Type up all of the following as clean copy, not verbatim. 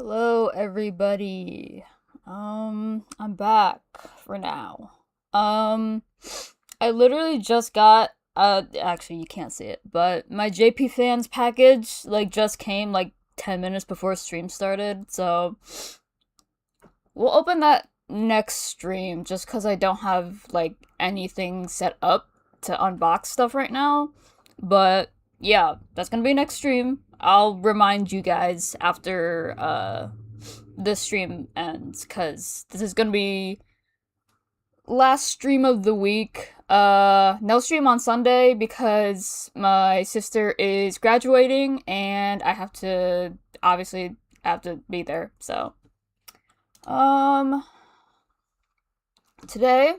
Hello, everybody. I'm back for now. Um, I literally just got, actually, you can't see it, but my JP fans package, just came, 10 minutes before stream started, so we'll open that next stream just because I don't have, anything set up to unbox stuff right now. But, yeah, that's gonna be next stream. I'll remind you guys after, this stream ends because this is gonna be last stream of the week. No stream on Sunday because my sister is graduating and I have to obviously have to be there. So, um, today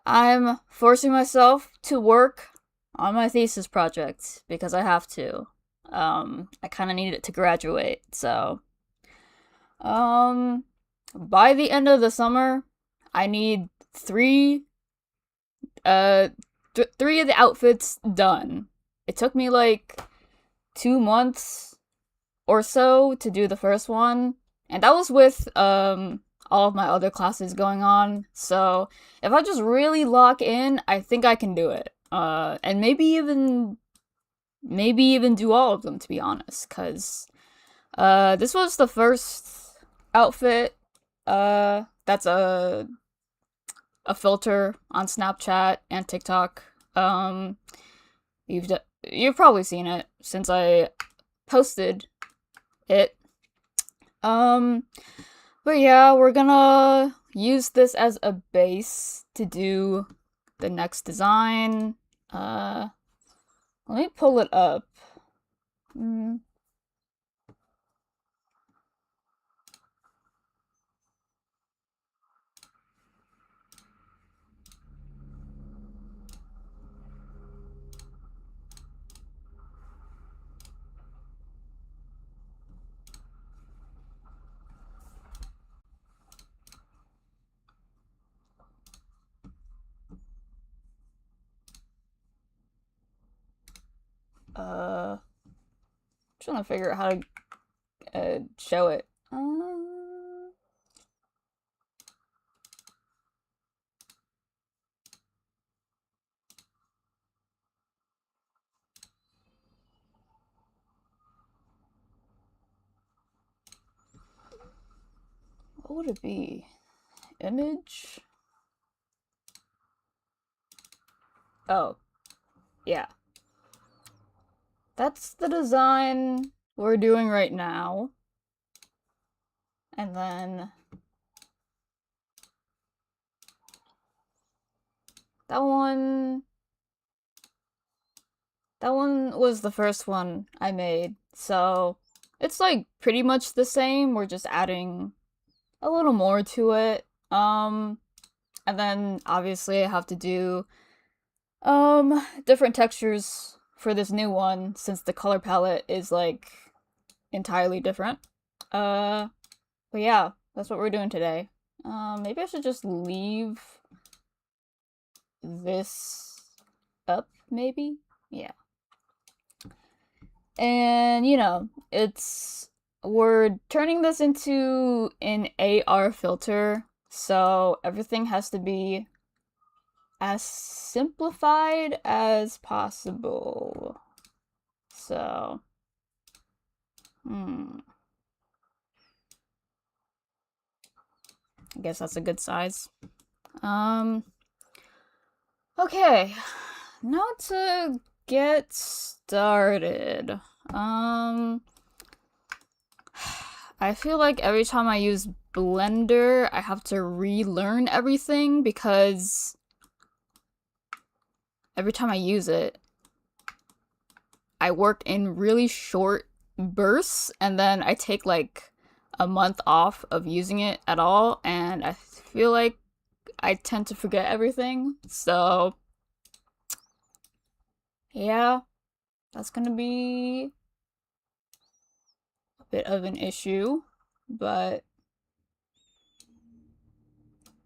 I'm forcing myself to work on my thesis project because I have to. I kind of need it to graduate, so um, by the end of the summer, I need uh, three of the outfits done. It took me like 2 months or so to do the first one, and that was with all of my other classes going on. So if I just really lock in, I think I can do it. And maybe even do all of them, to be honest, because this was the first outfit that's a filter on Snapchat and TikTok. You've probably seen it since I posted it. Um but yeah, we're gonna use this as a base to do the next design. Let me pull it up. Mm, uh trying to figure out how to show it. What would it be? Image? Oh, yeah. That's the design we're doing right now. And then that one that one was the first one I made. So it's like pretty much the same. We're just adding a little more to it. And then obviously I have to do different textures for this new one since the color palette is like entirely different. Uh but yeah, that's what we're doing today. Maybe I should just leave this up, maybe? Yeah. And we're turning this into an AR filter, so everything has to be as simplified as possible. So, I guess that's a good size. Um, okay, now to get started. I feel like every time I use Blender, I have to relearn everything because every time I use it, I work in really short bursts and then I take like a month off of using it at all, and I feel like I tend to forget everything. So, yeah, that's gonna be a bit of an issue, but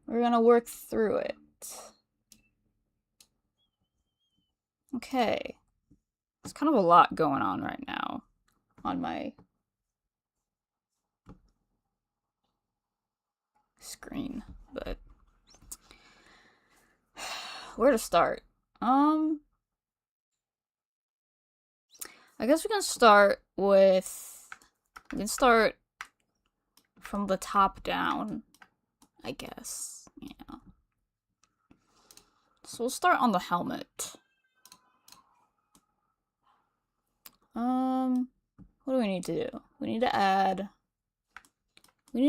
we're gonna work through it. Okay. There's kind of a lot going on right now on my screen, but where to start? I guess we can start from the top down, I guess. Yeah. So we'll start on the helmet. What do we need to do? We need to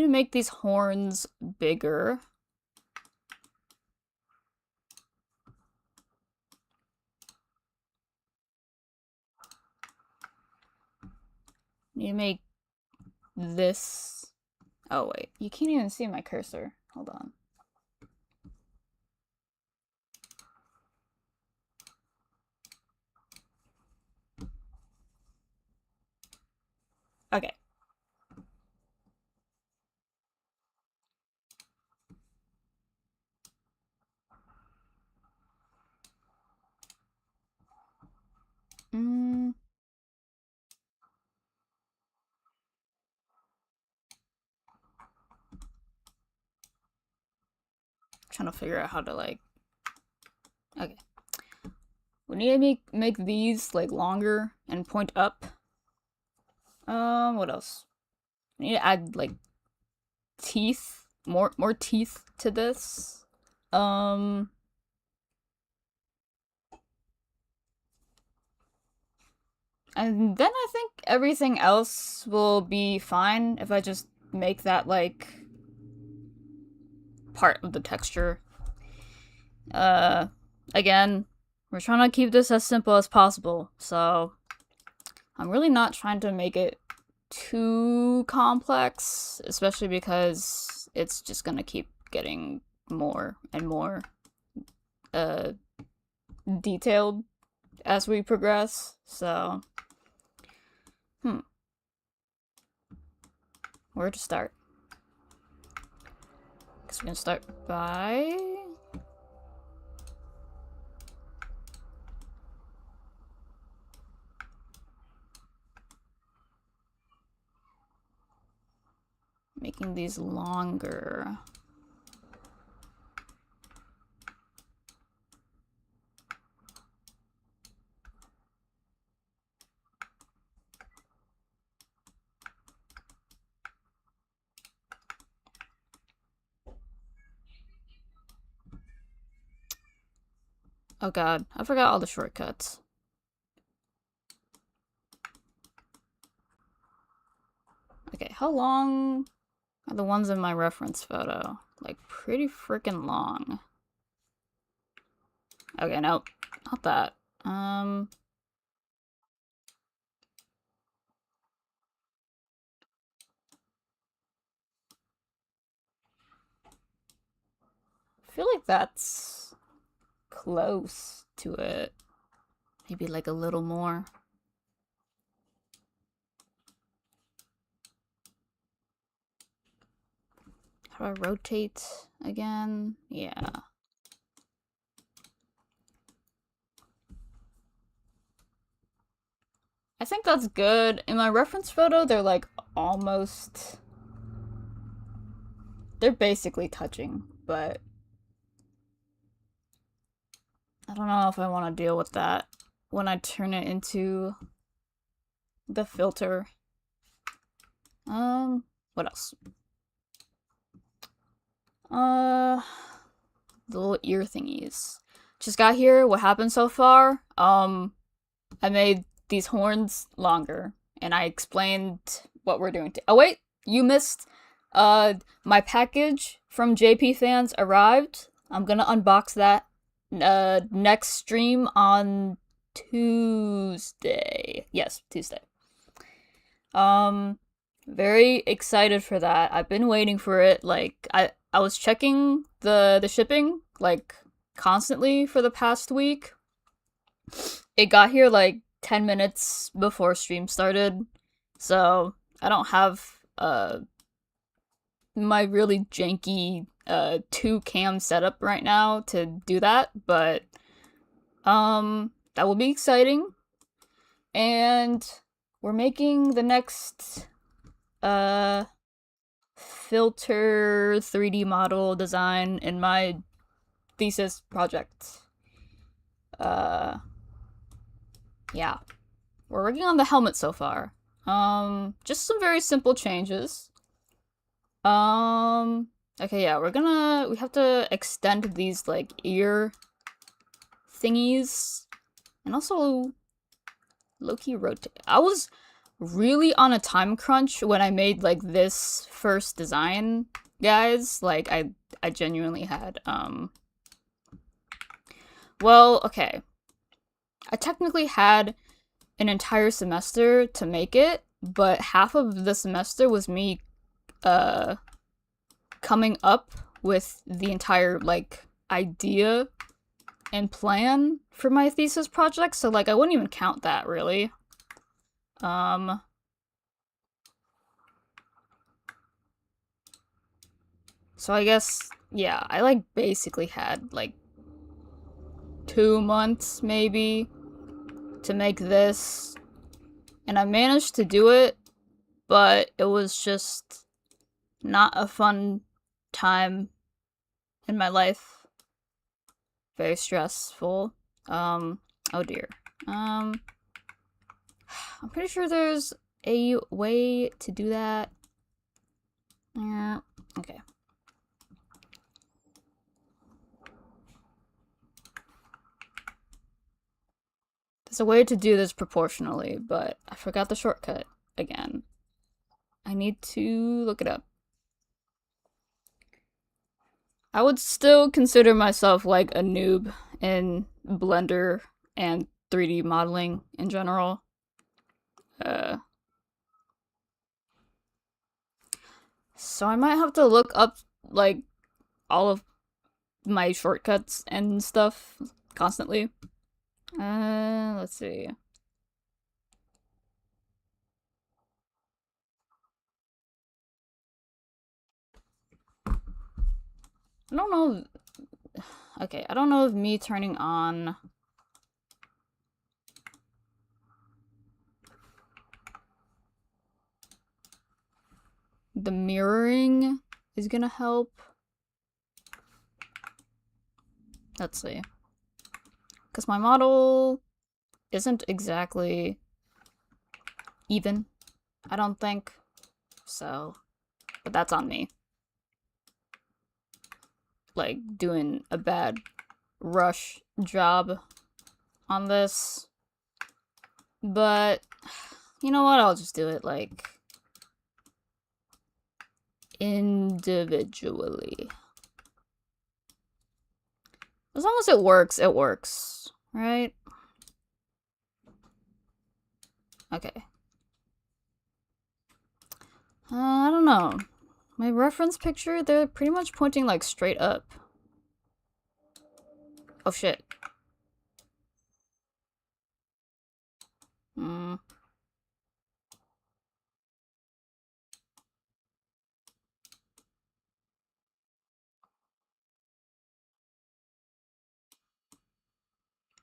make these horns bigger. Need to make this. Oh wait, you can't even see my cursor. Hold on. Okay. Trying to figure out how to like. Okay. We need to make these like longer and point up. What else? We need to add like teeth, more teeth to this. And then I think everything else will be fine if I just make that like part of the texture. Again, we're trying to keep this as simple as possible, so I'm really not trying to make it too complex, especially because it's just gonna keep getting more and more detailed as we progress. So where to start? Guess we're gonna start by making these longer. Oh god, I forgot all the shortcuts. Okay, how long are the ones in my reference photo? Like, pretty freaking long. Okay, nope, not that. I feel like that's close to it. Maybe like a little more. How do I rotate again? Yeah. I think that's good. In my reference photo, they're like almost... They're basically touching, but... I don't know if I want to deal with that when I turn it into the filter. What else? The little ear thingies. Just got here. What happened so far? I made these horns longer, and I explained what we're doing. Oh wait, you missed. My package from JP Fans arrived. I'm gonna unbox that next stream on Tuesday. Yes, Tuesday. Very excited for that. I've been waiting for it. Like I was checking the shipping like constantly for the past week. It got here like 10 minutes before stream started. So, I don't have my really janky 2-cam setup right now to do that, but that will be exciting. And we're making the next filter 3D model design in my thesis project. Yeah. We're working on the helmet so far. Just some very simple changes. Okay, yeah, we have to extend these, like, ear thingies. And also, low-key rotate. I was really on a time crunch when I made, like, this first design, guys. Like, I genuinely had, well, okay. I technically had an entire semester to make it, but half of the semester was me, coming up with the entire, like, idea and plan for my thesis project, so, like, I wouldn't even count that, really. So I guess, yeah, I, like, basically had, like, 2 months, maybe, to make this, and I managed to do it, but it was just not a fun time in my life. Very stressful. Oh dear. I'm pretty sure there's a way to do that. Yeah, okay. There's a way to do this proportionally, but I forgot the shortcut again. I need to look it up. I would still consider myself like a noob in Blender and 3D modeling in general. So I might have to look up like all of my shortcuts and stuff constantly. Let's see. I don't know. Okay, I don't know if me turning on the mirroring is gonna help. Let's see. Because my model isn't exactly even, I don't think. So, but that's on me. Like, doing a bad rush job on this. But, you know what? I'll just do it, like, individually. As long as it works, right? Okay. I don't know. My reference picture, they're pretty much pointing, like, straight up. Oh, shit.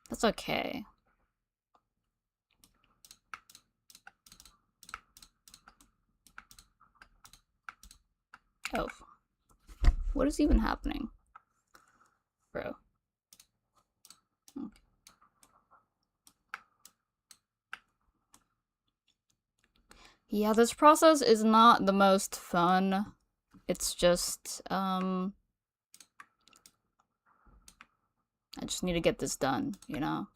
That's okay. Oh. What is even happening? Bro. Okay. Yeah, this process is not the most fun. It's just, I just need to get this done, you know?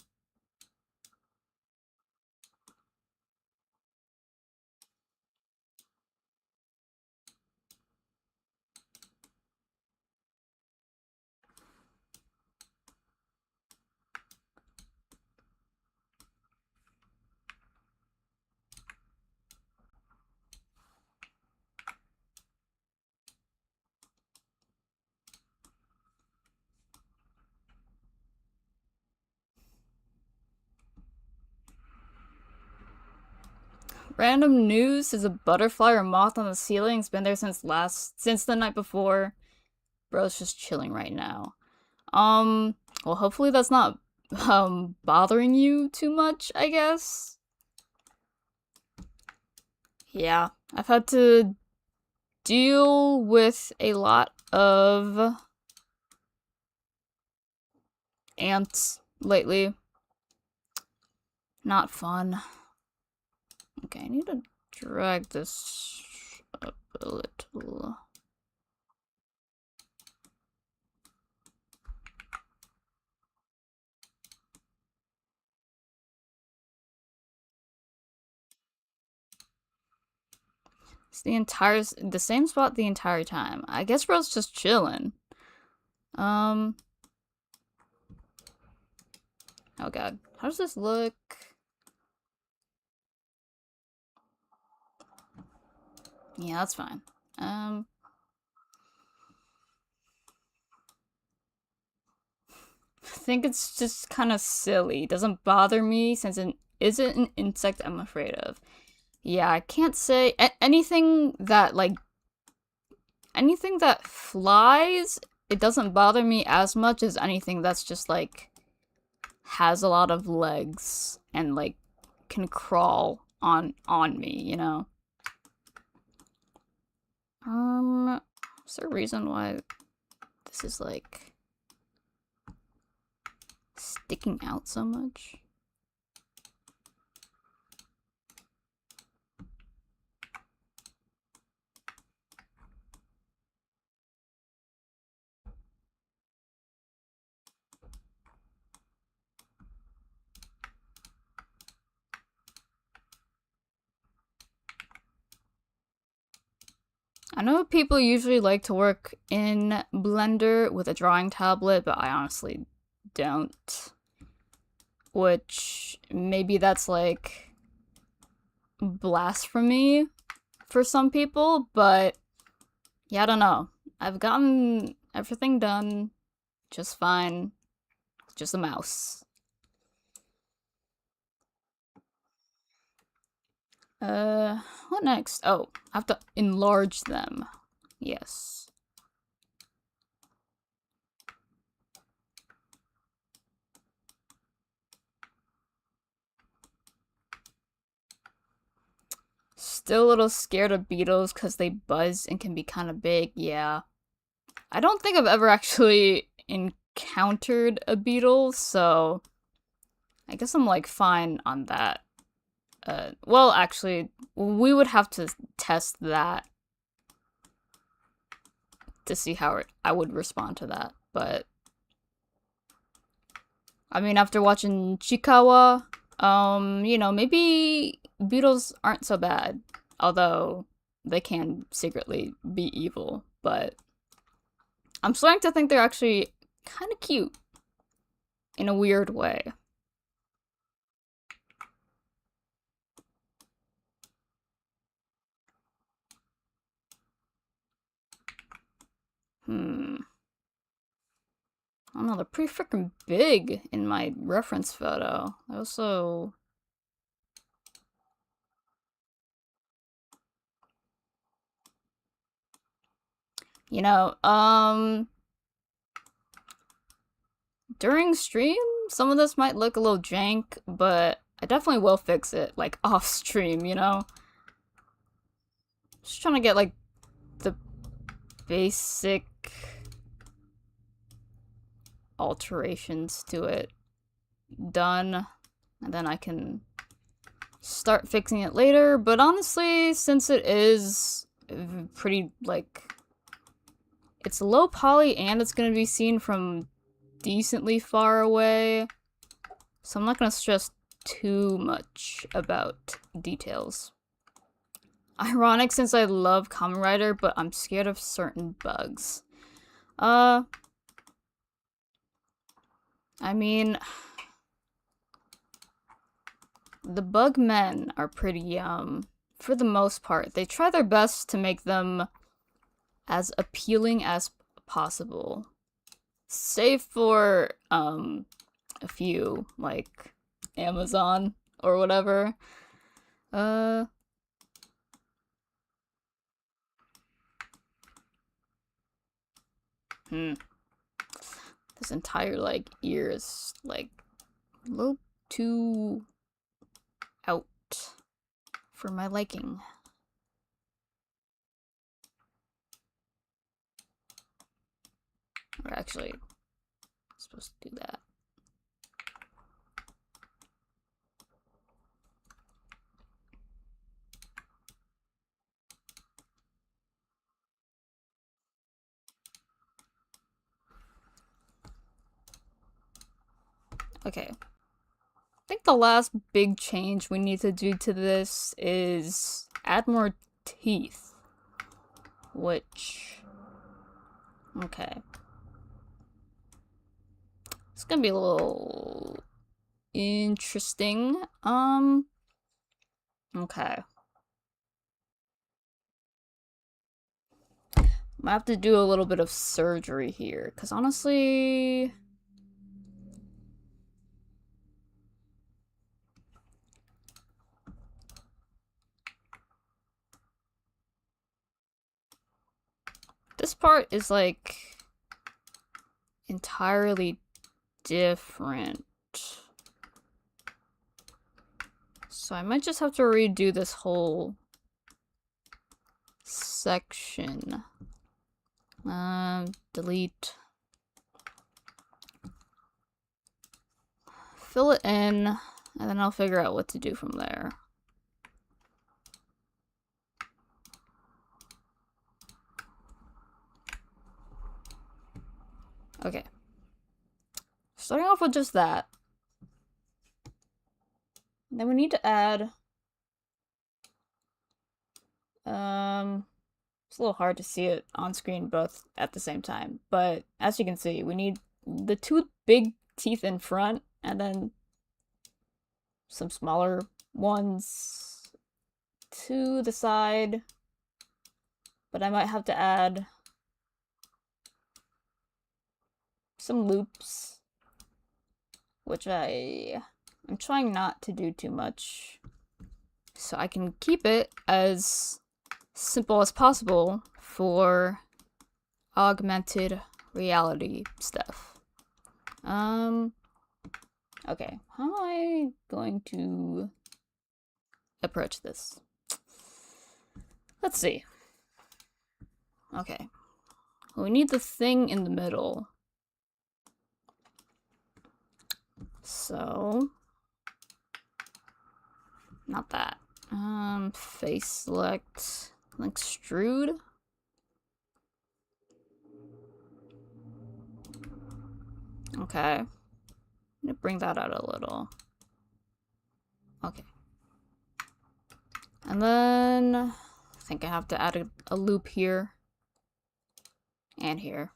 Random news is a butterfly or moth on the ceiling. It's been there since the night before. Bro's just chilling right now. Well, hopefully that's not, bothering you too much, I guess. Yeah, I've had to deal with a lot of ants lately. Not fun. Okay, I need to drag this up a little. It's the same spot the entire time. I guess bro's just chilling. Oh god. How does this look? Yeah, that's fine. I think it's just kind of silly. It doesn't bother me since it isn't an insect I'm afraid of. Yeah, I can't say anything that anything that flies, it doesn't bother me as much as anything that's just like has a lot of legs and like can crawl on me, you know? Is there a reason why this is like sticking out so much? I know people usually like to work in Blender with a drawing tablet, but I honestly don't. Which, maybe that's like blasphemy for some people, but yeah, I don't know. I've gotten everything done just fine. Just a mouse. What next? Oh, I have to enlarge them. Yes. Still a little scared of beetles because they buzz and can be kind of big. Yeah. I don't think I've ever actually encountered a beetle, so I guess I'm like fine on that. Well, actually, we would have to test that to see how I would respond to that. But I mean, after watching Chikawa, you know, maybe beetles aren't so bad, although they can secretly be evil. But I'm starting to think they're actually kind of cute in a weird way. I don't know, they're pretty freaking big in my reference photo. They also... You know, during stream, some of this might look a little jank, but I definitely will fix it, like, off stream, you know? Just trying to get, like, the basic alterations to it done, and then I can start fixing it later. But honestly, since it is pretty, like, it's low poly and it's gonna be seen from decently far away, so I'm not gonna stress too much about details. Ironic since I love Kamen Rider, but I'm scared of certain bugs. I mean, the bug men are pretty, for the most part. They try their best to make them as appealing as possible. Save for, a few, like, Amazon or whatever. This entire, like, ear is, like, a little too out for my liking. We're actually supposed to do that. Okay. I think the last big change we need to do to this is add more teeth. Which... okay. It's gonna be a little... interesting. Okay. Might have to do a little bit of surgery here, because honestly... this part is like entirely different. So I might just have to redo this whole section. Delete. Fill it in, and then I'll figure out what to do from there. Okay. Starting off with just that. Then we need to add... it's a little hard to see it on screen both at the same time, but as you can see, we need the two big teeth in front, and then some smaller ones to the side. But I might have to add some loops, which I'm trying not to do too much, so I can keep it as simple as possible for augmented reality stuff. Okay, how am I going to approach this? Let's see. Okay, we need the thing in the middle. So, not that. Face select, extrude. Okay. I'm gonna bring that out a little. Okay. And then I think I have to add a loop here and here.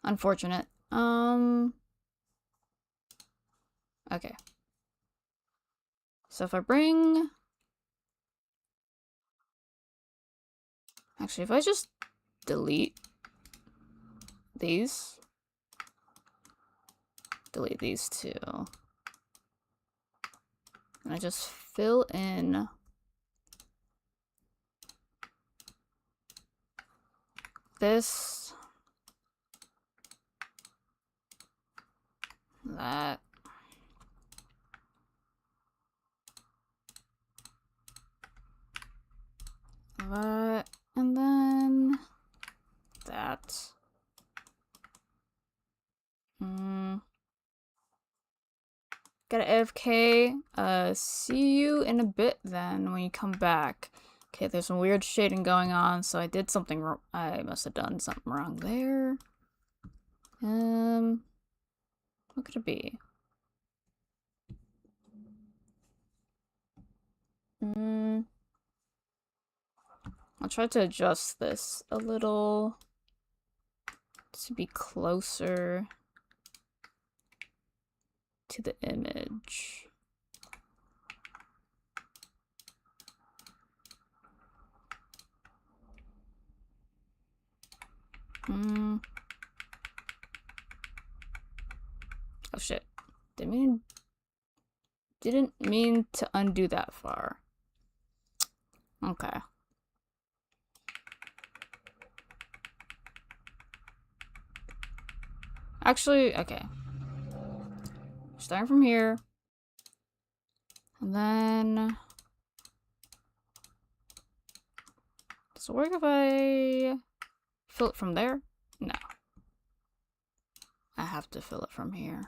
Unfortunate. Okay. So if I bring... actually, if I just delete these two, and I just fill in this, that, that, and then that. Gotta AFK. See you in a bit then when you come back. Okay, there's some weird shading going on, so I did something wrong. I must have done something wrong there. What could it be? I'll try to adjust this a little to be closer to the image. Oh shit. Didn't mean to undo that far. Okay. Actually, okay. Starting from here. And then... does it work if I fill it from there? No. have to fill it from here.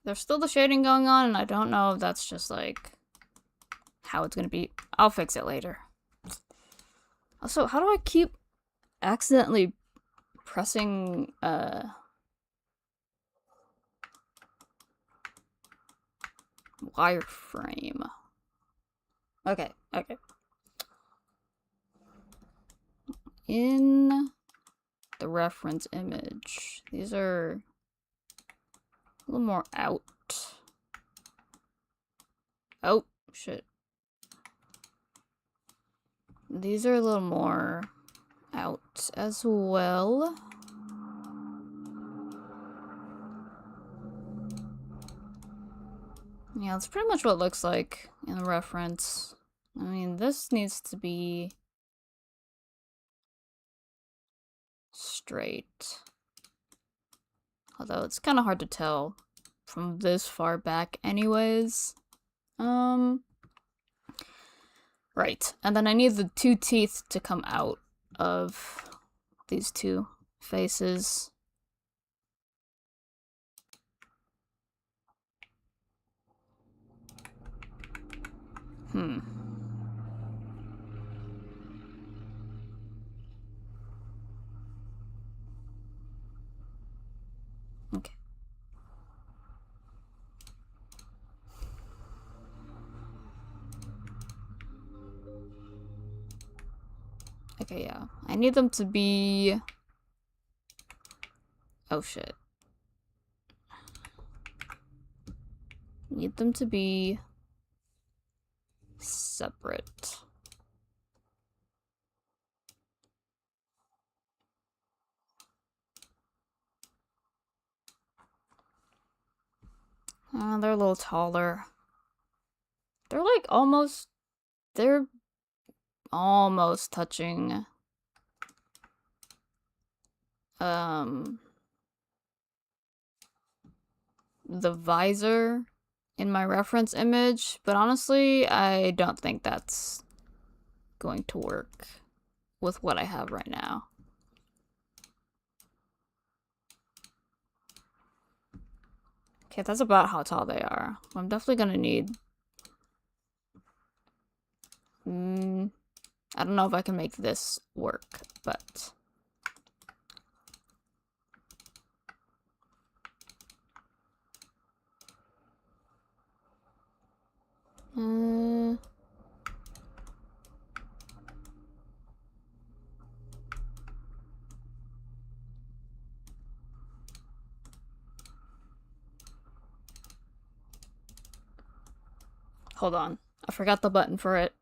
There's still the shading going on, and I don't know if that's just like how it's gonna be. I'll fix it later. Also, how do I keep accidentally pressing wireframe? Okay. In the reference image, these are a little more out. Oh, shit. These are a little more out as well. Yeah, that's pretty much what it looks like in the reference. I mean, this needs to be straight. Although it's kind of hard to tell from this far back anyways. Right. And then I need the two teeth to come out of these two faces. Okay. Okay, yeah. I need them to be... Oh, shit. Need them to be separate. They're a little taller. They're like almost... They're almost touching... the visor in my reference image, but honestly, I don't think that's going to work with what I have right now. Okay, that's about how tall they are. I'm definitely gonna need... I don't know if I can make this work, but... Hold on. I forgot the button for it.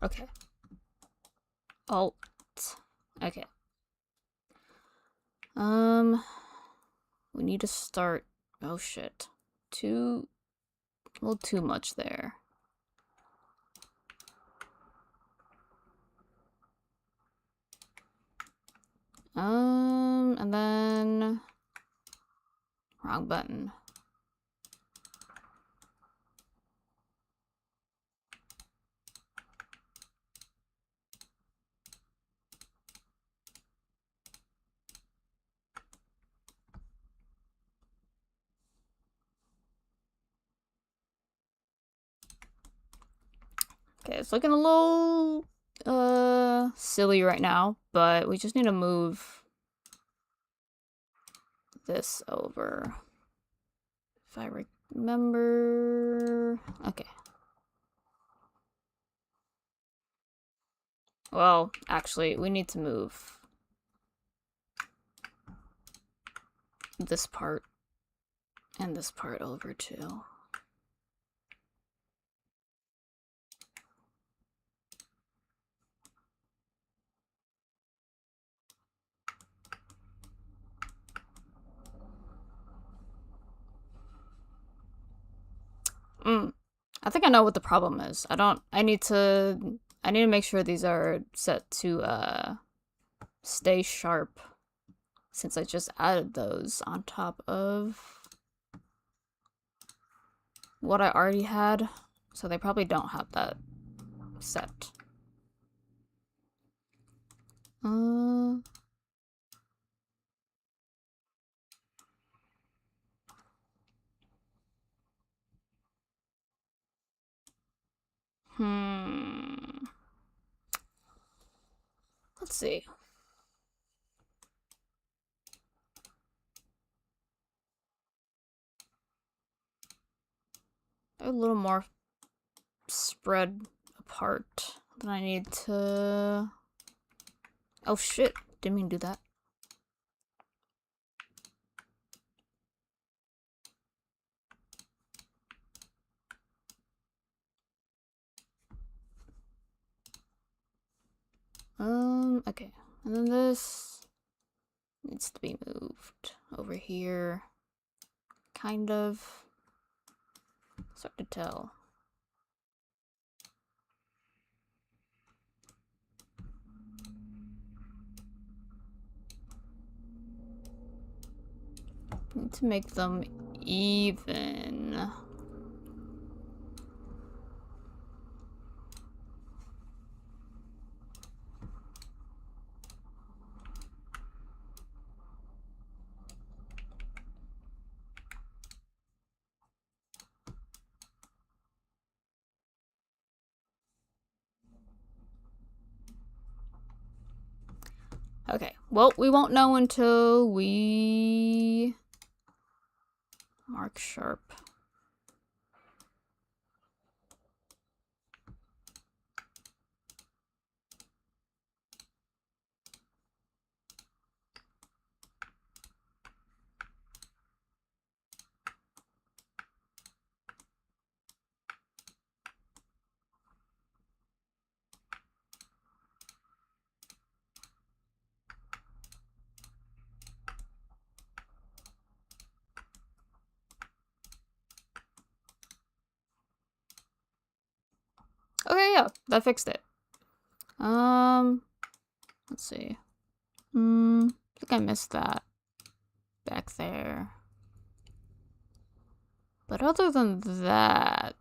Okay. Alt. Okay. We need to start... Oh, shit. A little too much there. And then... Wrong button. Okay, it's looking a little silly right now, but we just need to move this over. If I remember... Okay. Well, actually, we need to move this part and this part over too. I think I know what the problem is. I need to make sure these are set to stay sharp, since I just added those on top of what I already had. So they probably don't have that set. Let's see. A little more spread apart than I need to. Oh shit, didn't mean to do that. Okay. And then this needs to be moved over here. Kind of. It's hard to tell. Need to make them even. Okay, well, we won't know until we mark sharp. Okay, yeah, that fixed it. Let's see. I think I missed that back there. But other than that,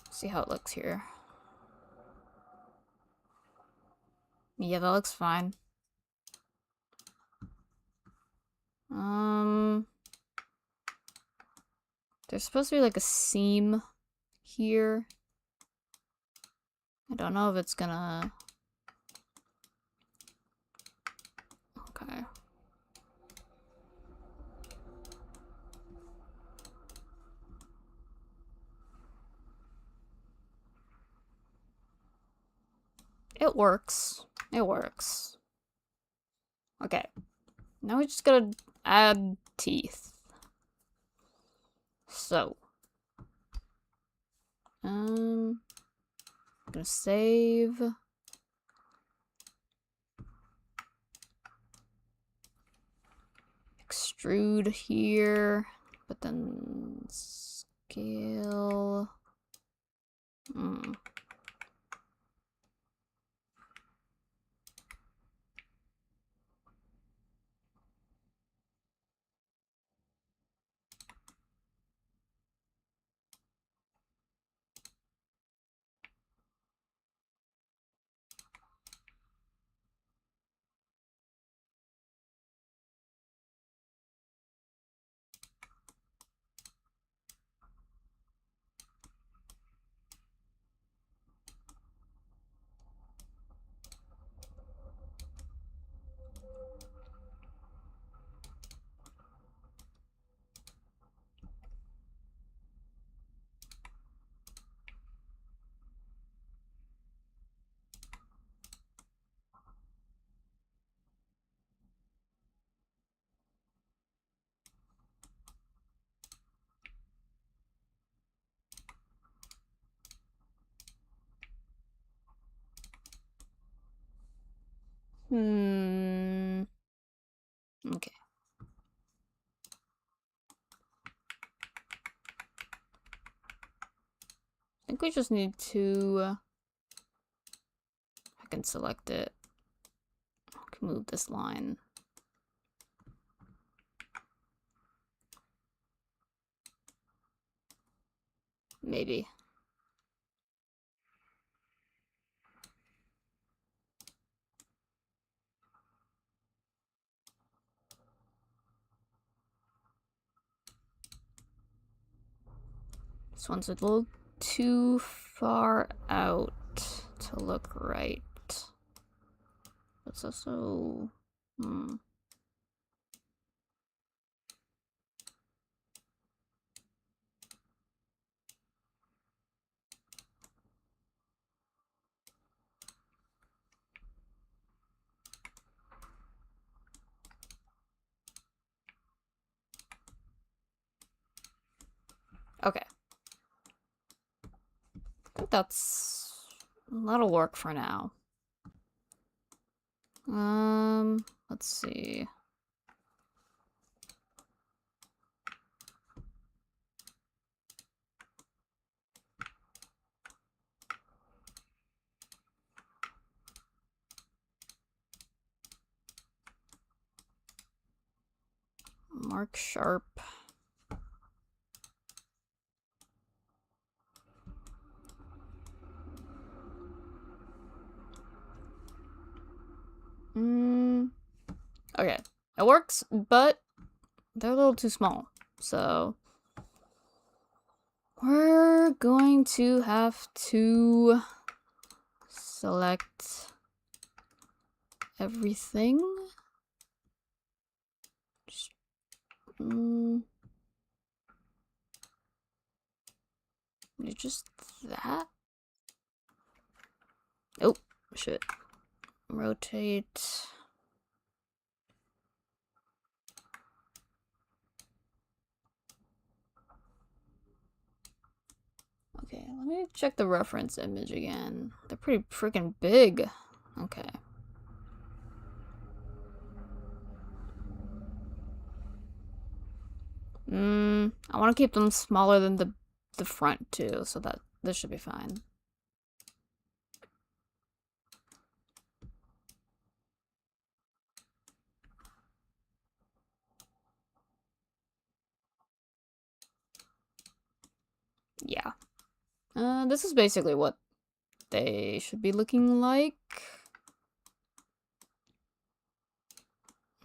see how it looks here. Yeah, that looks fine. There's supposed to be like a seam here. I don't know if it's gonna... Okay. It works. It works. Okay. Now we just gotta add teeth. So. I'm gonna save. Extrude here. But then scale. Okay. think we just need to... I can select it. I can move this line. Maybe. This one's a little too far out to look right. It's also... Okay. I think that'll work for now. Let's see. Mark sharp. Okay, it works, but they're a little too small, so we're going to have to select everything. Just that? Oh, shit. Rotate. Okay, let me check the reference image again. They're pretty freaking big. Okay. I want to keep them smaller than the front too, so that this should be fine. Yeah. This is basically what they should be looking like.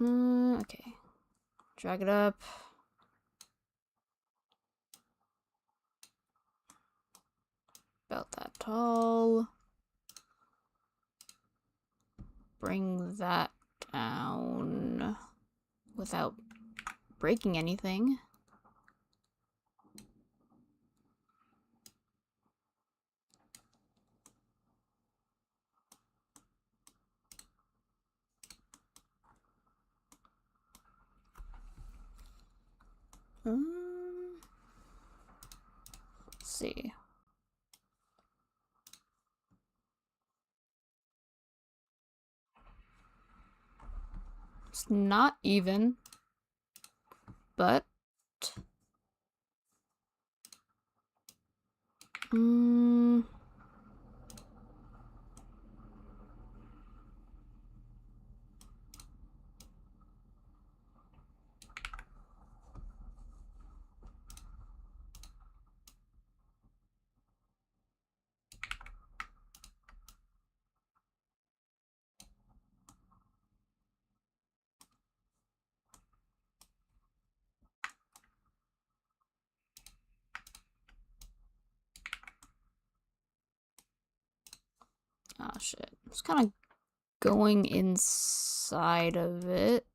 Okay. Drag it up. About that tall. Bring that down without breaking anything. Let's see. It's not even, but oh shit. It's kind of going inside of it.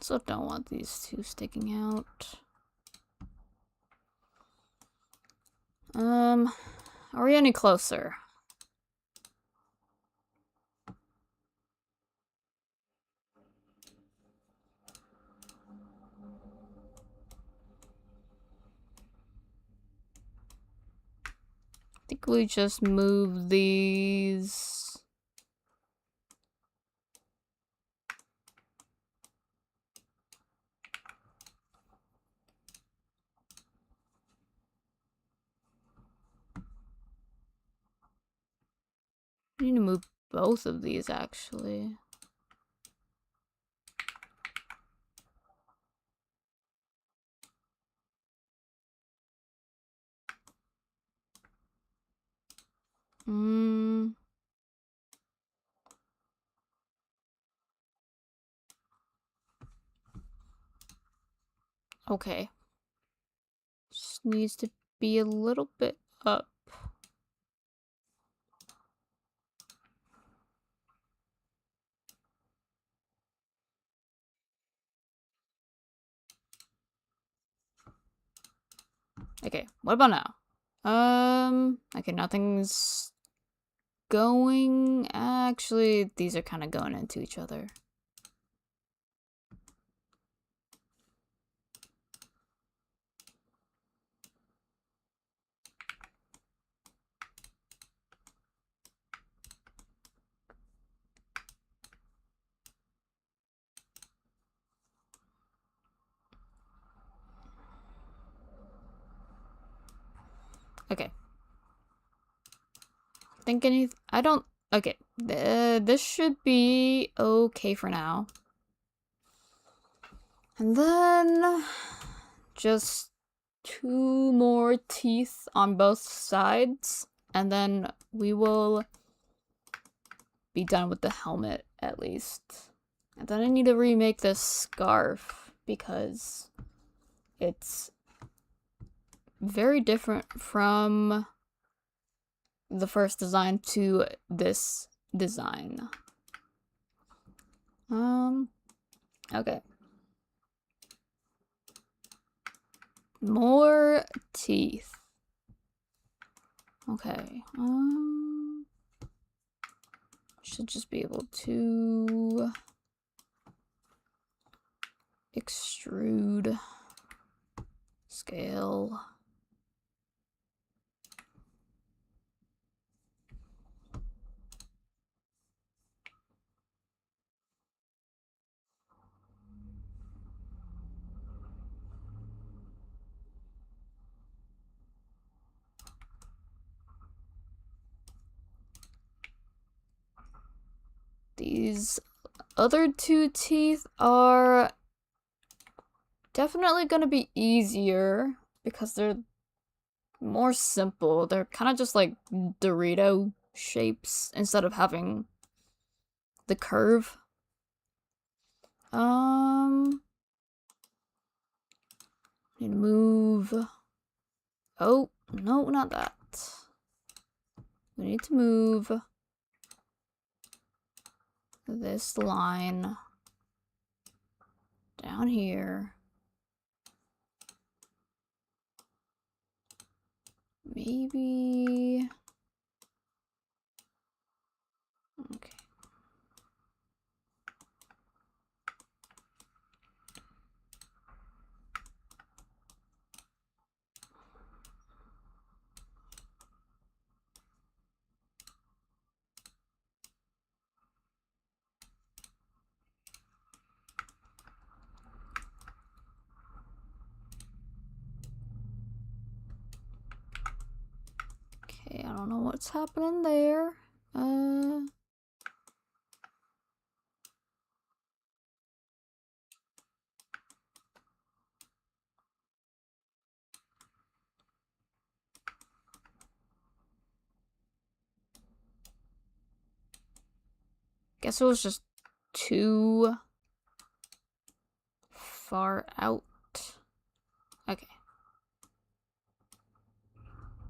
So don't want these two sticking out. Are we any closer? think we just move these. I need to move both of these, actually. Okay. Just needs to be a little bit up. Okay, what about now? Okay, nothing's going. Actually, these are kind of going into each other. Okay. I don't, okay. This should be okay for now. And then just 2 more teeth on both sides, and then we will be done with the helmet at least. And then I need to remake this scarf because it's very different from the first design to this design. Okay. More teeth. Okay. Should just be able to extrude, scale. These other 2 teeth are definitely gonna be easier because they're more simple. They're kind of just like Dorito shapes instead of having the curve. Need to move. Oh, no, not that. We need to move this line down here. Maybe. Okay. Okay, I don't know what's happening there. Guess it was just too far out. Okay.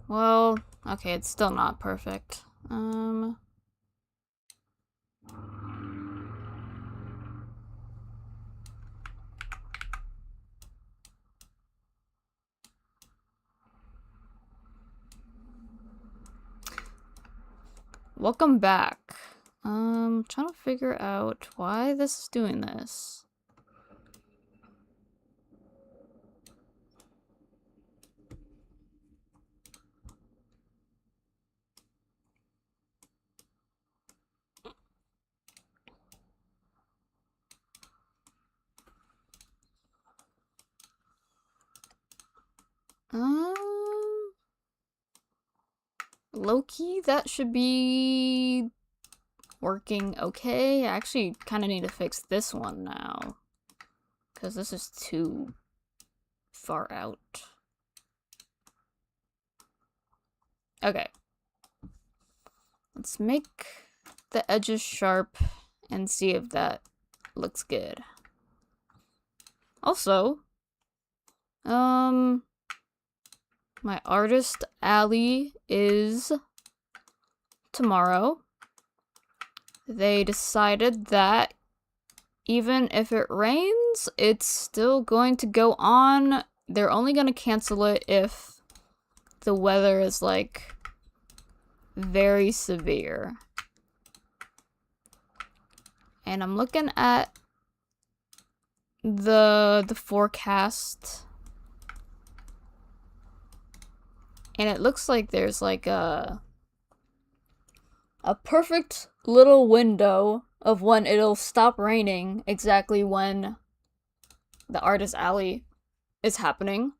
Well, okay, it's still not perfect. Welcome back. Trying to figure out why this is doing this. Low-key, that should be working okay. I actually kind of need to fix this one now, because this is too far out. Okay. Let's make the edges sharp and see if that looks good. Also, my artist alley is tomorrow. They decided that even if it rains, it's still going to go on. They're only going to cancel it if the weather is like very severe. And I'm looking at the forecast, and it looks like there's like a perfect little window of when it'll stop raining, exactly when the artist alley is happening.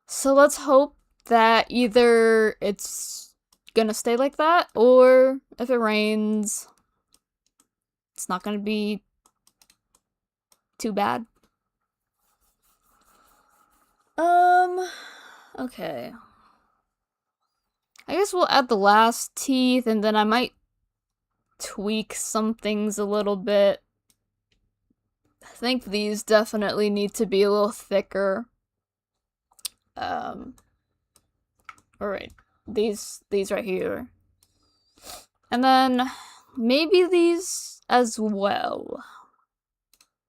So let's hope that either it's gonna stay like that, or if it rains, it's not gonna be too bad. Okay. I guess we'll add the last teeth, and then I might tweak some things a little bit. I think these definitely need to be a little thicker. Alright. These right here. And then maybe these as well.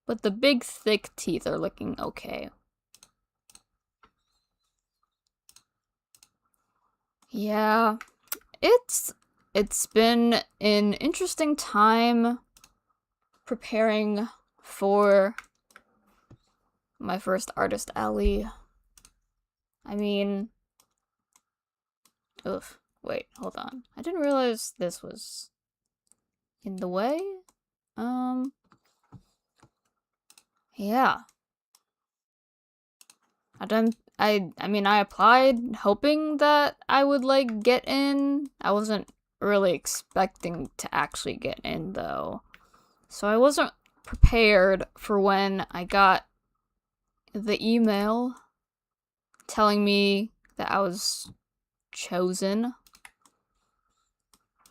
But the big thick teeth are looking okay. Yeah, it's been an interesting time preparing for my first artist alley. I mean, oof, wait, hold on. I didn't realize this was in the way. Yeah. I mean, I applied hoping that I would, like, get in. I wasn't really expecting to actually get in, though. So I wasn't prepared for when I got the email telling me that I was chosen.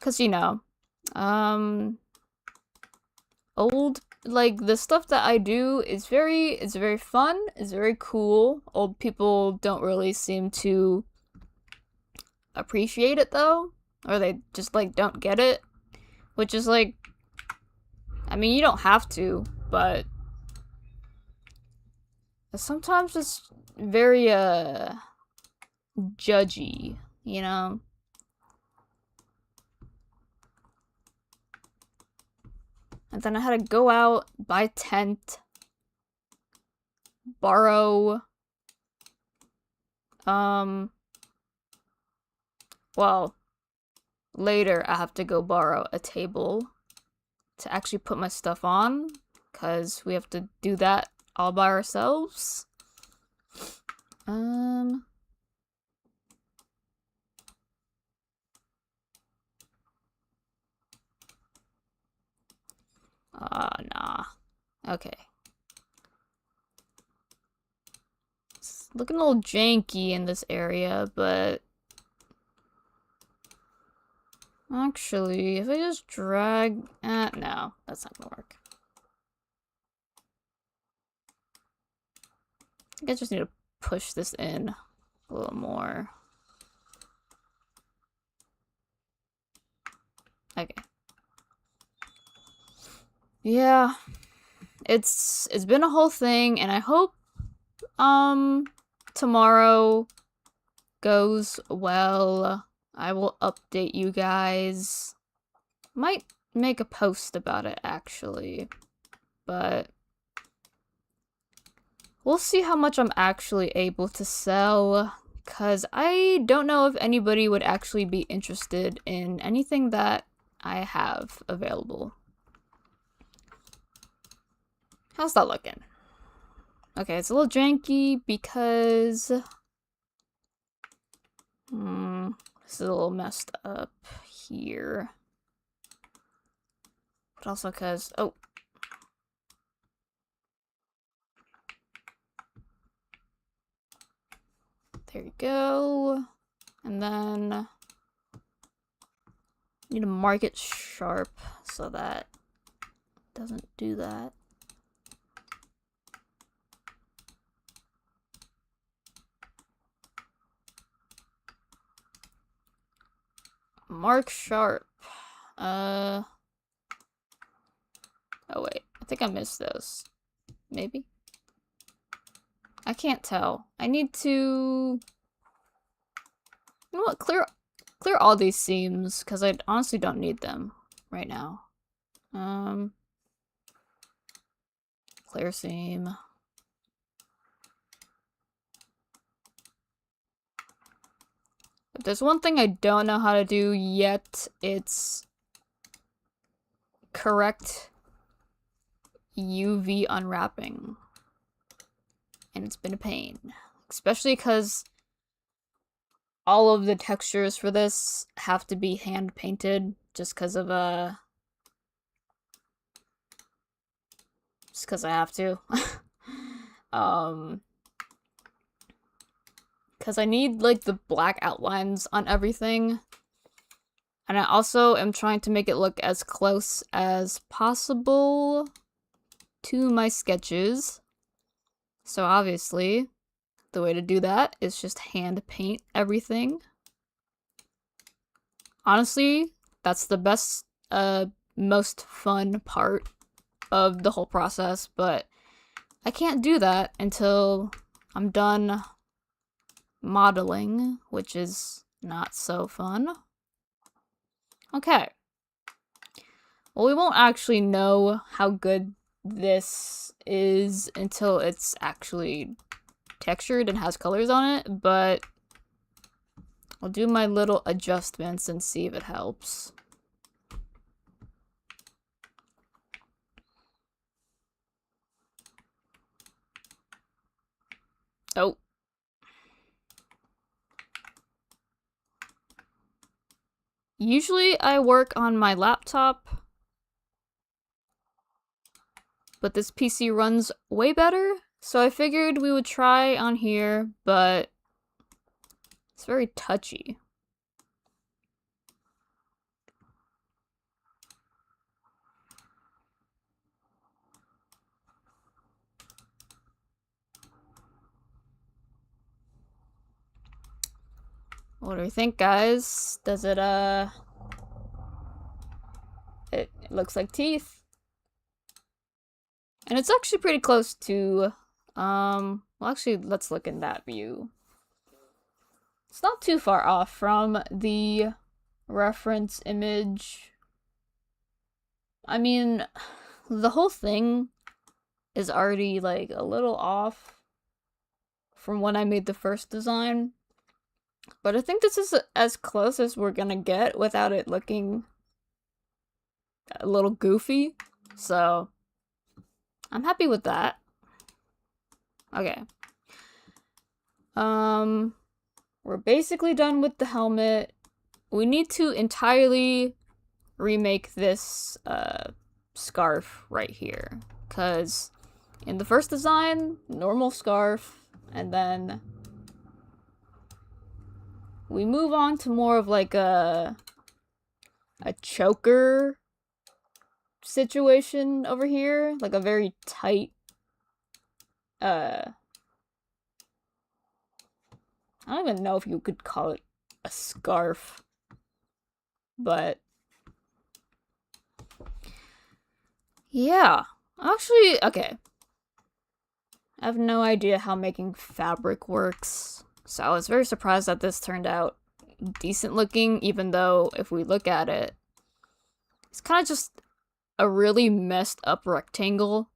'Cause, you know, the stuff that I do is very fun, it's very cool. Old people don't really seem to appreciate it though, or they just like don't get it, which is like, I mean, you don't have to, but sometimes it's very judgy, you know? And then I had to go out, buy a tent, borrow, well, later I have to go borrow a table to actually put my stuff on, because we have to do that all by ourselves. Nah. Okay. It's looking a little janky in this area, but actually, if I just drag... no, that's not gonna work. I think I just need to push this in a little more. Okay. Yeah. It's been a whole thing, and I hope tomorrow goes well. I will update you guys. Might make a post about it, actually. But we'll see how much I'm actually able to sell, because I don't know if anybody would actually be interested in anything that I have available. How's that looking? Okay, it's a little janky because This is a little messed up here. But also because, oh. There you go. And then need to mark it sharp so that it doesn't do that. Mark sharp. Oh wait, I think I missed those. Maybe? I can't tell. I need to... You know what? Clear all these seams, because I honestly don't need them right now. Clear seam. If there's one thing I don't know how to do yet, it's correct UV unwrapping. And it's been a pain. Especially because all of the textures for this have to be hand painted just because of just because I have to. Because I need like the black outlines on everything. And I also am trying to make it look as close as possible to my sketches. So obviously, the way to do that is just hand paint everything. Honestly, that's the best, most fun part of the whole process, but I can't do that until I'm done modeling, which is not so fun. Okay. Well, we won't actually know how good this is until it's actually textured and has colors on it, but I'll do my little adjustments and see if it helps. Oh. Usually I work on my laptop, but this PC runs way better, so I figured we would try on here, but it's very touchy. What do we think, guys? Does it, it looks like teeth. And it's actually pretty close to, well, actually, let's look in that view. It's not too far off from the reference image. I mean, the whole thing is already, like, a little off from when I made the first design. But I think this is as close as we're gonna get without it looking a little goofy. So, I'm happy with that. Okay. We're basically done with the helmet. We need to entirely remake this scarf right here. Because in the first design, normal scarf, and then we move on to more of like a choker situation over here, like a very tight I don't even know if you could call it a scarf, but yeah, actually, okay. I have no idea how making fabric works, so I was very surprised that this turned out decent looking, even though if we look at it, it's kind of just a really messed up rectangle.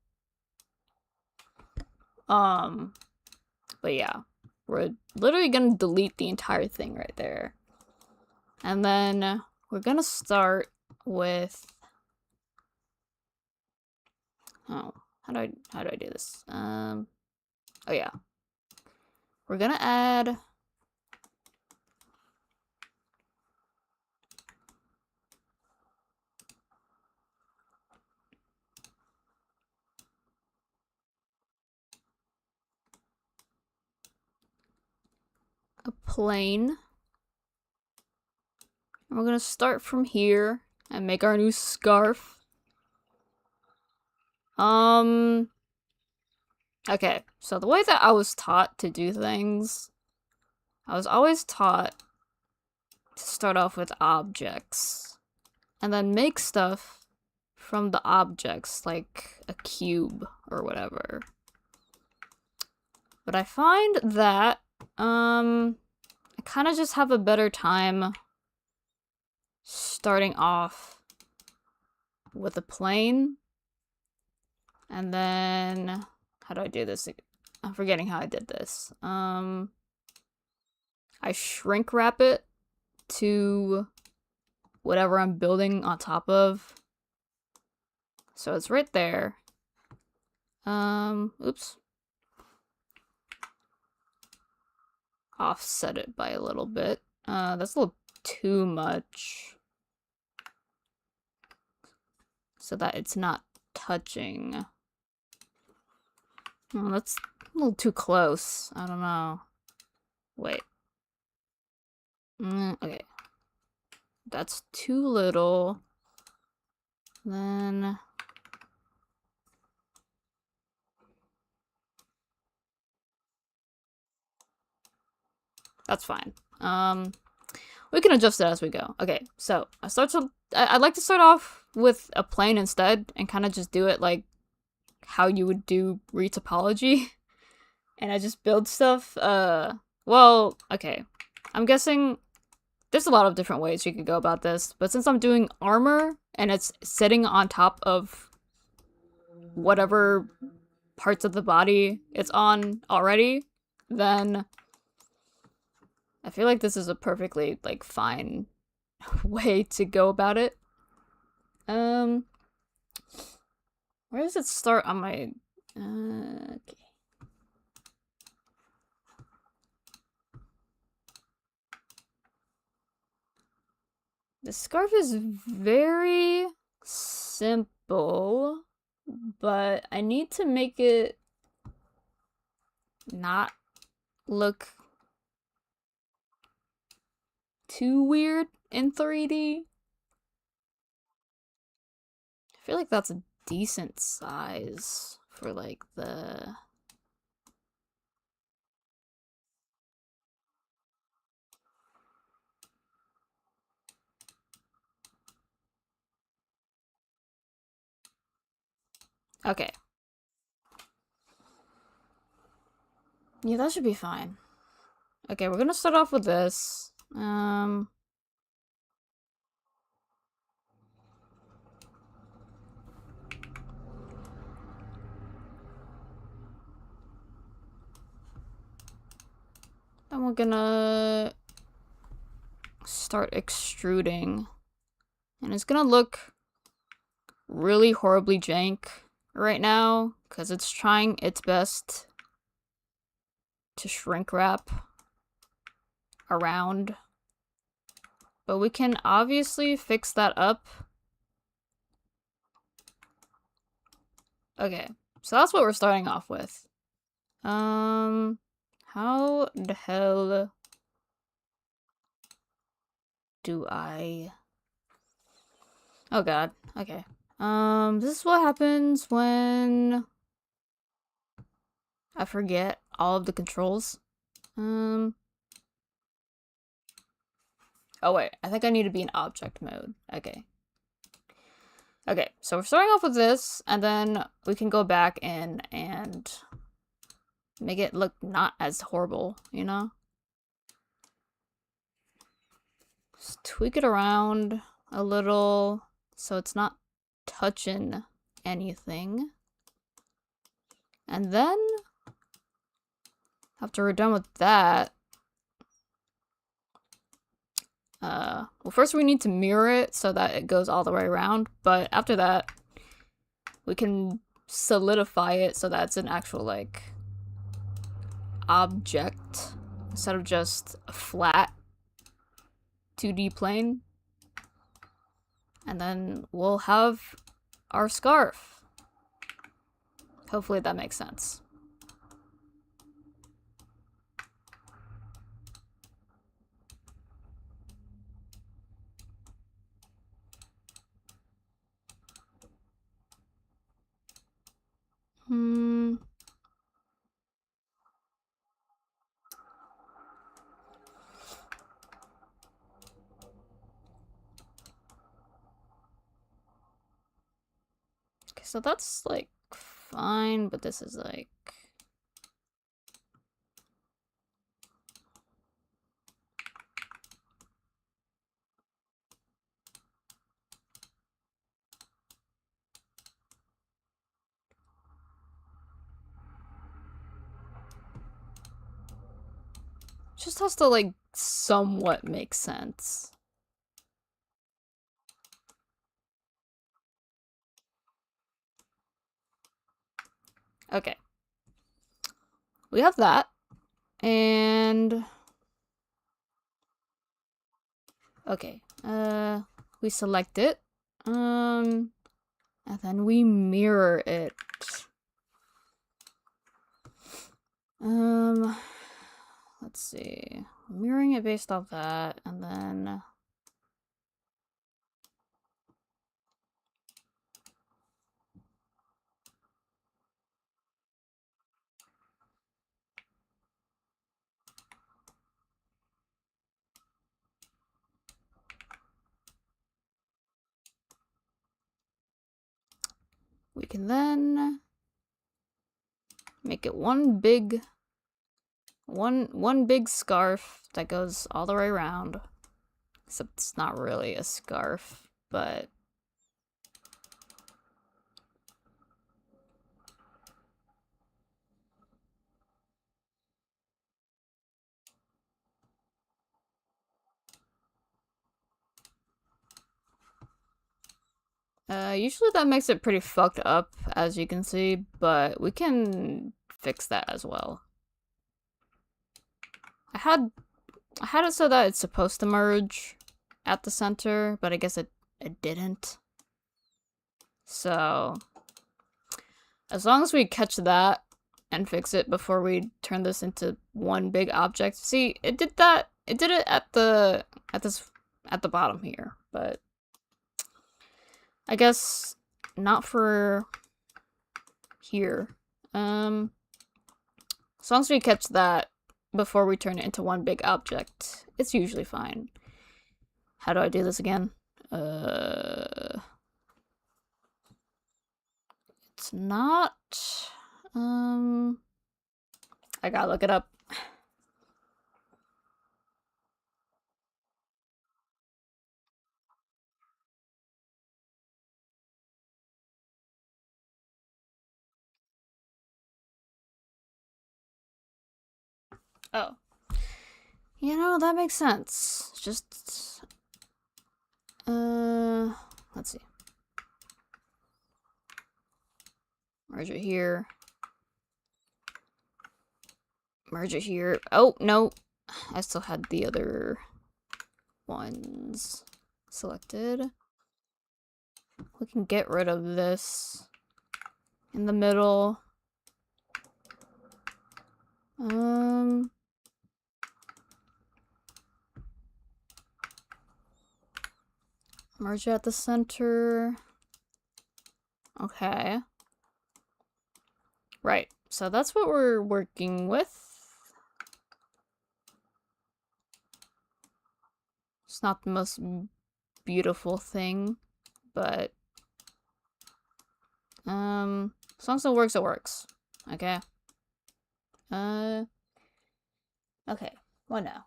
But yeah, we're literally gonna delete the entire thing right there. And then we're gonna start with, oh, how do I do this? Oh yeah. We're gonna add plane. And we're gonna start from here and make our new scarf. Okay, so the way that I was taught to do things, I was always taught to start off with objects and then make stuff from the objects, like a cube or whatever. But I find that, I kind of just have a better time starting off with a plane. And then, how do I do this? I'm forgetting how I did this. I shrink wrap it to whatever I'm building on top of. So it's right there. Oops. Offset it by a little bit. That's a little too much. So that it's not touching. Oh, that's a little too close. I don't know. Wait. Okay. That's too little. Then... that's fine. We can adjust it as we go. Okay, so I'd like to start off with a plane instead and kind of just do it like how you would do retopology. And I just build stuff. Well, okay. I'm guessing there's a lot of different ways you could go about this, but since I'm doing armor and it's sitting on top of whatever parts of the body it's on already, then I feel like this is a perfectly, like, fine way to go about it. Where does it start on my... okay. The scarf is very simple, but I need to make it not look too weird in 3D. I feel like that's a decent size for like the... okay. Yeah, that should be fine. Okay, we're gonna start off with this. Then we're gonna start extruding. And it's gonna look really horribly jank right now, because it's trying its best to shrink wrap around. But we can obviously fix that up. Okay, so that's what we're starting off with. How the hell do I... oh god, okay. This is what happens when I forget all of the controls. Oh wait, I think I need to be in object mode. Okay. Okay, so we're starting off with this, and then we can go back in and make it look not as horrible, you know? Just tweak it around a little so it's not touching anything. And then, after we're done with that, well, first we need to mirror it so that it goes all the way around, but after that, we can solidify it so that it's an actual, like, object instead of just a flat 2D plane. And then we'll have our scarf. Hopefully that makes sense. so that's like fine, but this is like... Just has to like somewhat make sense. Okay. We have that. And... okay. We select it. And then we mirror it. Let's see. Mirroring it based off that, and then... we can then make it one big scarf that goes all the way around. Except it's not really a scarf, but... usually that makes it pretty fucked up, as you can see, but we can fix that as well. I had it so that it's supposed to merge at the center, but I guess it didn't. So, as long as we catch that and fix it before we turn this into one big object. See, it did that. It did it at the bottom here, but I guess not for here. As long as we catch that before we turn it into one big object, it's usually fine. How do I do this again? It's not... I gotta look it up. Oh. You know, that makes sense. Just... let's see. Merge it here. Merge it here. Oh, no. I still had the other ones selected. We can get rid of this in the middle. Merge it at the center. Okay. Right, so that's what we're working with. It's not the most beautiful thing, but as long as it works, it works. Okay. Okay, what now?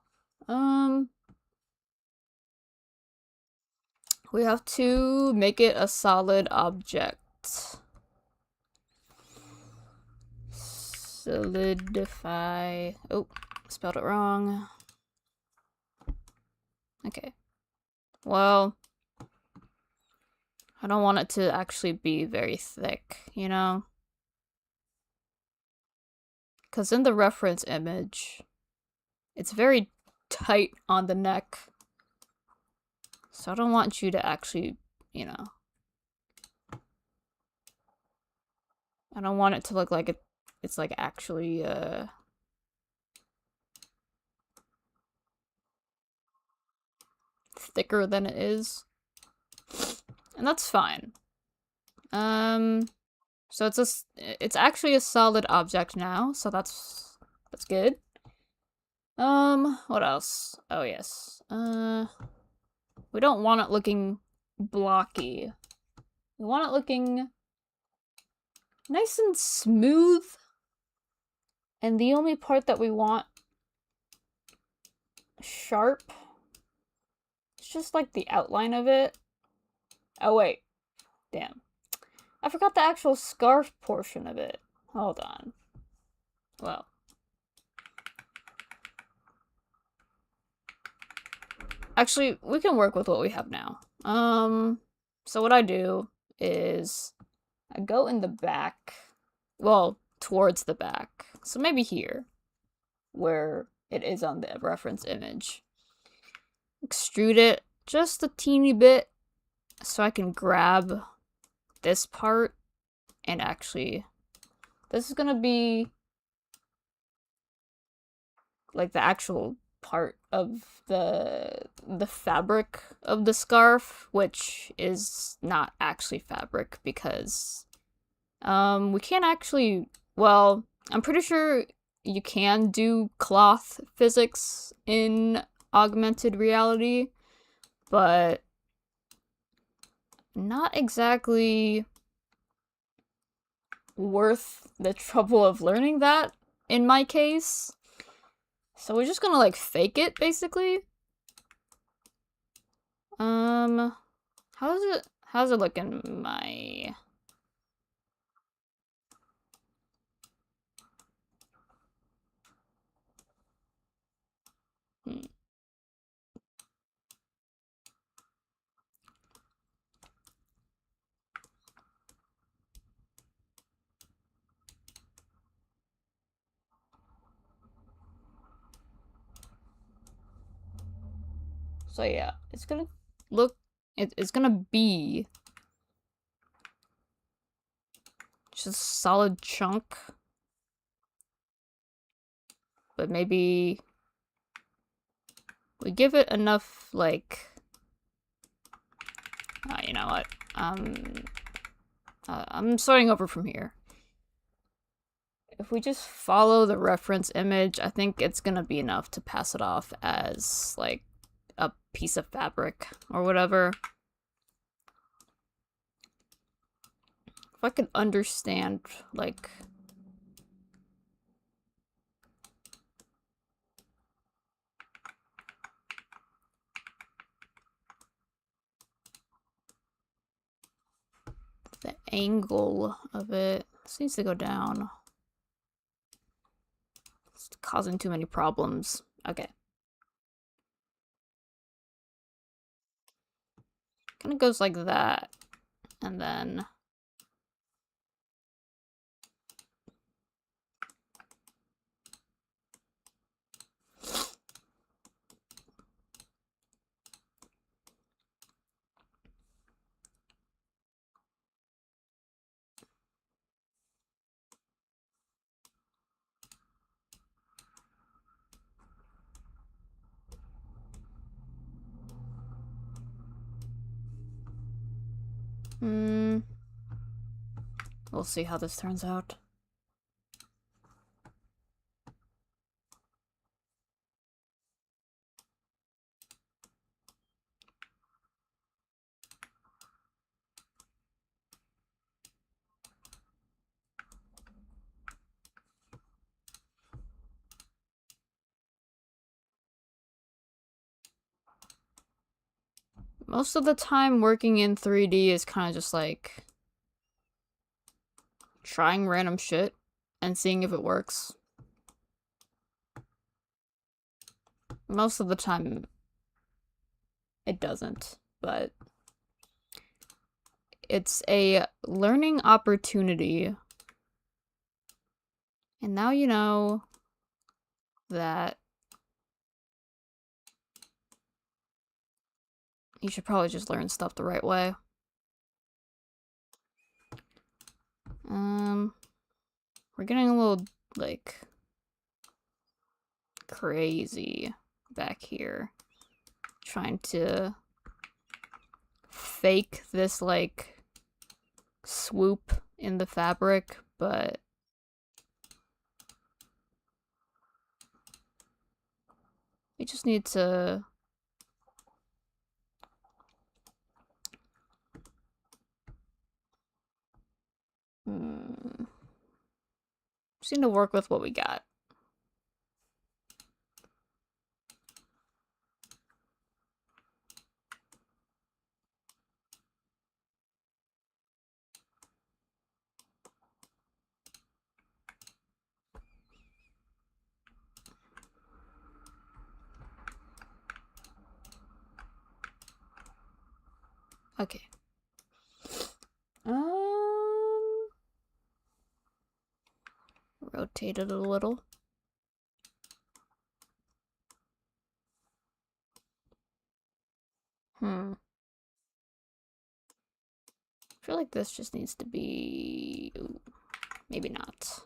We have to make it a solid object. Solidify. Oh, spelled it wrong. Okay. Well, I don't want it to actually be very thick, you know? Because in the reference image, it's very tight on the neck. So I don't want you to actually, you know... I don't want it to look like it's like actually, thicker than it is. And that's fine. So it's actually a solid object now, so that's good. What else? Oh yes. We don't want it looking blocky. We want it looking nice and smooth. And the only part that we want sharp, it's just like the outline of it. Oh wait, damn. I forgot the actual scarf portion of it. Hold on. Well. Actually, we can work with what we have now. So what I do is I go in the back, well, towards the back. So maybe here, where it is on the reference image. Extrude it just a teeny bit so I can grab this part and actually, this is gonna be like the actual part of the fabric of the scarf, which is not actually fabric because we can't actually, well, I'm pretty sure you can do cloth physics in augmented reality, but not exactly worth the trouble of learning that in my case. So we're just gonna like fake it basically. How's it looking my So yeah, it's gonna look, it's gonna be just a solid chunk. But maybe we give it enough, like, you know what, I'm starting over from here. If we just follow the reference image, I think it's gonna be enough to pass it off as, like, a piece of fabric or whatever. If I could understand, like, the angle of it. This needs to go down. It's causing too many problems. Okay. Kind of goes like that. And then we'll see how this turns out. Most of the time working in 3D is kind of just like trying random shit and seeing if it works. Most of the time it doesn't, but it's a learning opportunity. And now you know that you should probably just learn stuff the right way. We're getting a little, like, crazy back here. Trying to fake this, like, swoop in the fabric, but we just need to Just need to work with what we got. Okay. Rotate it a little. I feel like this just needs to be... Ooh, maybe not.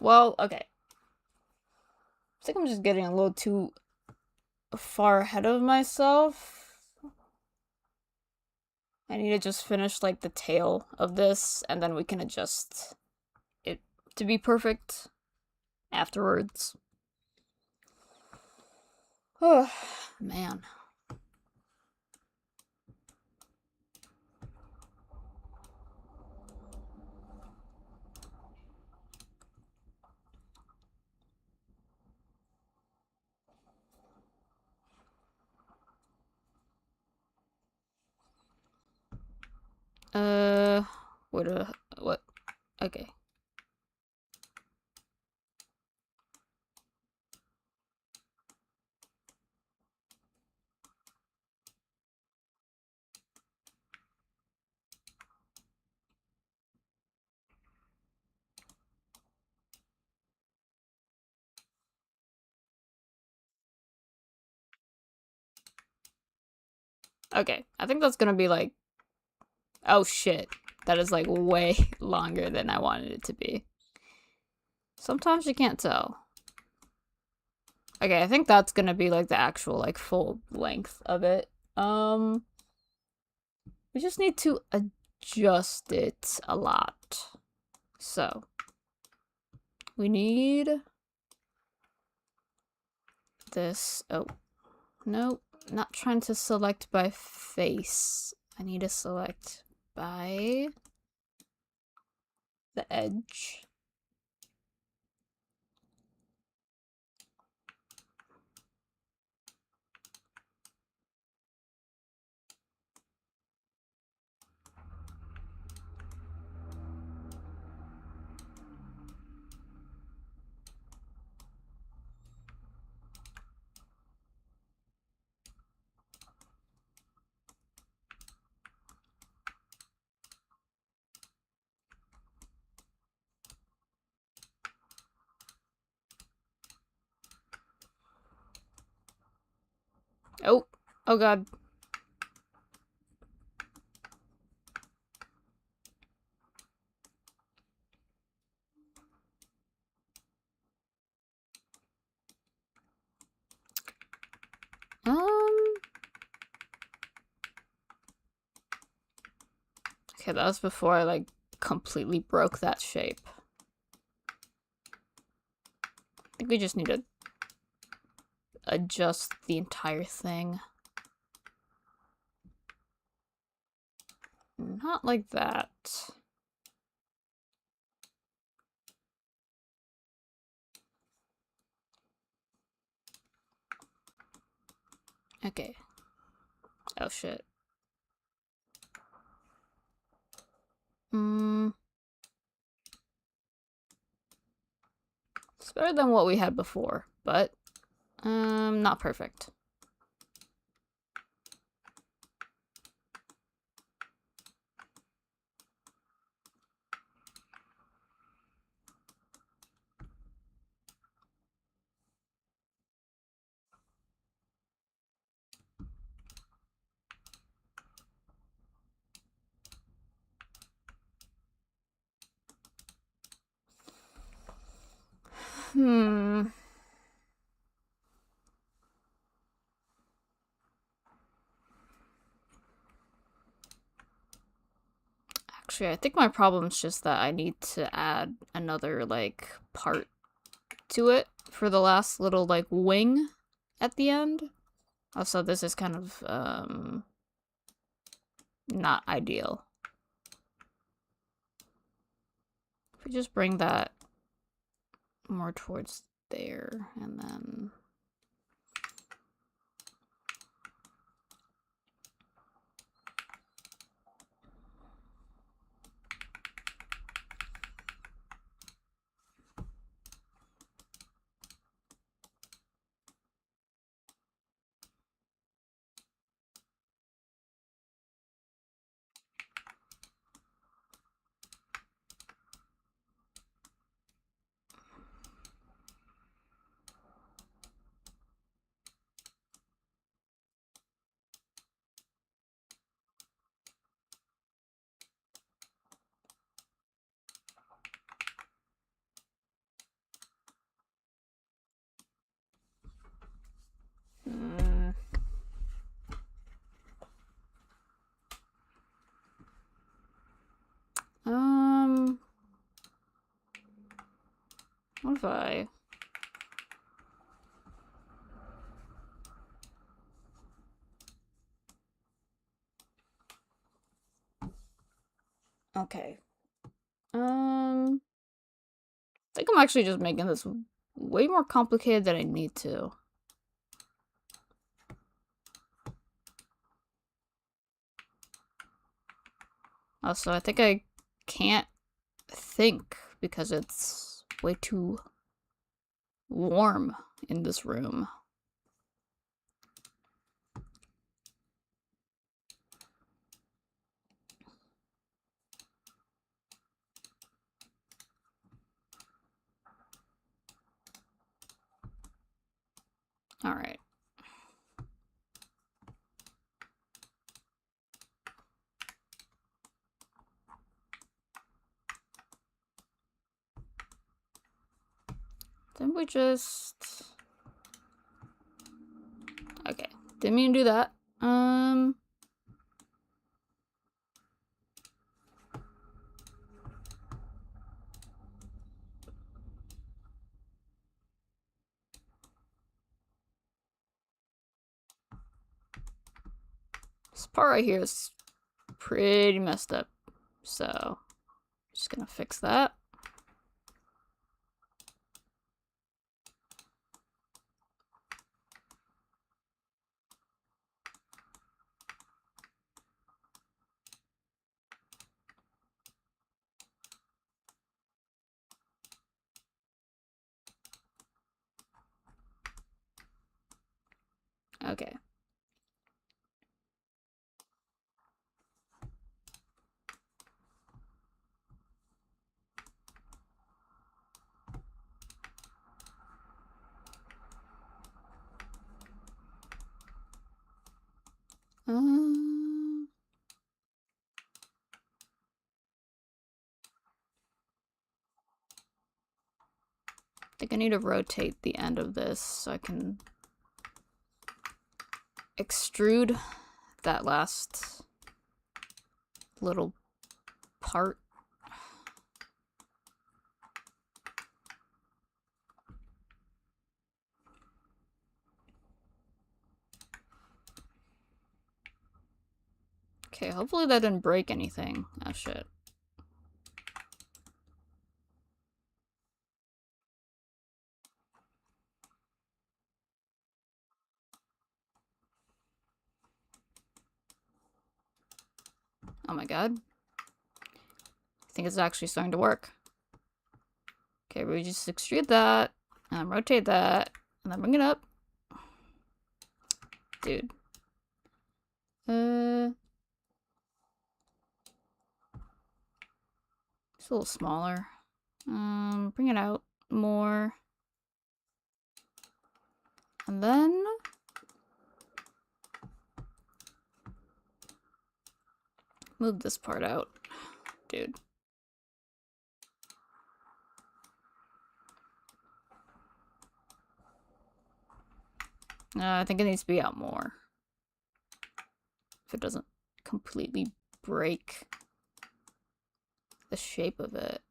Well, okay. I think I'm just getting a little too far ahead of myself. I need to just finish, like, the tail of this, and then we can adjust it to be perfect afterwards. Oh, man. What? Okay. Okay, I think that's gonna be like... Oh shit. That is like way longer than I wanted it to be. Sometimes you can't tell. Okay, I think that's gonna be like the actual like full length of it. We just need to adjust it a lot. So we need this. Oh, no, not trying to select by face. I need to select by the edge. Oh, oh god. Okay, that was before I like completely broke that shape. I think we just need to adjust the entire thing. Not like that. Okay. Oh shit. It's better than what we had before, but not perfect. Actually, I think my problem's just that I need to add another, like, part to it for the last little, like, wing at the end. Also, this is kind of, not ideal. If we just bring that more towards there, and then... What if I... Okay. I think I'm actually just making this way more complicated than I need to. Also, I think I can't think because it's way too warm in this room. All right. Then we just... Okay, didn't mean to do that. This part right here is pretty messed up, so just gonna fix that. Okay. I think I need to rotate the end of this so I can extrude that last little part. Okay, hopefully that didn't break anything. Oh shit. Oh my god. I think it's actually starting to work. Okay, we just extrude that, and rotate that, and then bring it up. Dude. It's a little smaller. Bring it out more. And then... move this part out. Dude. I think it needs to be out more. If it doesn't completely break the shape of it.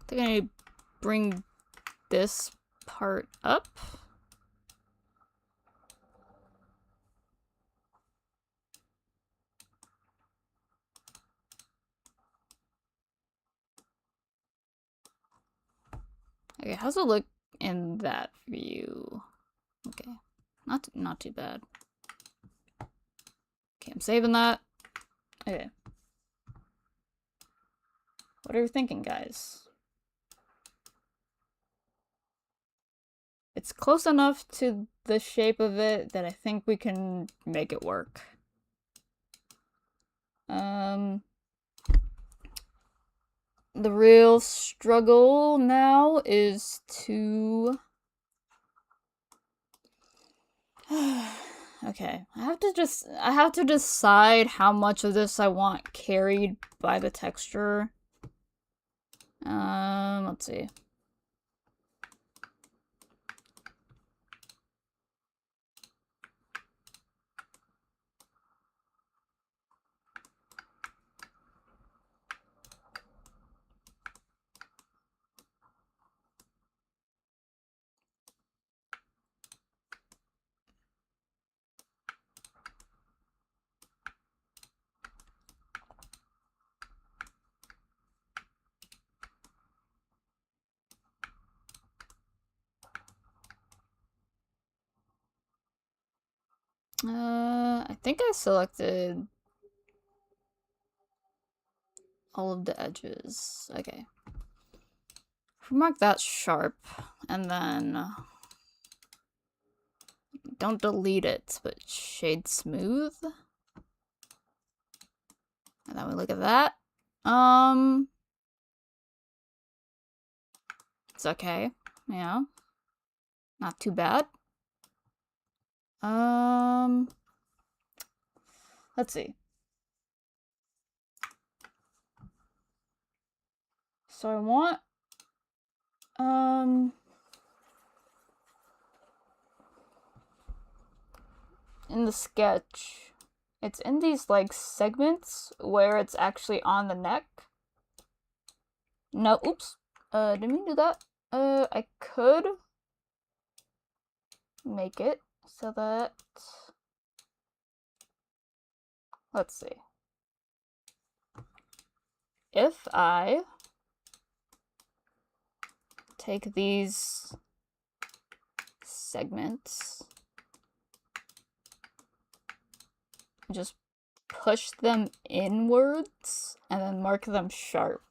think I need to bring this part up. Okay, how's it look in that view? Okay, not too bad. Okay, I'm saving that. Okay. What are you thinking, guys? It's close enough to the shape of it that I think we can make it work. The real struggle now is to... Okay, I have to decide how much of this I want carried by the texture. Let's see. I think I selected all of the edges. Okay. Mark that sharp, and then don't delete it, but shade smooth. And then we look at that. It's okay. Yeah. Not too bad. Let's see. So I want, in the sketch, it's in these, like, segments where it's actually on the neck. No, oops. Didn't mean to do that. I could make it so that, let's see. If I take these segments, just push them inwards, and then mark them sharp.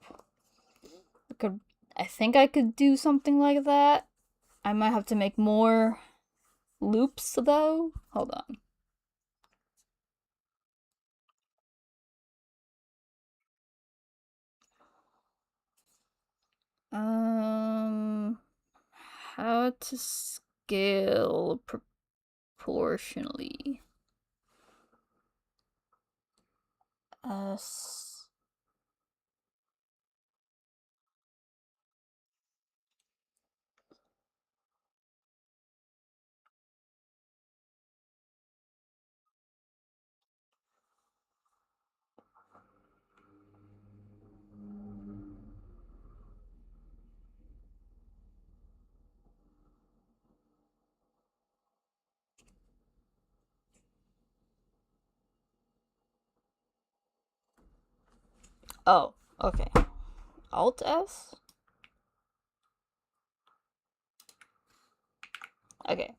I think I could do something like that. I might have to make more loops, though. Hold on. How to scale proportionally. Oh, okay. Alt S? Okay.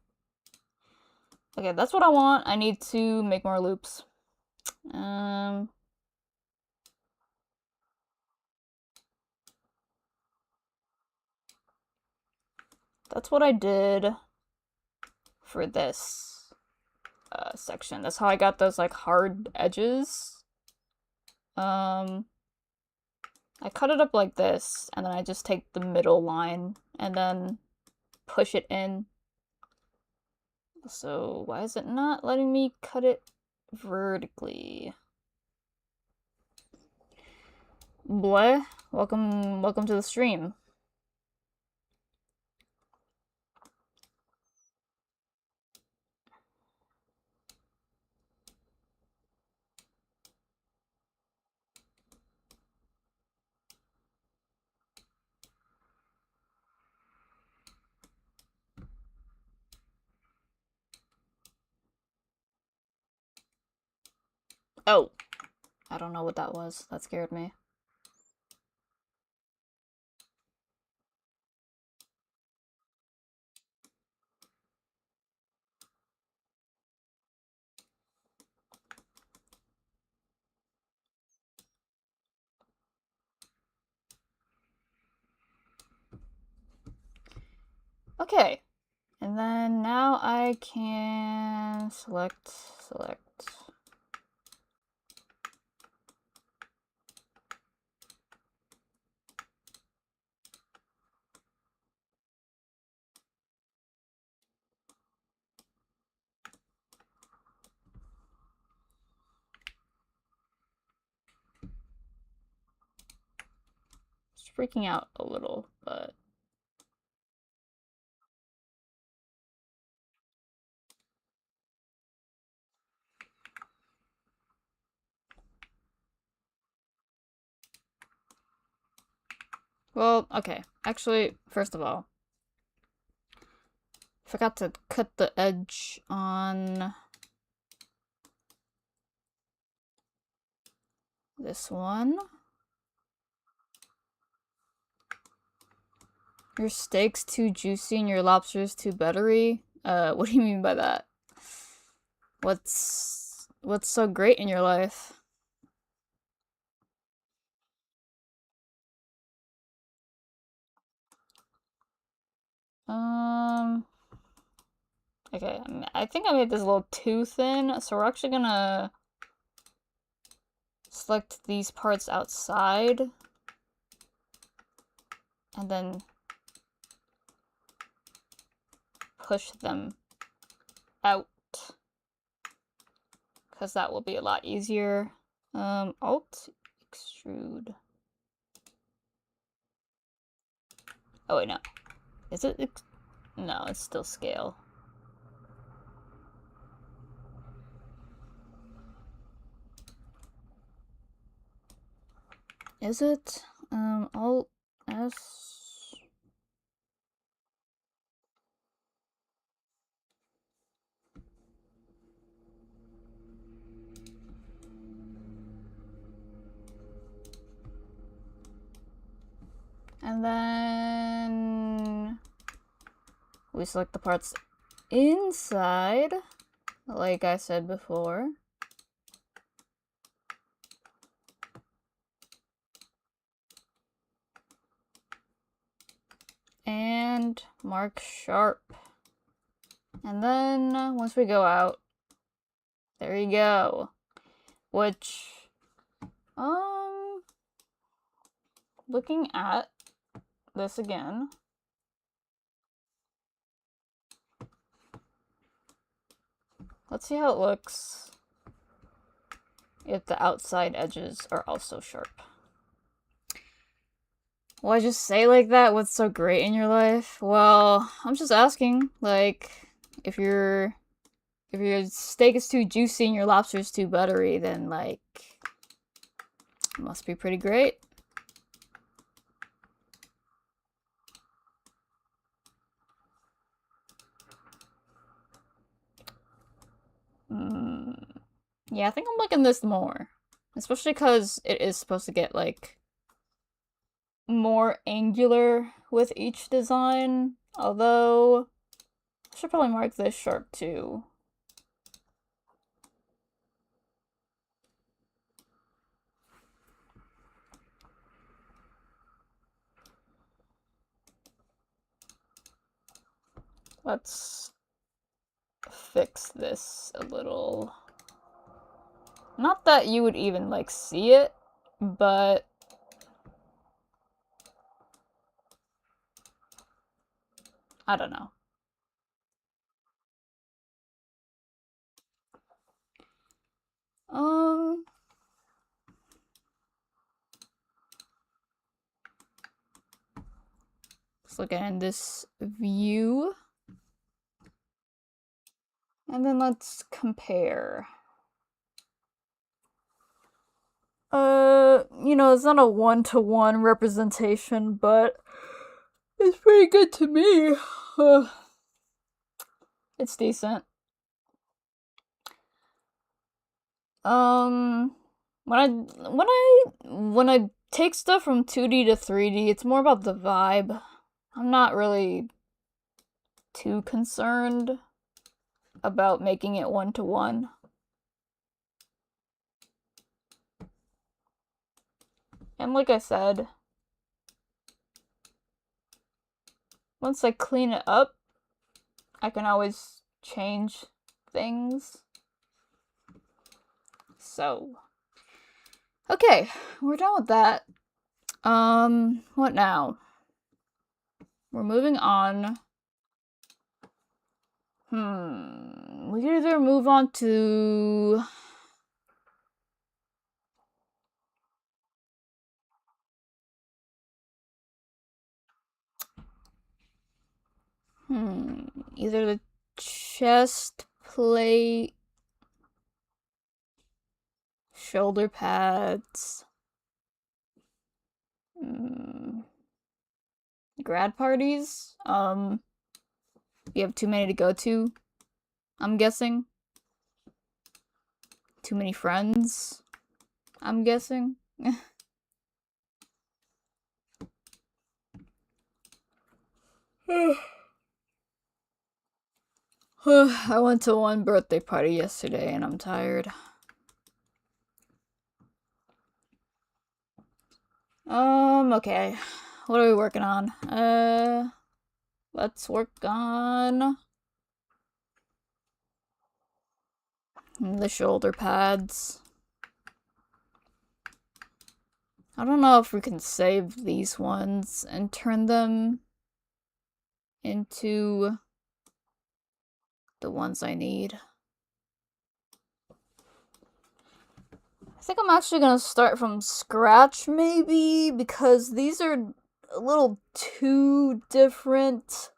Okay, that's what I want. I need to make more loops. That's what I did for this section. That's how I got those, like, hard edges. I cut it up like this, and then I just take the middle line and then push it in. So why is it not letting me cut it vertically? Bleh. Welcome to the stream. Oh, I don't know what that was. That scared me. Okay, and then now I can select. Just freaking out a little, but well, okay. Actually, first of all, forgot to cut the edge on this one. Your steak's too juicy and your lobster's too buttery? What do you mean by that? What's so great in your life? Um, okay, I think I made this a little too thin, so we're actually gonna select these parts outside and then push them out, because that will be a lot easier. Alt extrude. Oh wait, no. Is it? No, it's still scale. Is it? Alt S. And then we select the parts inside, like I said before. And mark sharp. And then once we go out, there you go. Which, looking at this again, let's see how it looks if the outside edges are also sharp. Why just say like that? What's so great in your life? Well, I'm just asking, like, if your steak is too juicy and your lobster is too buttery, then like, it must be pretty great. Yeah, I think I'm liking this more. Especially because it is supposed to get, like, more angular with each design. Although, I should probably mark this sharp too. Let's fix this a little. Not that you would even, like, see it, but I don't know. Let's look at this view. And then let's compare. You know, it's not a one-to-one representation, but it's pretty good to me. It's decent. When I take stuff from 2D to 3D, it's more about the vibe. I'm not really too concerned about making it one-to-one. And like I said, once I clean it up, I can always change things. So, okay, we're done with that. What now? We're moving on. We could either move on to... either the chest plate, shoulder pads, grad parties. You have too many to go to, I'm guessing. Too many friends, I'm guessing. I went to one birthday party yesterday and I'm tired. Okay. What are we working on? Let's work on the shoulder pads. I don't know if we can save these ones and turn them into the ones I need. I think I'm actually gonna start from scratch, maybe, because these are a little too different.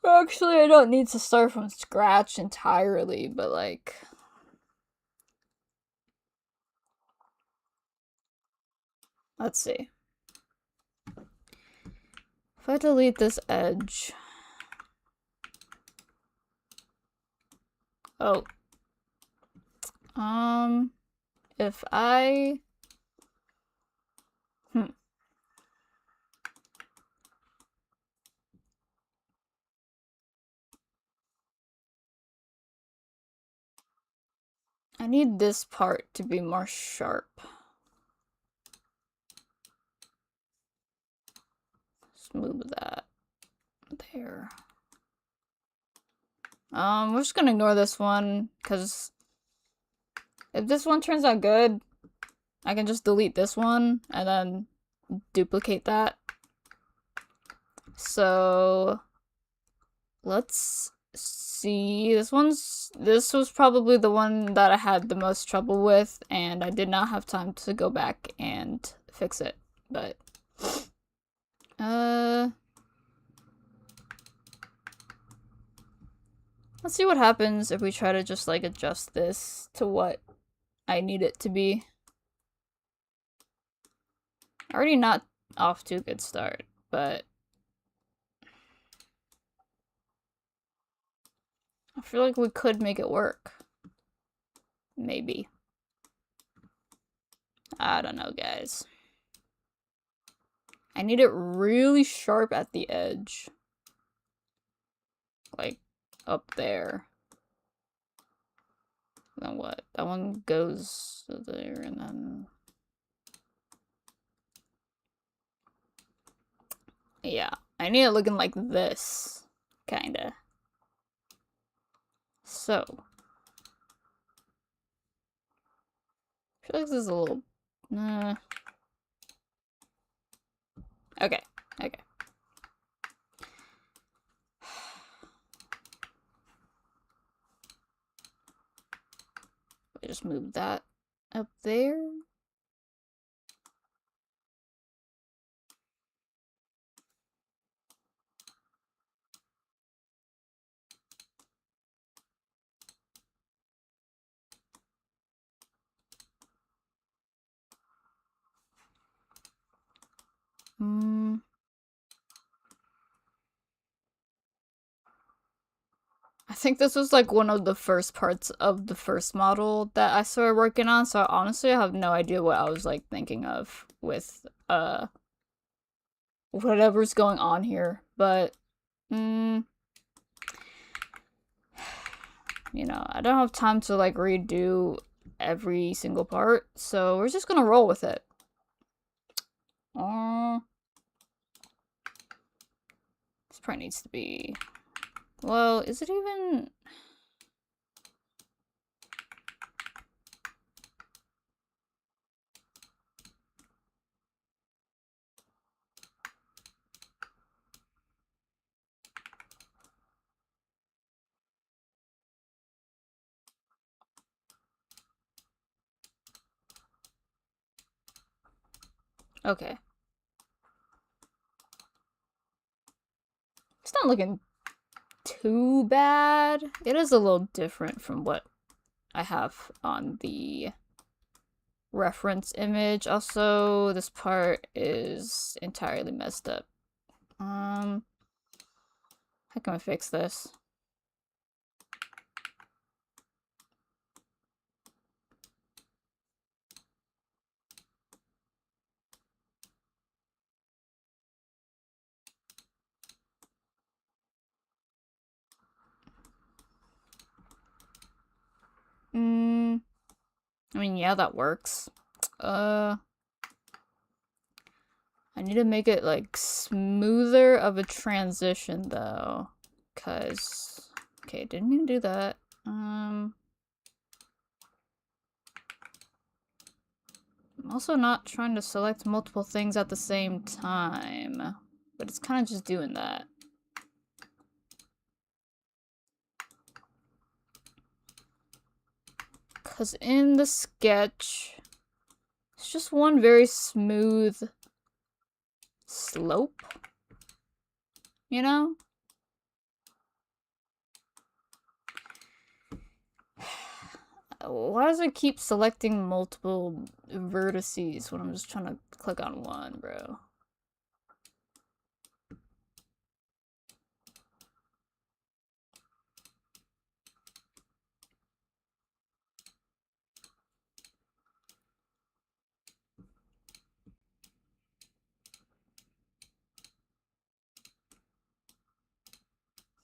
Actually, I don't need to start from scratch entirely, but like... Let's see. If I delete this edge... Oh. If I... I need this part to be more sharp. Just move that there. We're just gonna ignore this one, because if this one turns out good, I can just delete this one and then duplicate that. So let's see. This was probably the one that I had the most trouble with, and I did not have time to go back and fix it. But let's see what happens if we try to just like adjust this to what I need it to be. Already not off to a good start, but I feel like we could make it work. Maybe. I don't know, guys. I need it really sharp at the edge. Like, up there. Then what? That one goes there and then... Yeah, I need it looking like this. Kinda. So. I feel like this is a little... Okay, okay. I just move that up there. I I think this was like one of the first parts of the first model that I started working on, so honestly I have no idea what I was like thinking of with whatever's going on here, but you know, I don't have time to like redo every single part, so we're just gonna roll with it. This part needs to be, well, is it even? Okay. It's not looking too bad. It is a little different from what I have on the reference image. Also, this part is entirely messed up. How can I fix this? I mean, yeah, that works. I need to make it like smoother of a transition though, cause okay, didn't mean to do that. I'm also not trying to select multiple things at the same time, but it's kind of just doing that. Cause in the sketch, it's just one very smooth slope, you know? Why does it keep selecting multiple vertices when I'm just trying to click on one, bro?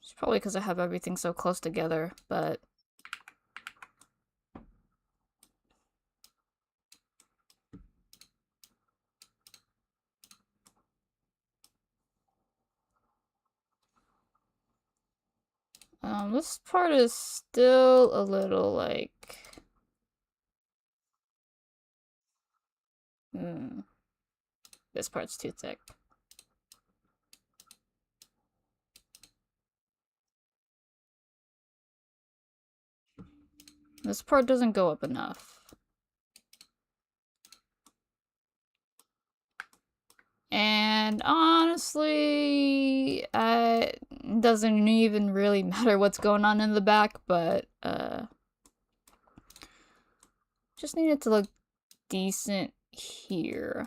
It's probably because I have everything so close together, but this part is still a little like this part's too thick. This part doesn't go up enough. And honestly, it doesn't even really matter what's going on in the back, but just need it to look decent here.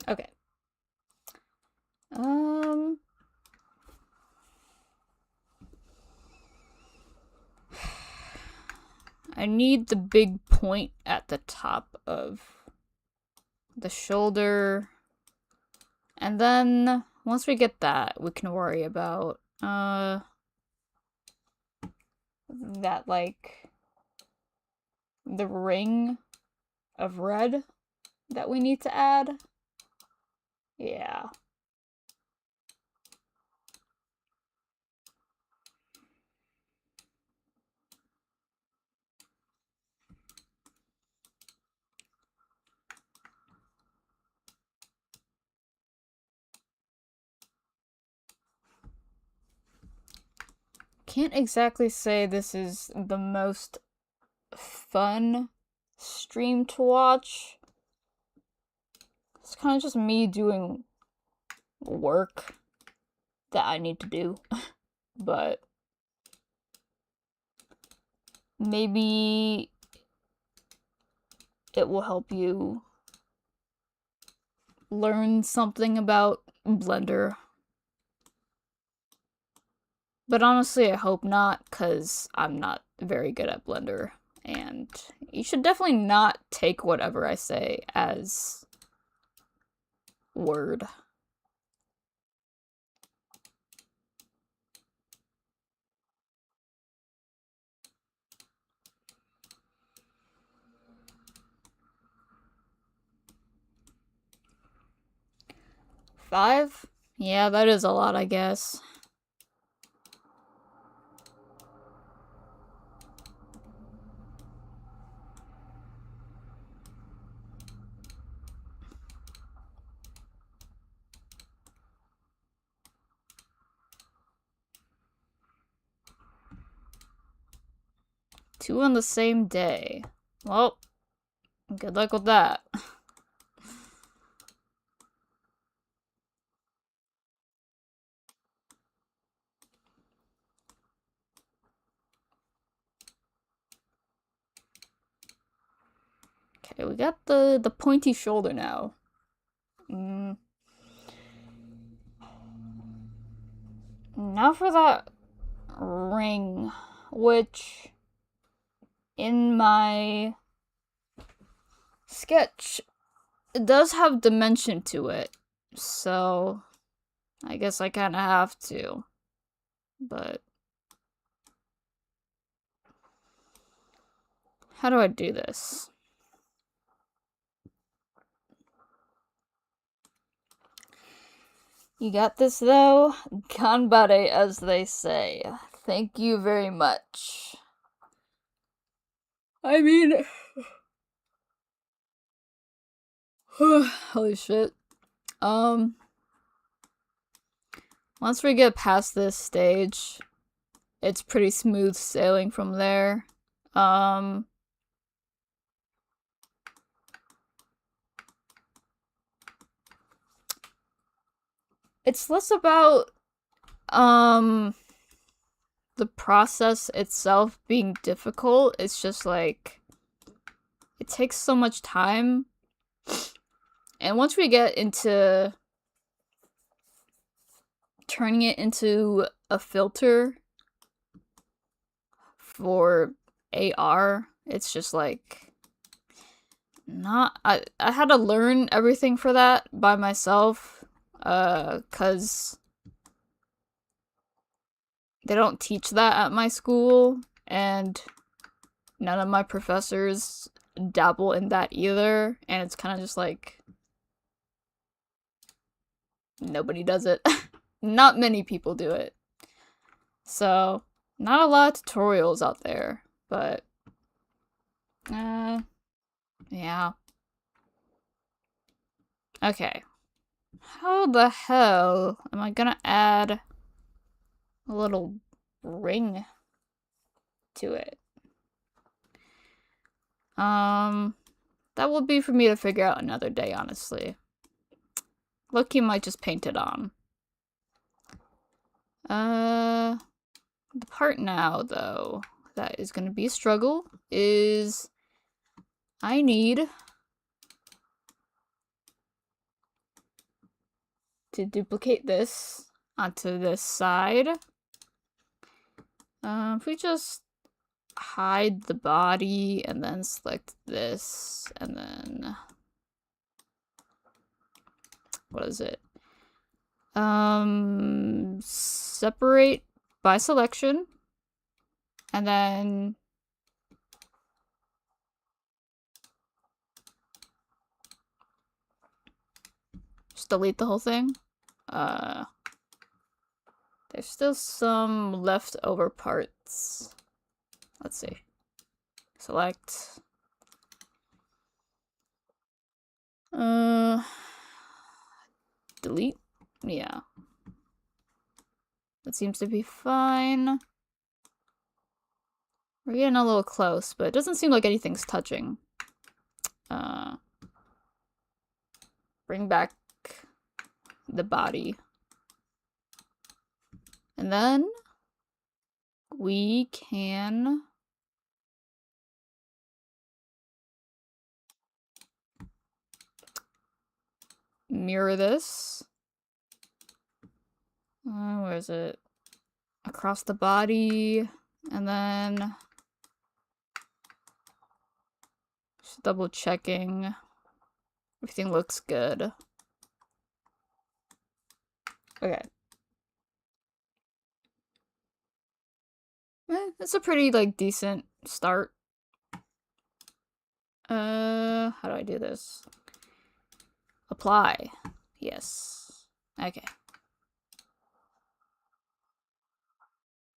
Okay. I need the big point at the top of the shoulder. And then once we get that, we can worry about that like the ring of red that we need to add. Yeah. Can't exactly say this is the most fun stream to watch. It's kind of just me doing work that I need to do. But maybe it will help you learn something about Blender. But honestly, I hope not, because I'm not very good at Blender. And you should definitely not take whatever I say as word. Five? Yeah, that is a lot, I guess. Two on the same day. Well, good luck with that. Okay, we got the pointy shoulder now. Now for that ring, which in my sketch it does have dimension to it, so I guess I kind of have to. But how do I do this? You got this though? Ganbare, as they say. Thank you very much. I mean, holy shit. Once we get past this stage, it's pretty smooth sailing from there. It's less about, the process itself being difficult. It's just like, it takes so much time. And once we get into turning it into a filter for AR, it's just like not I had to learn everything for that by myself, cuz they don't teach that at my school, and none of my professors dabble in that either, and it's kind of just like nobody does it. Not many people do it. So, not a lot of tutorials out there, but yeah. Okay. How the hell am I gonna add a little ring to it? That will be for me to figure out another day, honestly. Loki might just paint it on. The part now, though, that is gonna be a struggle is I need to duplicate this onto this side. If we just hide the body and then select this and then what is it? Separate by selection and then just delete the whole thing. There's still some leftover parts. Let's see. Select. Delete? Yeah. That seems to be fine. We're getting a little close, but it doesn't seem like anything's touching. Bring back the body. And then we can mirror this. Where is it? Across the body, and then just double checking. Everything looks good. Okay. It's a pretty, like, decent start. How do I do this? Apply. Yes. Okay.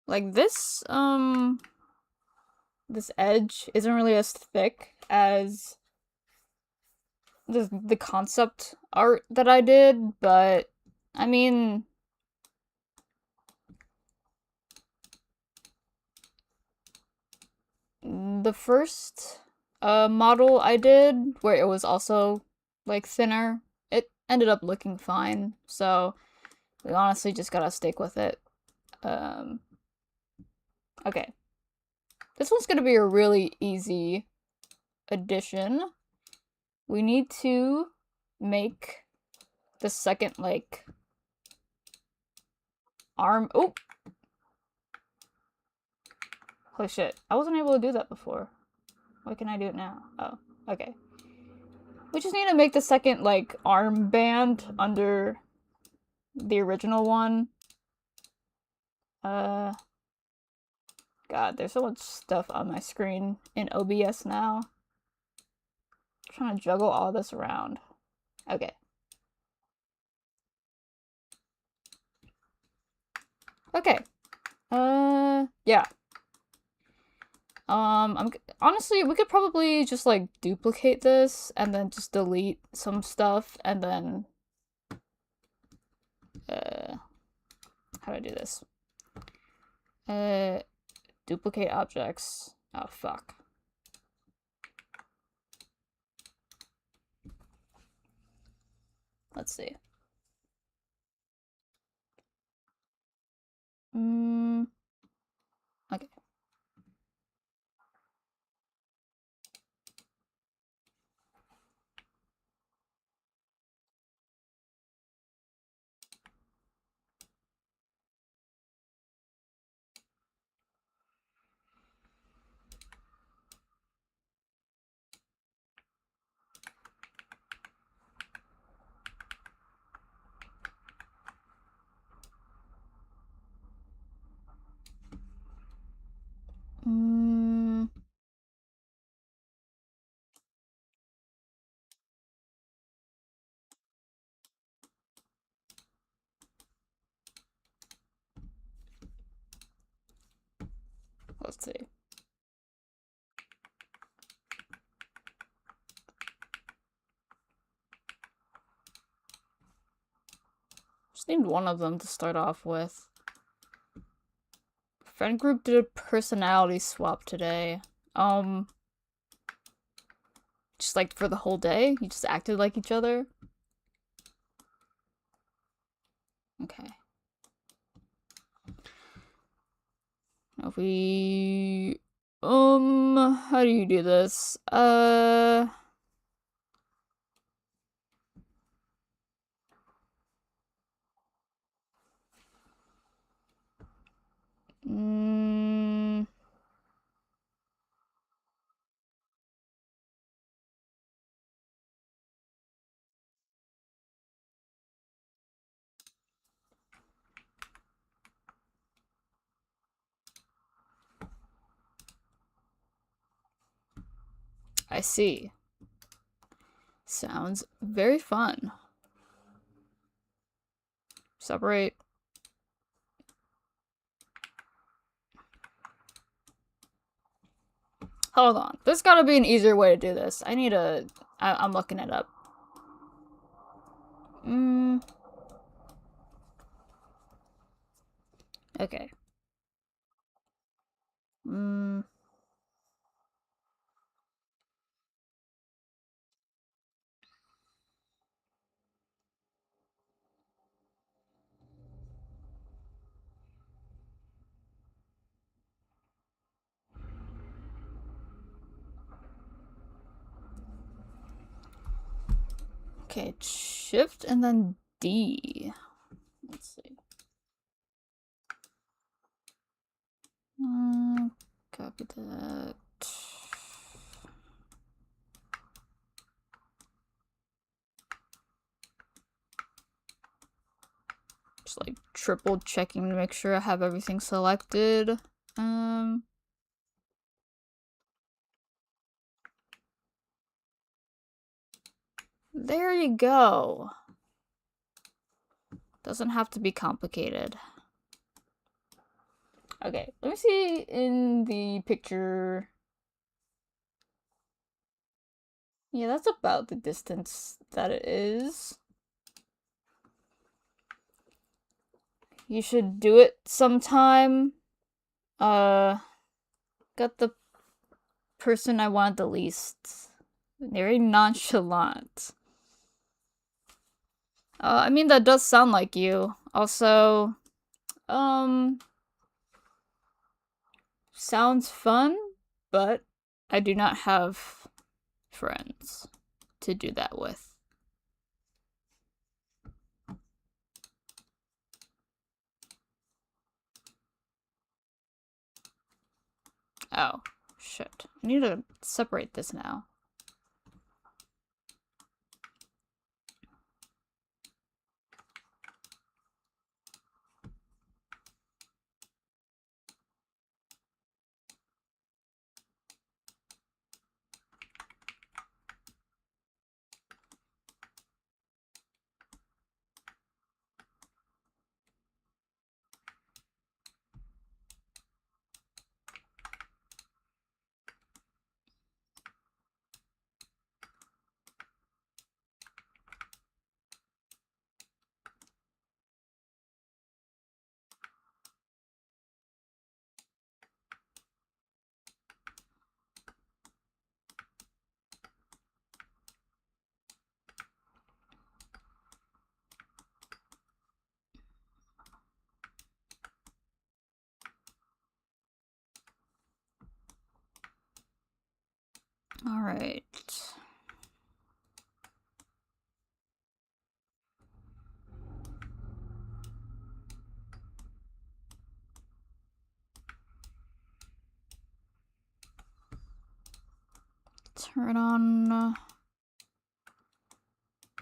Like, this edge isn't really as thick as the concept art that I did, but, I mean, the first model I did, where it was also, like, thinner, it ended up looking fine, so we honestly just gotta stick with it. Okay. This one's gonna be a really easy addition. We need to make the second, like, arm. Oh! Holy shit. I wasn't able to do that before. Why can I do it now? Oh, okay. We just need to make the second, like, arm band under the original one. God, there's so much stuff on my screen in OBS now. I'm trying to juggle all this around. Okay. Okay. Yeah. Honestly, we could probably just, like, duplicate this and then just delete some stuff and then, how do I do this? Duplicate objects. Oh, fuck. Let's see. Okay. Let's see. Just named one of them to start off with. Friend group did a personality swap today. Just like for the whole day? You just acted like each other? Okay. Now if we... how do you do this? I see. Sounds very fun. Separate. Hold on. There's gotta be an easier way to do this. I'm looking it up. Okay. Okay, shift and then D. Let's see. Copy that. Just like triple checking to make sure I have everything selected. There you go. Doesn't have to be complicated. Okay, let me see in the picture. Yeah, that's about the distance that it is. You should do it sometime. Got the person I want the least. Very nonchalant. I mean, that does sound like you. Also, sounds fun, but I do not have friends to do that with. Oh, shit. I need to separate this now. All right. Turn on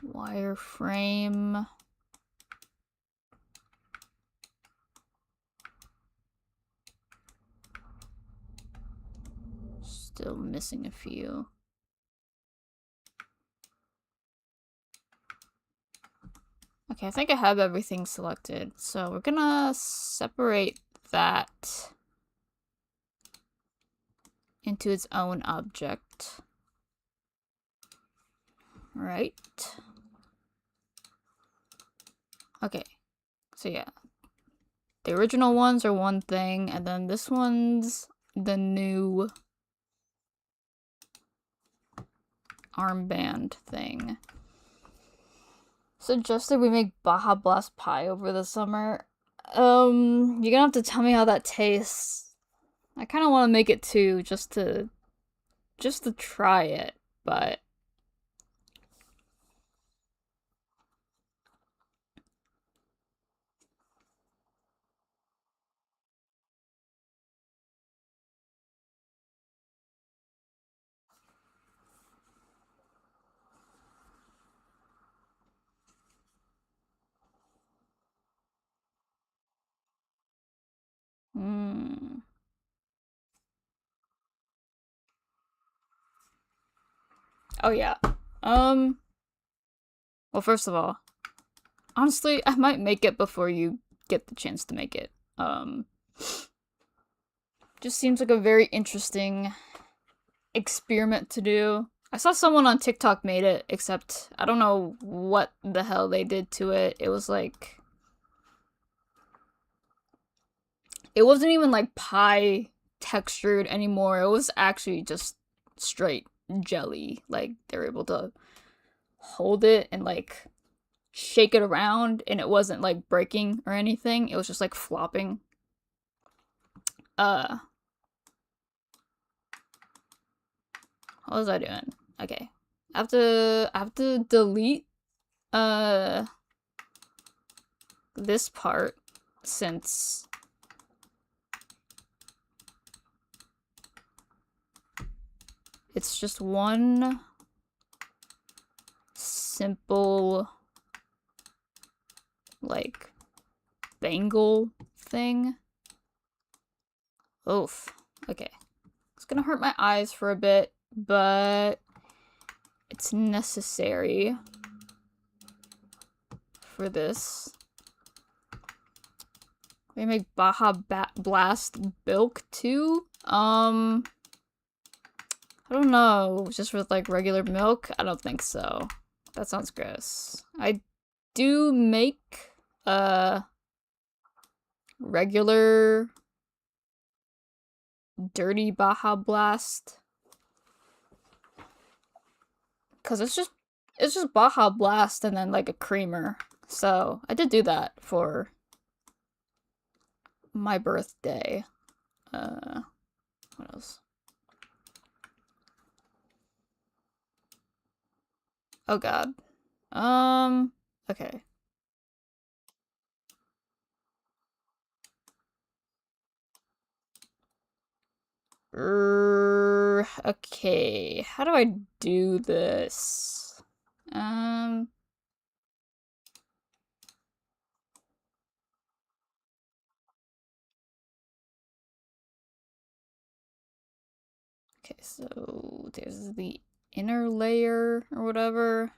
wireframe. Still missing a few. Okay, I think I have everything selected. So we're gonna separate that into its own object. Right. Okay. So yeah. The original ones are one thing, and then this one's the new armband thing. Suggested we make Baja Blast pie over the summer. You're gonna have to tell me how that tastes. I kind of want to make it too, just to try it, but Oh yeah. Well, first of all, Honestly, I might make it before you get the chance to make it. Just seems like a very interesting experiment to do. I saw someone on TikTok made it, except I don't know what the hell they did to it. It was like... It wasn't even like pie textured anymore. It was actually just straight jelly. Like, they were able to hold it and like shake it around, and it wasn't like breaking or anything. It was just like flopping. What was I doing? Okay. I have to delete this part, since it's just one simple like bangle thing. Oof. Okay. It's gonna hurt my eyes for a bit, but it's necessary for this. We make Baja Blast Bilk too? I don't know. Just with like regular milk? I don't think so. That sounds gross. I do make regular dirty Baja Blast, cause it's just Baja Blast and then like a creamer. So I did do that for my birthday. What else? Oh god. Okay. Okay. How do I do this? Okay, so there's the inner layer or whatever.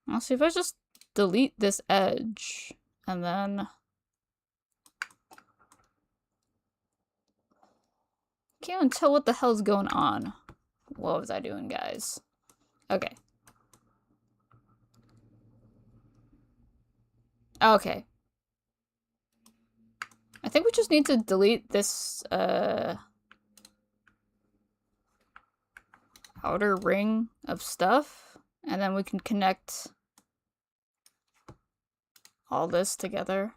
I'll see if I just delete this edge and then can't even tell what the hell's going on. What was I doing, guys? Okay. Okay. I think we just need to delete this, outer ring of stuff, and then we can connect all this together.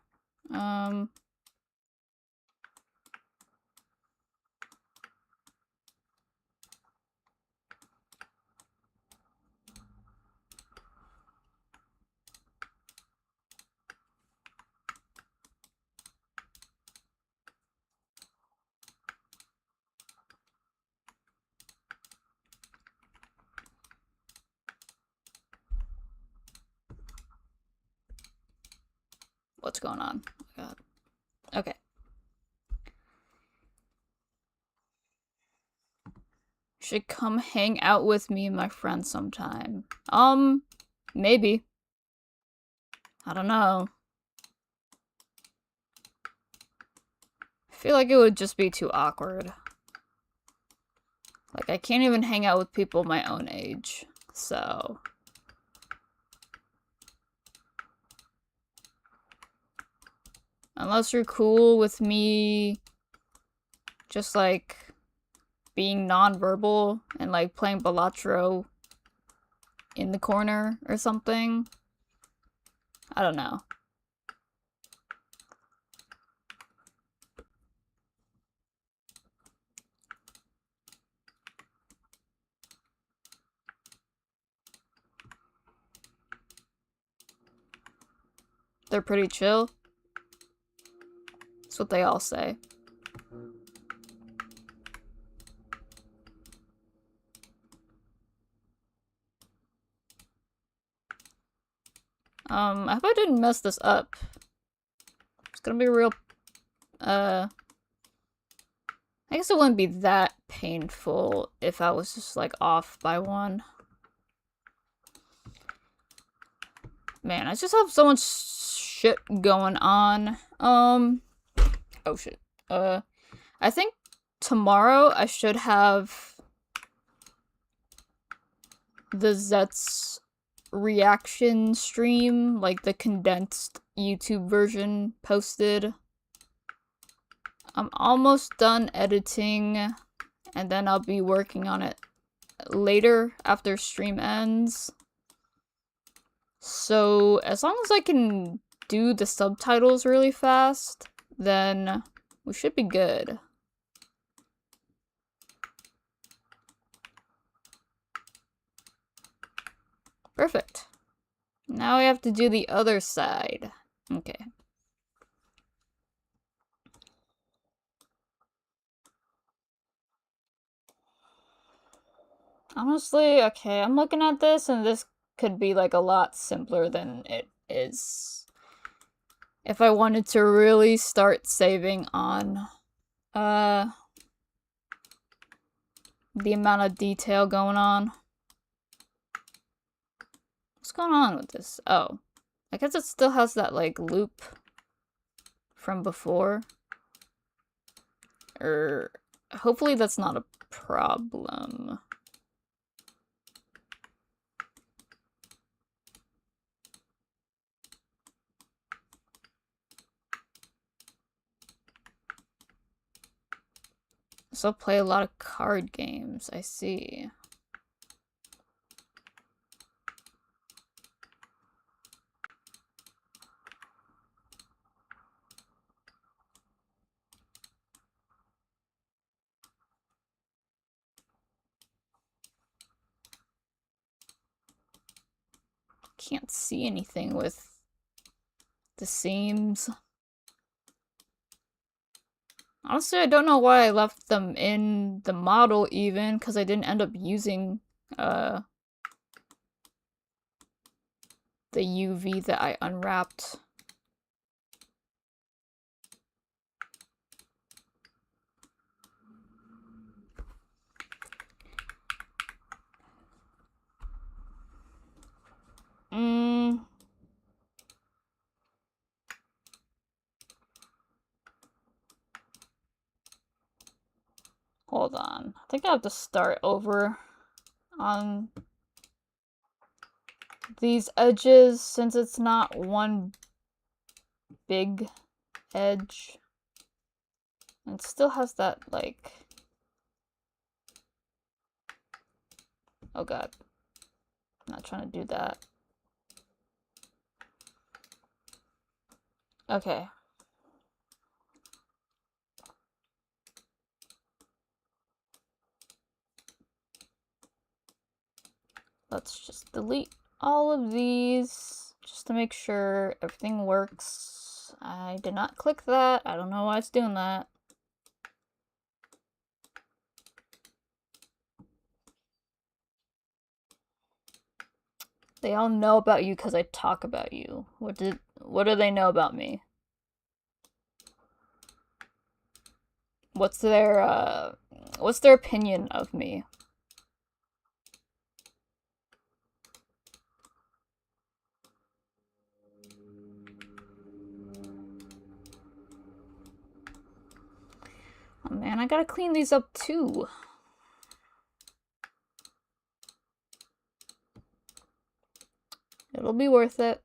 What's going on? Oh my god. Okay. Should come hang out with me and my friends sometime. Maybe. I don't know. I feel like it would just be too awkward. Like, I can't even hang out with people my own age, so... Unless you're cool with me just, like, being non-verbal and, like, playing Balatro in the corner or something. I don't know. They're pretty chill. That's what they all say. I hope I didn't mess this up. It's gonna be a real, I guess it wouldn't be that painful if I was just, like, off by one. Man, I just have so much shit going on. Oh shit. I think tomorrow I should have the Zets reaction stream, like the condensed YouTube version, posted. I'm almost done editing, and then I'll be working on it later after stream ends. So as long as I can do the subtitles really fast, then we should be good. Perfect. Now we have to do the other side. Okay. Honestly, okay, I'm looking at this and this could be like a lot simpler than it is. If I wanted to really start saving on the amount of detail going on. What's going on with this? Oh, I guess it still has that like loop from before. Or hopefully that's not a problem. So play a lot of card games, I see. Can't see anything with the seams. Honestly, I don't know why I left them in the model even, because I didn't end up using the UV that I unwrapped. Hold on. I think I have to start over on these edges since it's not one big edge. It still has that, like... Oh god. I'm not trying to do that. Okay. Let's just delete all of these just to make sure everything works. I did not click that. I don't know why it's doing that. They all know about you because I talk about you. What do they know about me? What's their opinion of me? Oh man, I gotta clean these up too. It'll be worth it.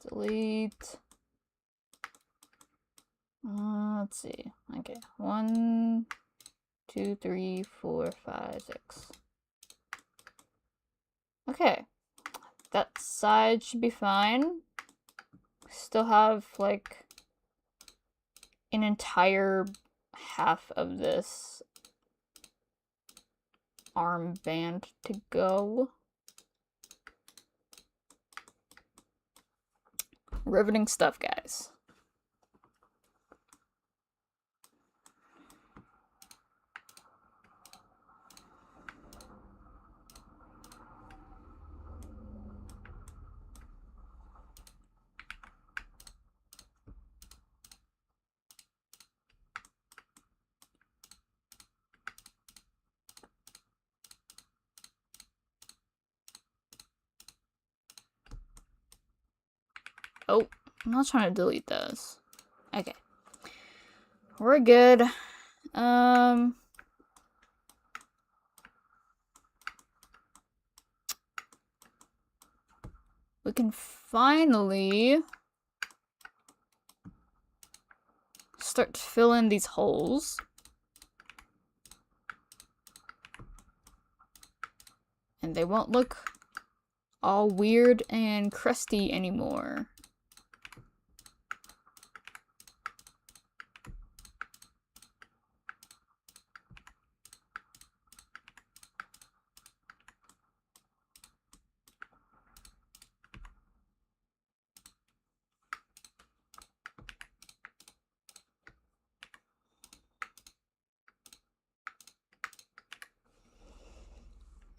Delete. Let's see. Okay, 1, 2, 3, 4, 5, 6. Okay, that side should be fine. Still have like an entire half of this armband to go. Riveting stuff, guys. Oh, I'm not trying to delete those. Okay. We're good. We can finally start to fill in these holes. And they won't look all weird and crusty anymore.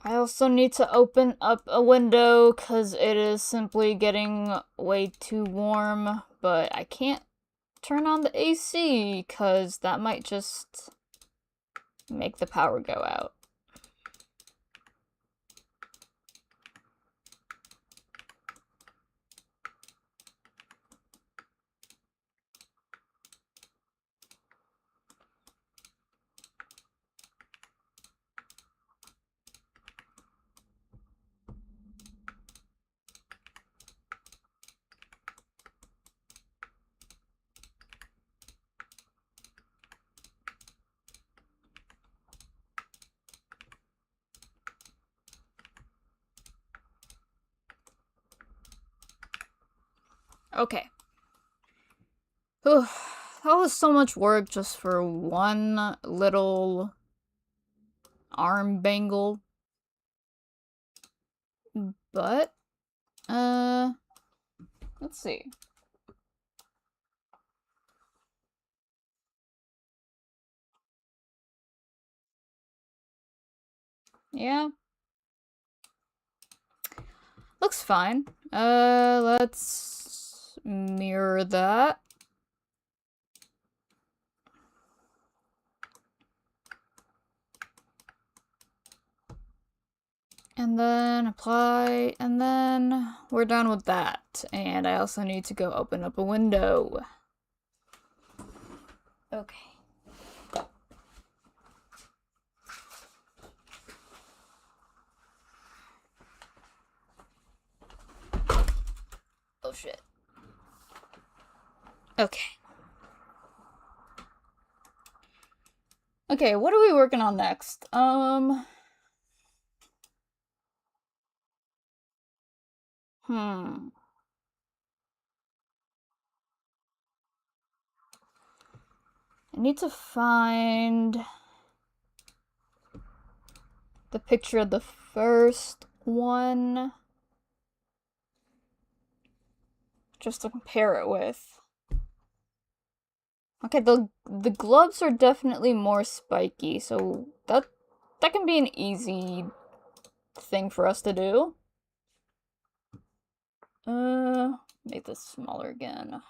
I also need to open up a window because it is simply getting way too warm, but I can't turn on the AC because that might just make the power go out. Okay. Whew. That was so much work just for one little arm bangle. But, let's see. Yeah. Looks fine. Let's mirror that. And then apply, and then we're done with that. And I also need to go open up a window. Okay. Oh shit. Okay. Okay, what are we working on next? I need to find the picture of the first one just to compare it with. Okay, the gloves are definitely more spiky, so that can be an easy thing for us to do. Make this smaller again.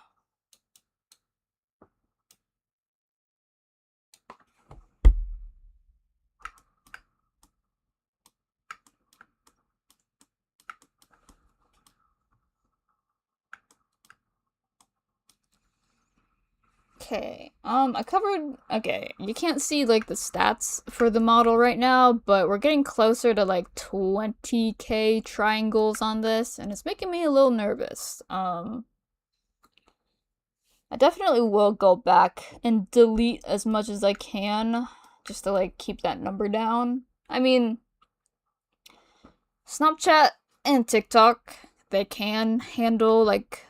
Okay, I covered, okay, you can't see, like, the stats for the model right now, but we're getting closer to, like, 20k triangles on this, and it's making me a little nervous. I definitely will go back and delete as much as I can, just to, like, keep that number down. I mean, Snapchat and TikTok, they can handle, like,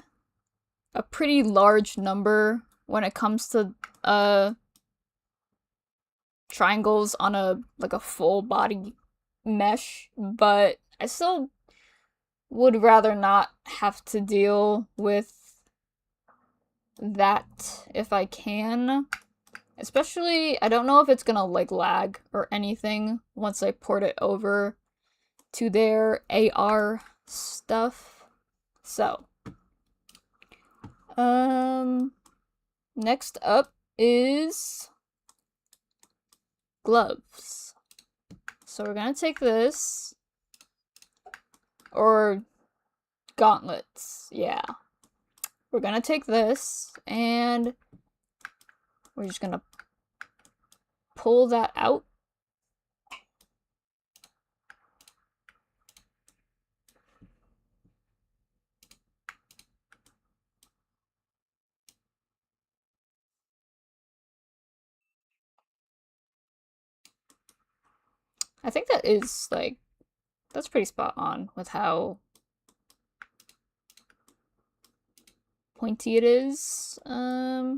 a pretty large number when it comes to triangles on a full body mesh, but I still would rather not have to deal with that if I can. Especially, I don't know if it's gonna like lag or anything once I port it over to their AR stuff. So, next up is gloves. So we're gonna take this, or gauntlets, yeah. we're gonna take this and we're just gonna pull that out. I think that is like, that's pretty spot on with how pointy it is. I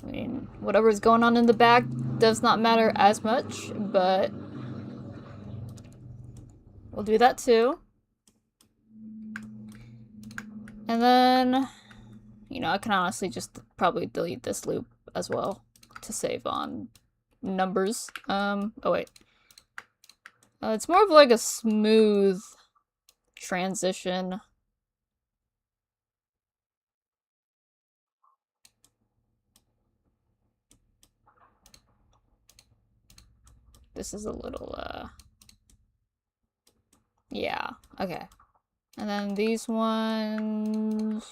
mean, whatever's going on in the back does not matter as much, but we'll do that too. And then, you know, I can honestly just probably delete this loop as well to save on numbers. Oh wait. It's more of like a smooth transition. This is a little, yeah, okay. And then these ones...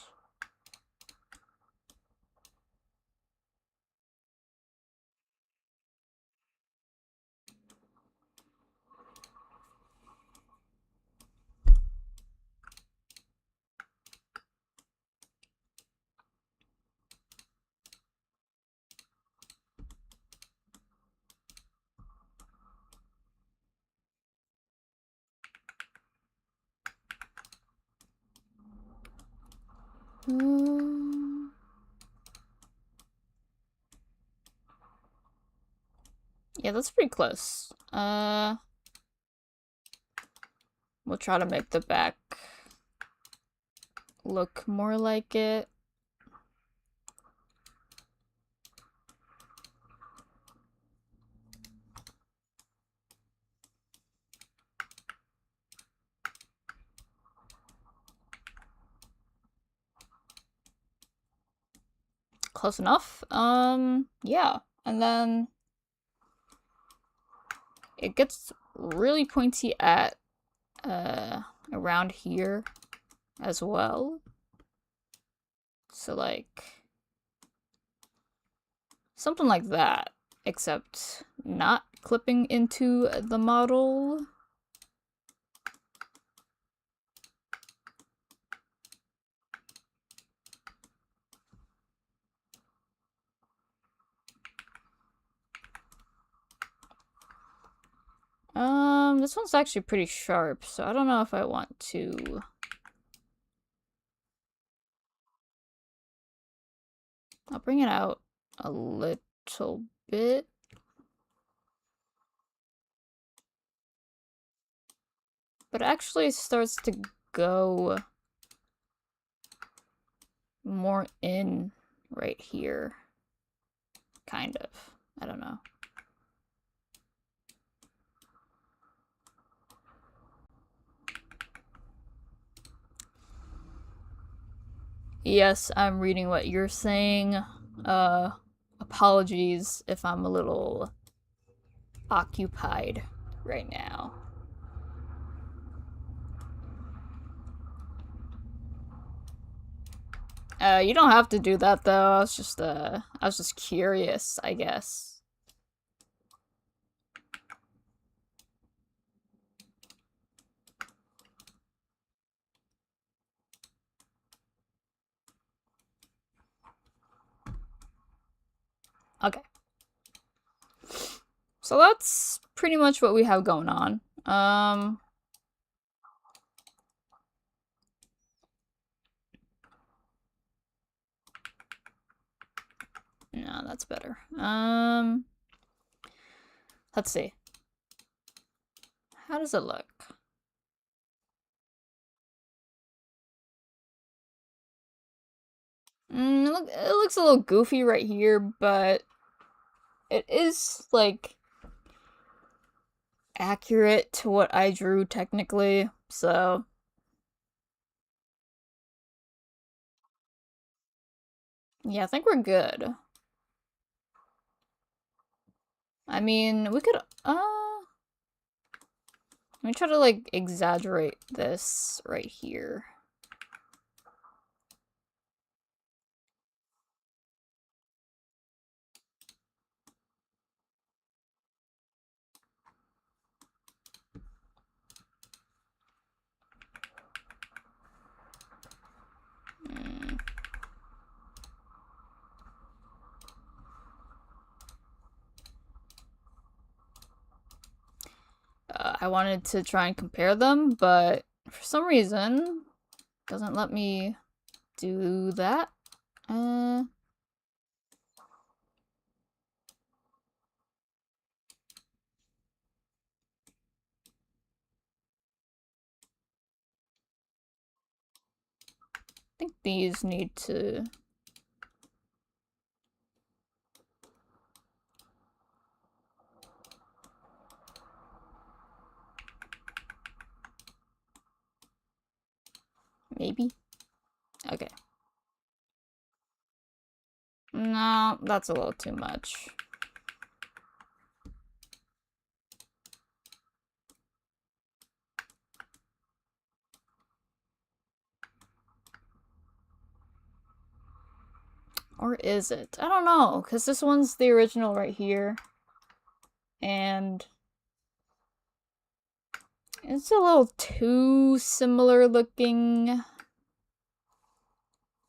yeah, that's pretty close. We'll try to make the back look more like it. Close enough. Yeah. And then it gets really pointy at around here as well. So like something like that, except not clipping into the model. This one's actually pretty sharp, so I don't know if I want to... I'll bring it out a little bit. But it actually starts to go more in right here. Kind of. I don't know. Yes, I'm reading what you're saying. Apologies if I'm a little occupied right now. You don't have to do that though. I was just curious, I guess. Okay. So that's pretty much what we have going on. No, that's better. Let's see. How does it look? It looks a little goofy right here, but it is, like, accurate to what I drew technically, so... Yeah, I think we're good. I mean, we could, let me try to, like, exaggerate this right here. I wanted to try and compare them, but for some reason, it doesn't let me do that. I think these need to... Maybe? Okay. No, that's a little too much. Or is it? I don't know, because this one's the original right here. And it's a little too similar looking.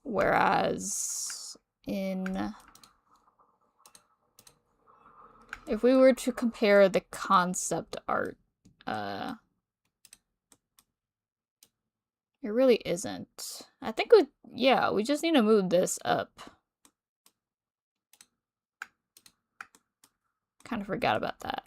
Whereas in... if we were to compare the concept art, it really isn't. I think we just need to move this up. Kind of forgot about that.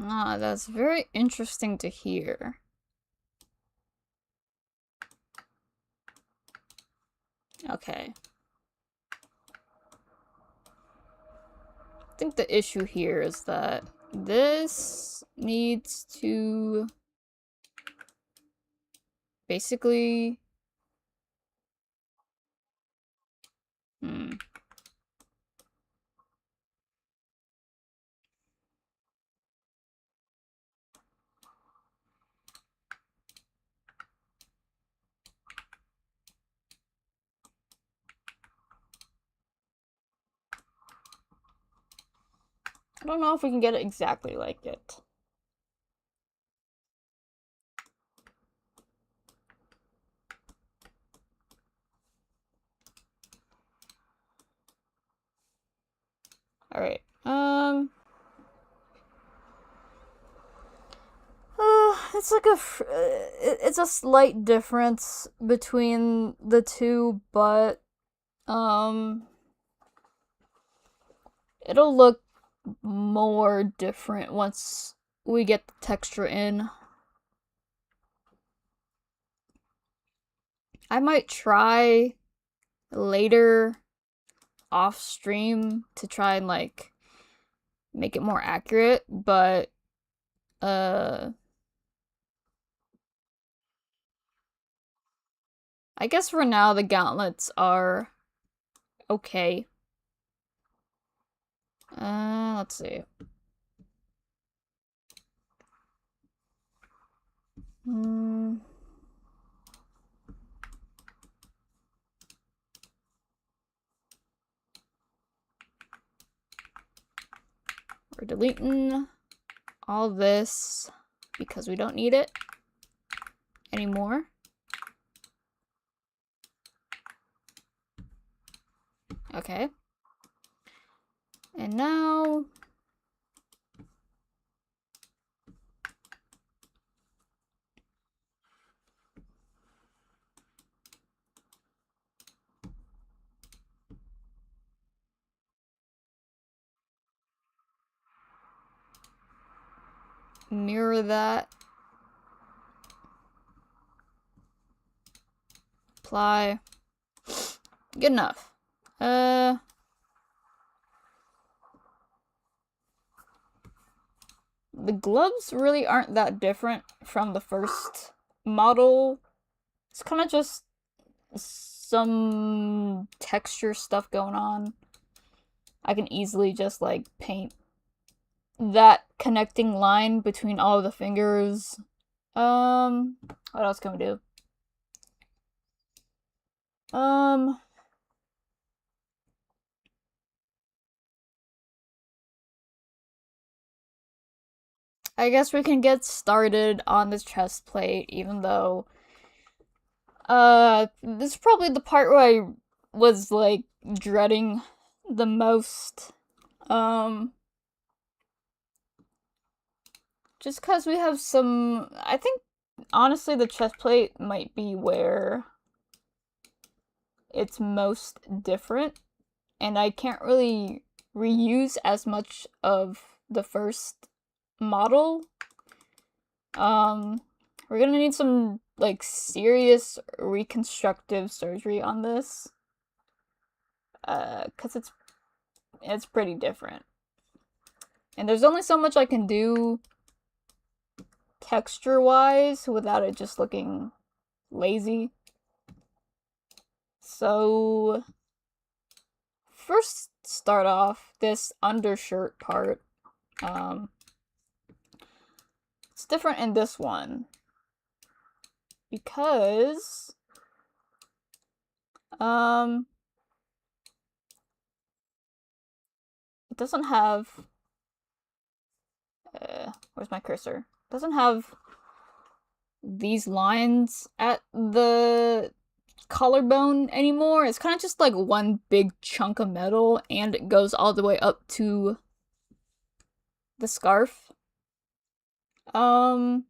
Ah, that's very interesting to hear. Okay. I think the issue here is that this needs to basically... I don't know if we can get it exactly like it. Alright, it's like it's a slight difference between the two, but, it'll look more different once we get the texture in. I might try later off stream to try and like make it more accurate, but I guess for now the gauntlets are okay. Let's see. We're deleting all this because we don't need it anymore. Okay. And now mirror that. apply. Good enough. The gloves really aren't that different from the first model. It's kind of just some texture stuff going on. I can easily just like paint that connecting line between all of the fingers. What else can we do? I guess we can get started on this chest plate, even though this is probably the part where I was like dreading the most. Just because we have some, I think honestly the chest plate might be where it's most different, and I can't really reuse as much of the first model. We're gonna need some like serious reconstructive surgery on this, because it's pretty different, and there's only so much I can do texture wise without it just looking lazy. So first start off this undershirt part. It's different in this one because it doesn't have where's my cursor? It doesn't have these lines at the collarbone anymore. It's kind of just like one big chunk of metal, and it goes all the way up to the scarf. And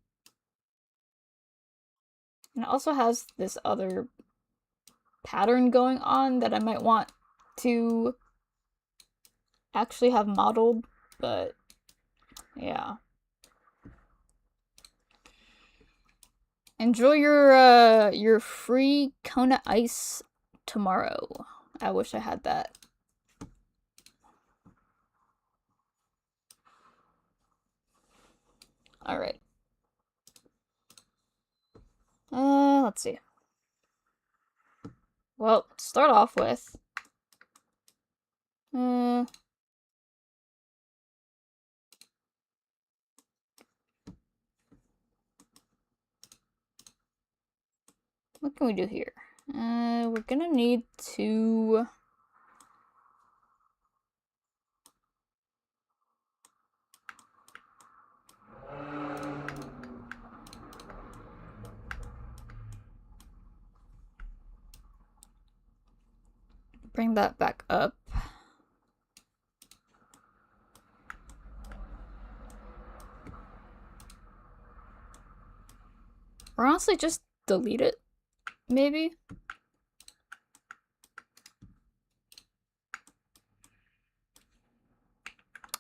it also has this other pattern going on that I might want to actually have modeled, but yeah. Enjoy your free Kona ice tomorrow. I wish I had that. All right. Let's see. Well, to start off with, what can we do here? We're gonna need to bring that back up. Or honestly, just delete it, maybe?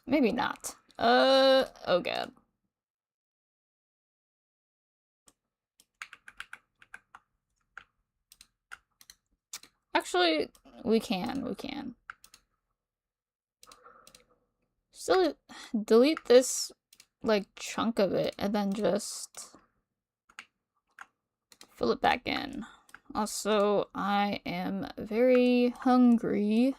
Maybe not. Oh god. Actually, we can. Still delete this, like, chunk of it, and then just fill it back in. Also, I am very hungry.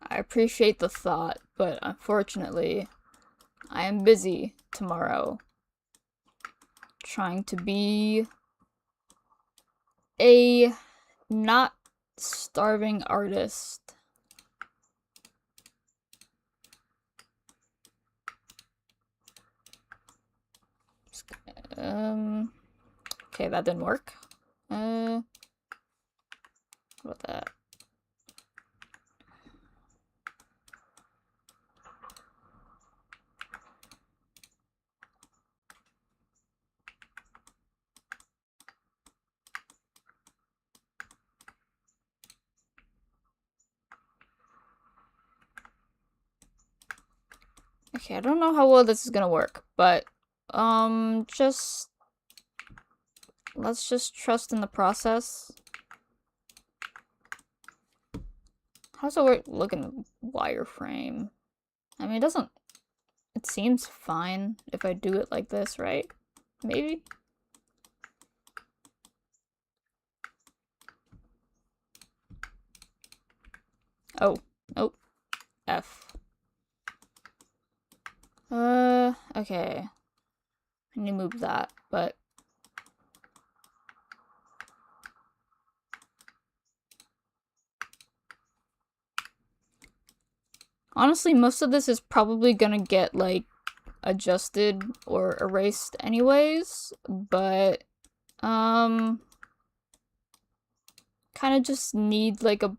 I appreciate the thought, but unfortunately, I am busy tomorrow trying to be a not starving artist. Okay, that didn't work. What about that? Okay, I don't know how well this is gonna work, but just let's just trust in the process. How's it look in the wireframe? I mean, it seems fine if I do it like this, right? Maybe? Oh, oh, F. Okay. I need to move that, but honestly, most of this is probably gonna get, like, adjusted or erased anyways, but, kind of just need, like, a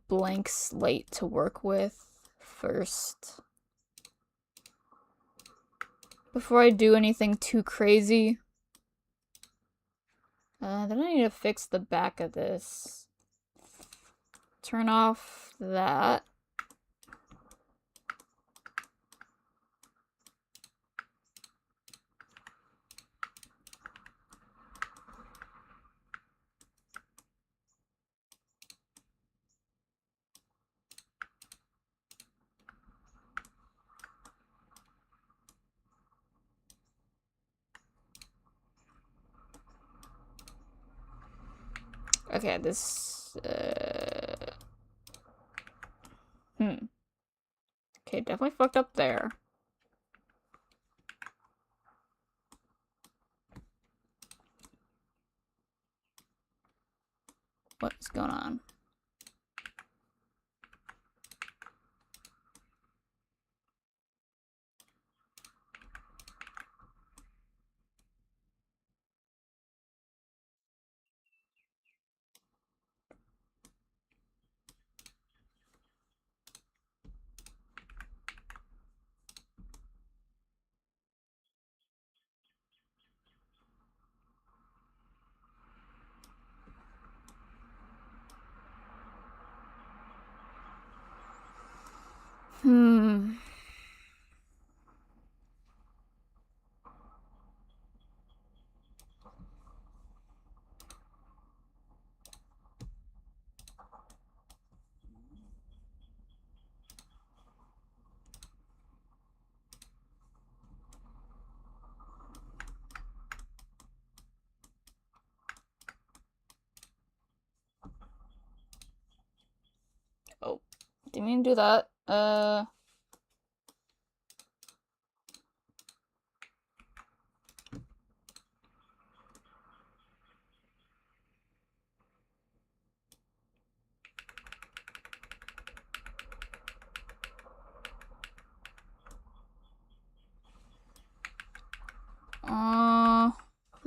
blank slate to work with first. Before I do anything too crazy. Then I need to fix the back of this. Turn off that. Okay, this, Okay, definitely fucked up there. What's going on? Oh, didn't mean to do that.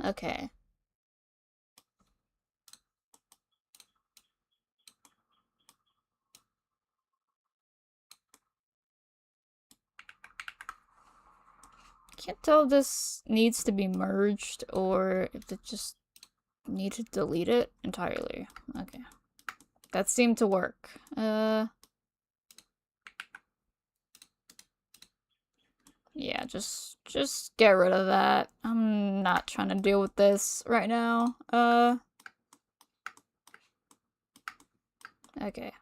Okay. Can't tell if this needs to be merged or if it just need to delete it entirely. Okay. That seemed to work. Yeah, just get rid of that. I'm not trying to deal with this right now. Okay.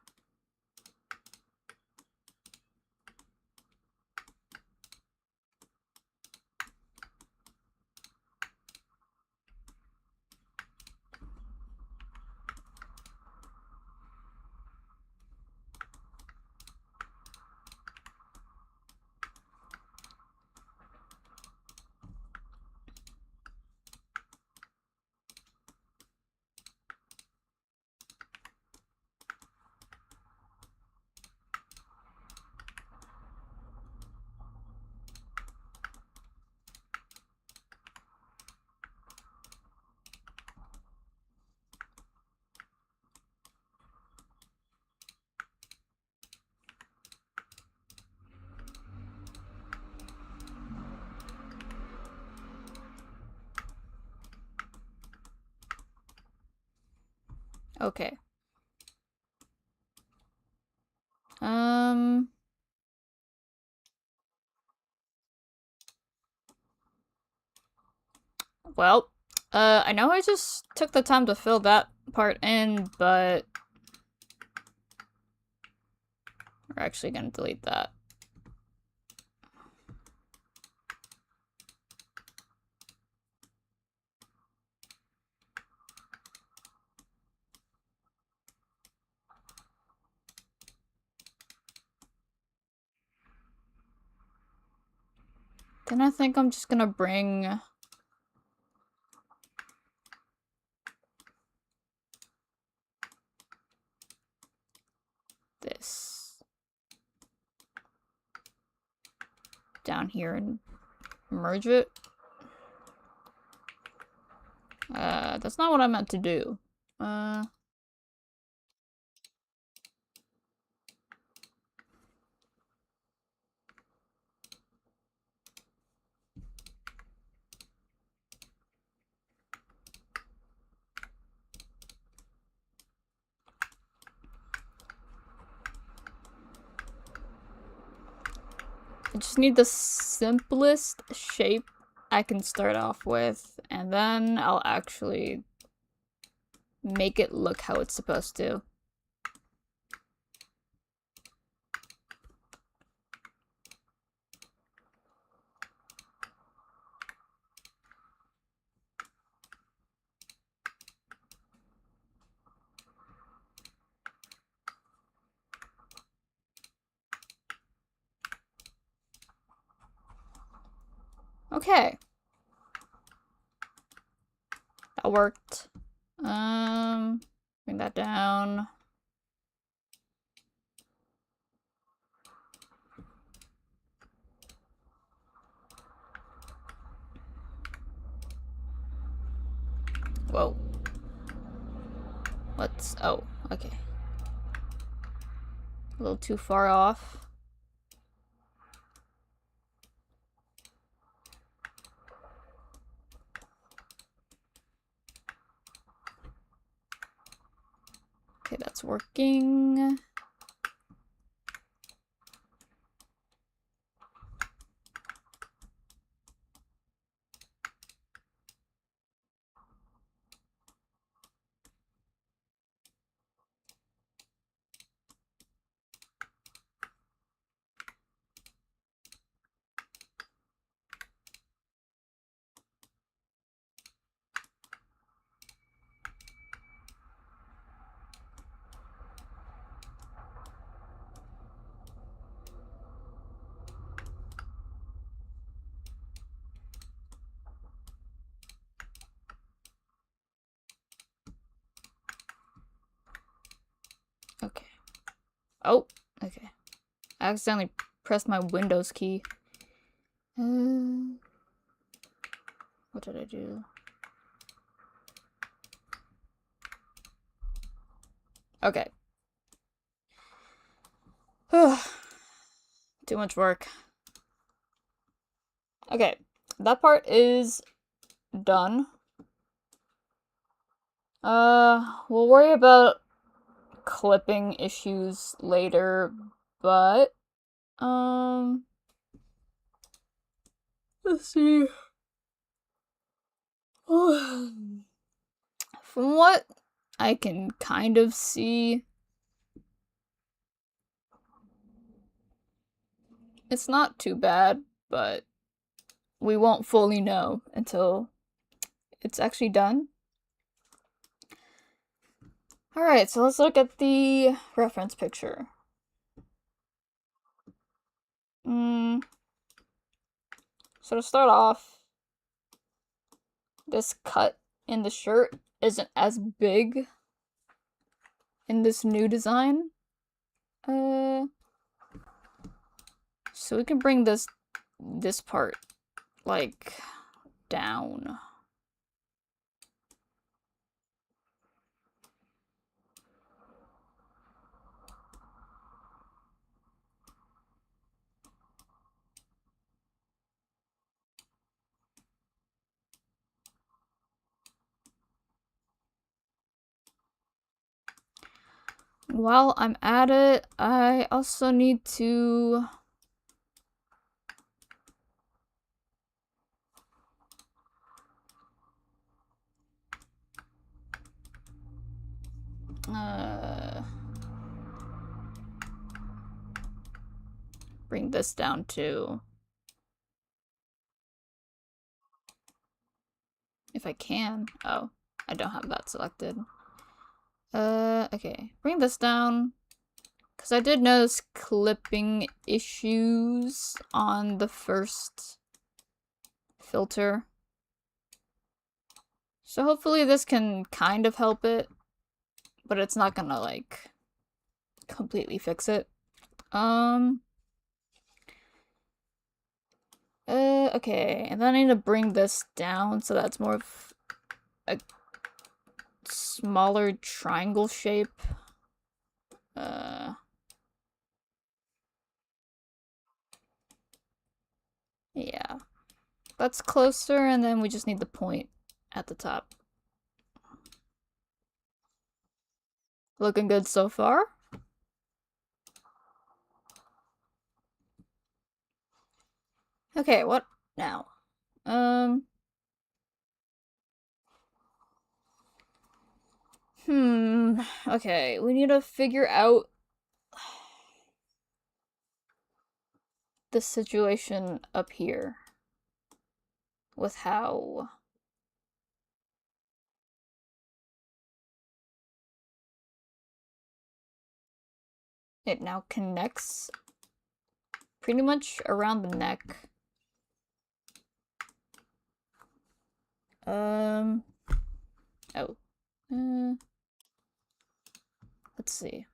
Okay. Um Well, I know I just took the time to fill that part in, but we're actually gonna delete that. Then I think I'm just gonna bring this down here and merge it. That's not what I meant to do. I just need the simplest shape I can start off with, and then I'll actually make it look how it's supposed to. Okay. That worked. Bring that down. Whoa. What's... oh, okay. A little too far off. Okay, that's working. Okay. Oh, okay. I accidentally pressed my Windows key. What did I do? Okay. Too much work. Okay, that part is done. We'll worry about clipping issues later, but, let's see. From what I can kind of see, it's not too bad, but we won't fully know until it's actually done. Alright, so let's look at the reference picture. So to start off, this cut in the shirt isn't as big in this new design. So we can bring this part, like, down. While I'm at it, I also need to Bring this down too. If I can. Oh, I don't have that selected. Okay. Bring this down. Because I did notice clipping issues on the first filter. So hopefully this can kind of help it. But it's not gonna, like, completely fix it. Okay, and then I need to bring this down so that's more of a smaller triangle shape. Yeah. That's closer, and then we just need the point at the top. Looking good so far? Okay, what now? Okay, we need to figure out the situation up here with how it now connects pretty much around the neck. Oh. Let's see.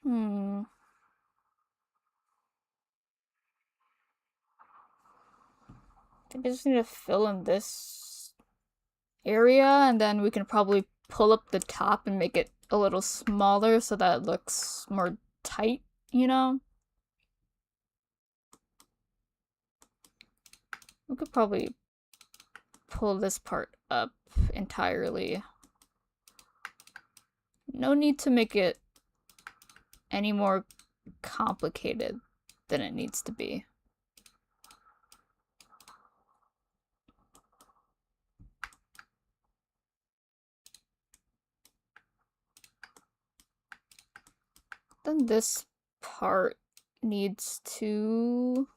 I think I just need to fill in this area, and then we can probably pull up the top and make it a little smaller so that it looks more tight, you know? We could probably pull this part up entirely. No need to make it any more complicated than it needs to be. Then this part needs to...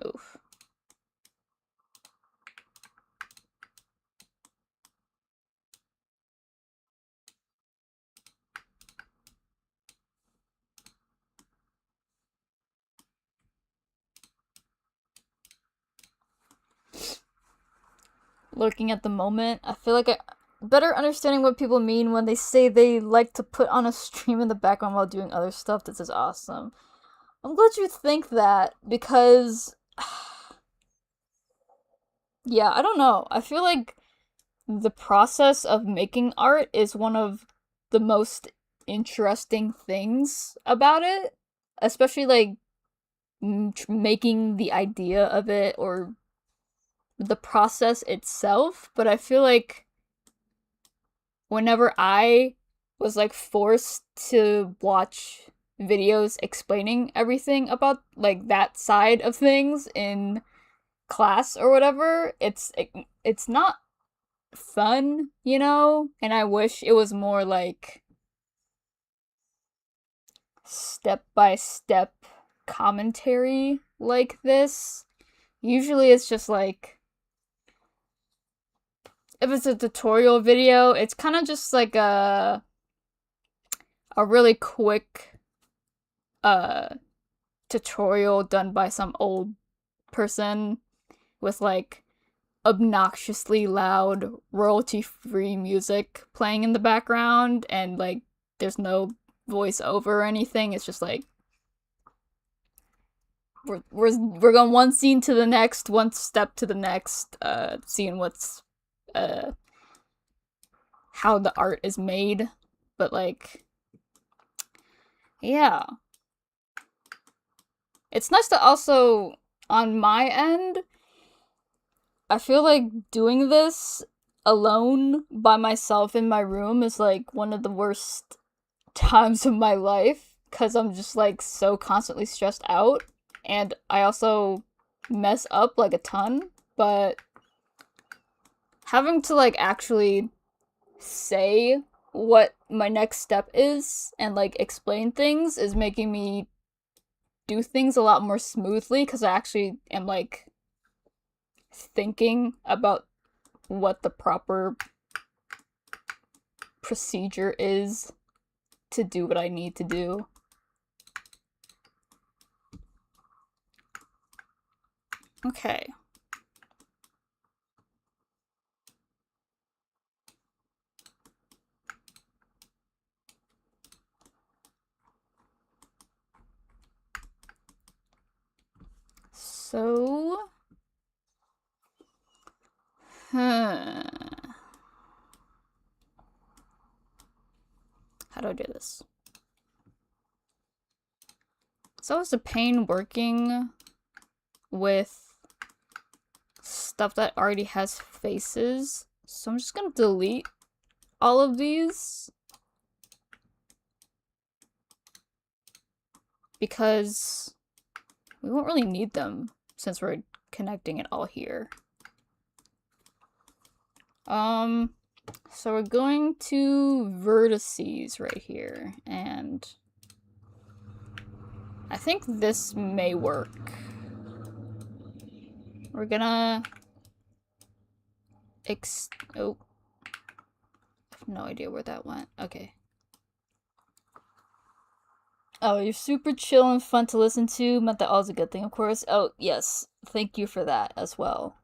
Oof. Looking at the moment, I feel like better understanding what people mean when they say they like to put on a stream in the background while doing other stuff. This is awesome. I'm glad you think that, because yeah, I don't know. I feel like the process of making art is one of the most interesting things about it, especially like making the idea of it or the process itself. But I feel like whenever I was like forced to watch videos explaining everything about like that side of things in class or whatever, it's not fun, you know? And I wish it was more like step-by-step commentary like this. Usually it's just like, if it's a tutorial video, it's kind of just like a really quick tutorial done by some old person with like obnoxiously loud royalty-free music playing in the background, and like there's no voiceover or anything. It's just like we're going one scene to the next, one step to the next, seeing what's how the art is made. But like, yeah, it's nice to also, on my end, I feel like doing this alone by myself in my room is like one of the worst times of my life, because I'm just like so constantly stressed out, and I also mess up like a ton. But having to like actually say what my next step is and like explain things is making me do things a lot more smoothly because I actually am like thinking about what the proper procedure is to do what I need to do. Okay. So, how do I do this? It's always a pain working with stuff that already has faces. So I'm just gonna delete all of these because we won't really need them since we're connecting it all here. So we're going to vertices right here, and I think this may work. We're gonna oh, I have no idea where that went. Okay. Oh, you're super chill and fun to listen to. Meant that all's a good thing, of course. Oh, yes. Thank you for that as well.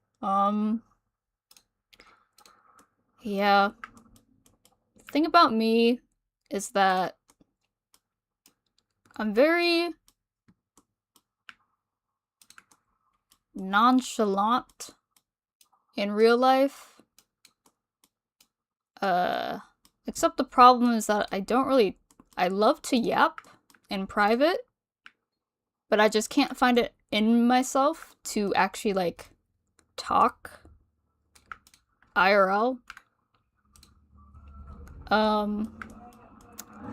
Yeah. The thing about me is that I'm very nonchalant in real life. Except the problem is that I love to yap in private, but I just can't find it in myself to actually, like, talk IRL.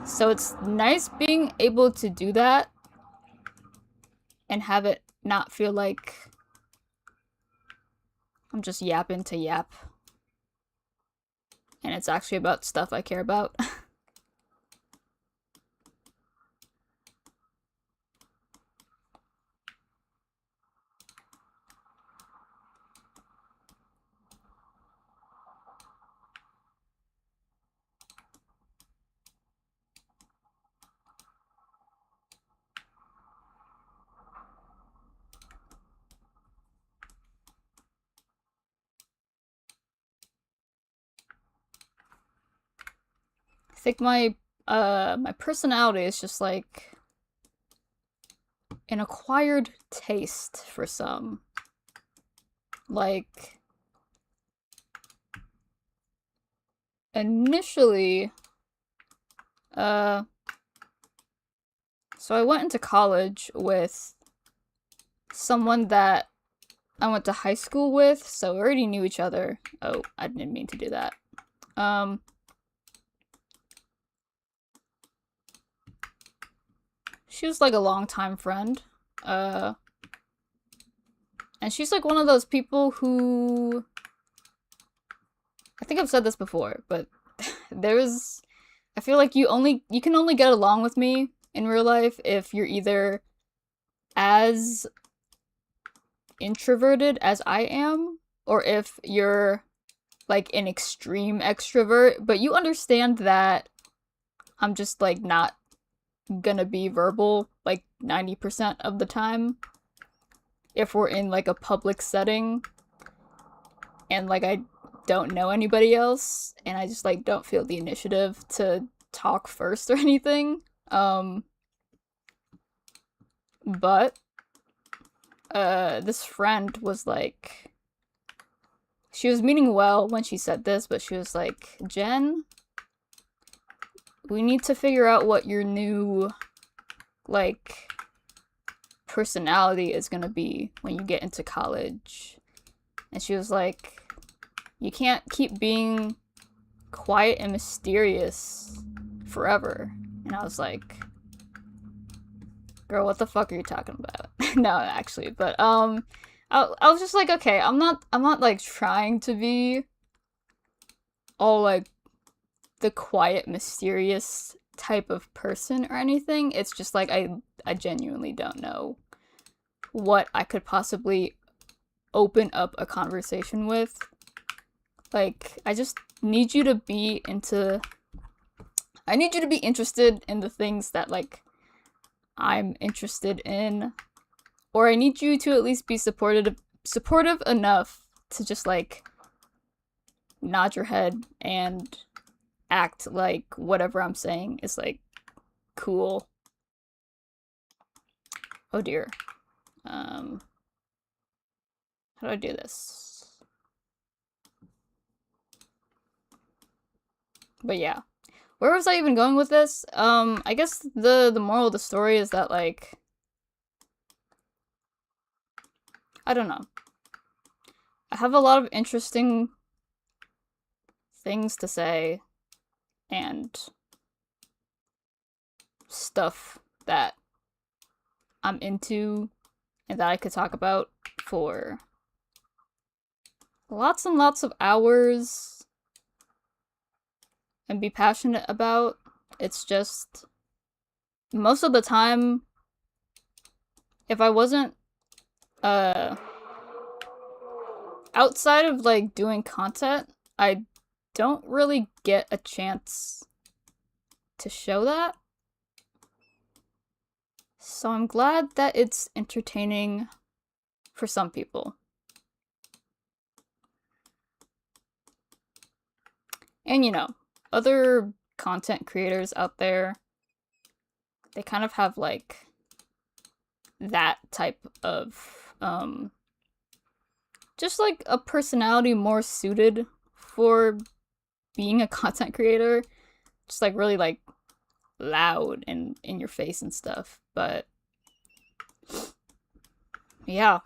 So it's nice being able to do that and have it not feel like I'm just yapping to yap. And it's actually about stuff I care about. I think my personality is just like an acquired taste for some. Like, initially, so I went into college with someone that I went to high school with, so we already knew each other. Oh, I didn't mean to do that. She was like a longtime friend. And she's like one of those people who, I think I've said this before, but I feel like you can only get along with me in real life if you're either as introverted as I am, or if you're like an extreme extrovert, but you understand that I'm just like not gonna be verbal like 90% of the time if we're in like a public setting and like I don't know anybody else and I just like don't feel the initiative to talk first or anything. But this friend was like, she was meaning well when she said this, but she was like, Jen, we need to figure out what your new, like, personality is gonna be when you get into college. And she was like, you can't keep being quiet and mysterious forever. And I was like, girl, what the fuck are you talking about? No, actually, but I was just like, okay, I'm not like trying to be all like the quiet, mysterious type of person or anything. It's just like I genuinely don't know what I could possibly open up a conversation with. Like, I just need you to be into I need you to be interested in the things that like I'm interested in, or I need you to at least be supportive enough to just like nod your head and act like whatever I'm saying is like cool. Oh dear. How do I do this? But yeah. Where was I even going with this? I guess the moral of the story is that like I don't know. I have a lot of interesting things to say and stuff that I'm into and that I could talk about for lots and lots of hours and be passionate about. It's just most of the time, if I wasn't outside of like doing content, I don't really get a chance to show that. So I'm glad that it's entertaining for some people. And you know, other content creators out there, they kind of have like that type of just like a personality more suited for being a content creator. Just like really like loud and in your face and stuff. But yeah,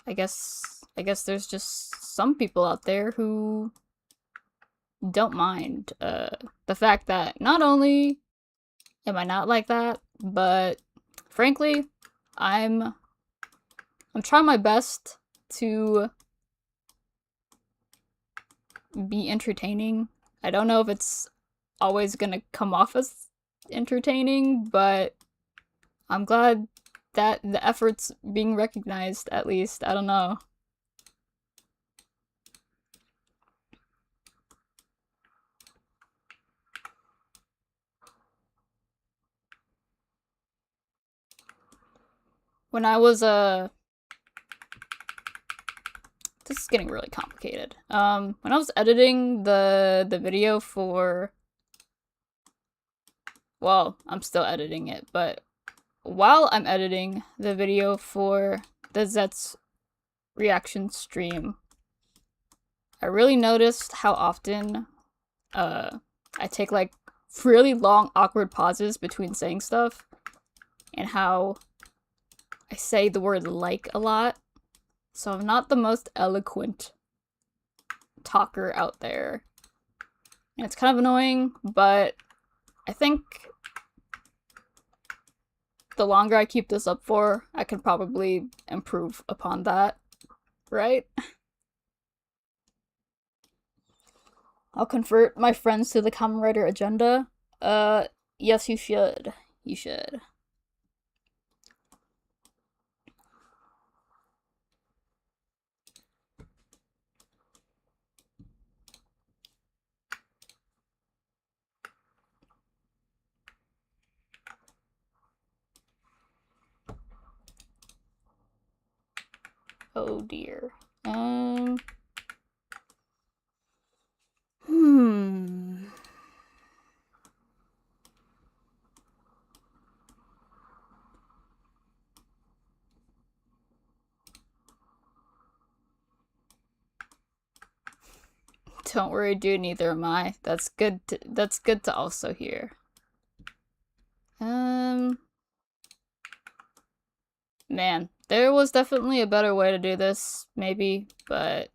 I guess there's just some people out there who don't mind the fact that not only am I not like that, but frankly, I'm trying my best to be entertaining. I don't know if it's always gonna come off as entertaining, but I'm glad that the effort's being recognized, at least. I don't know. When I was this is getting really complicated. When I was editing the video for, well, I'm still editing it, but while I'm editing the video for the Zet's reaction stream, I really noticed how often I take like really long awkward pauses between saying stuff, and how I say the word like a lot. So I'm not the most eloquent talker out there. And it's kind of annoying, but I think the longer I keep this up for, I can probably improve upon that, right? I'll convert my friends to the Kamen Rider agenda. Yes, you should. You should. Oh dear. Hmm. Don't worry, dude, neither am I. That's good to also hear. Man, there was definitely a better way to do this, maybe, but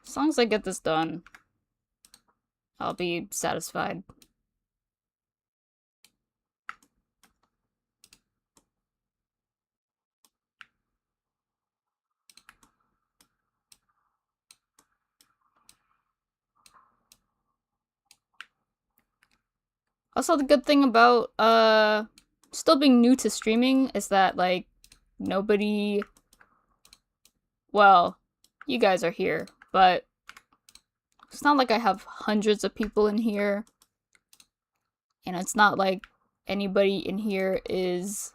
as long as I get this done, I'll be satisfied. Also, the good thing about still being new to streaming is that, like, nobody, well, you guys are here, but it's not like I have hundreds of people in here, and it's not like anybody in here is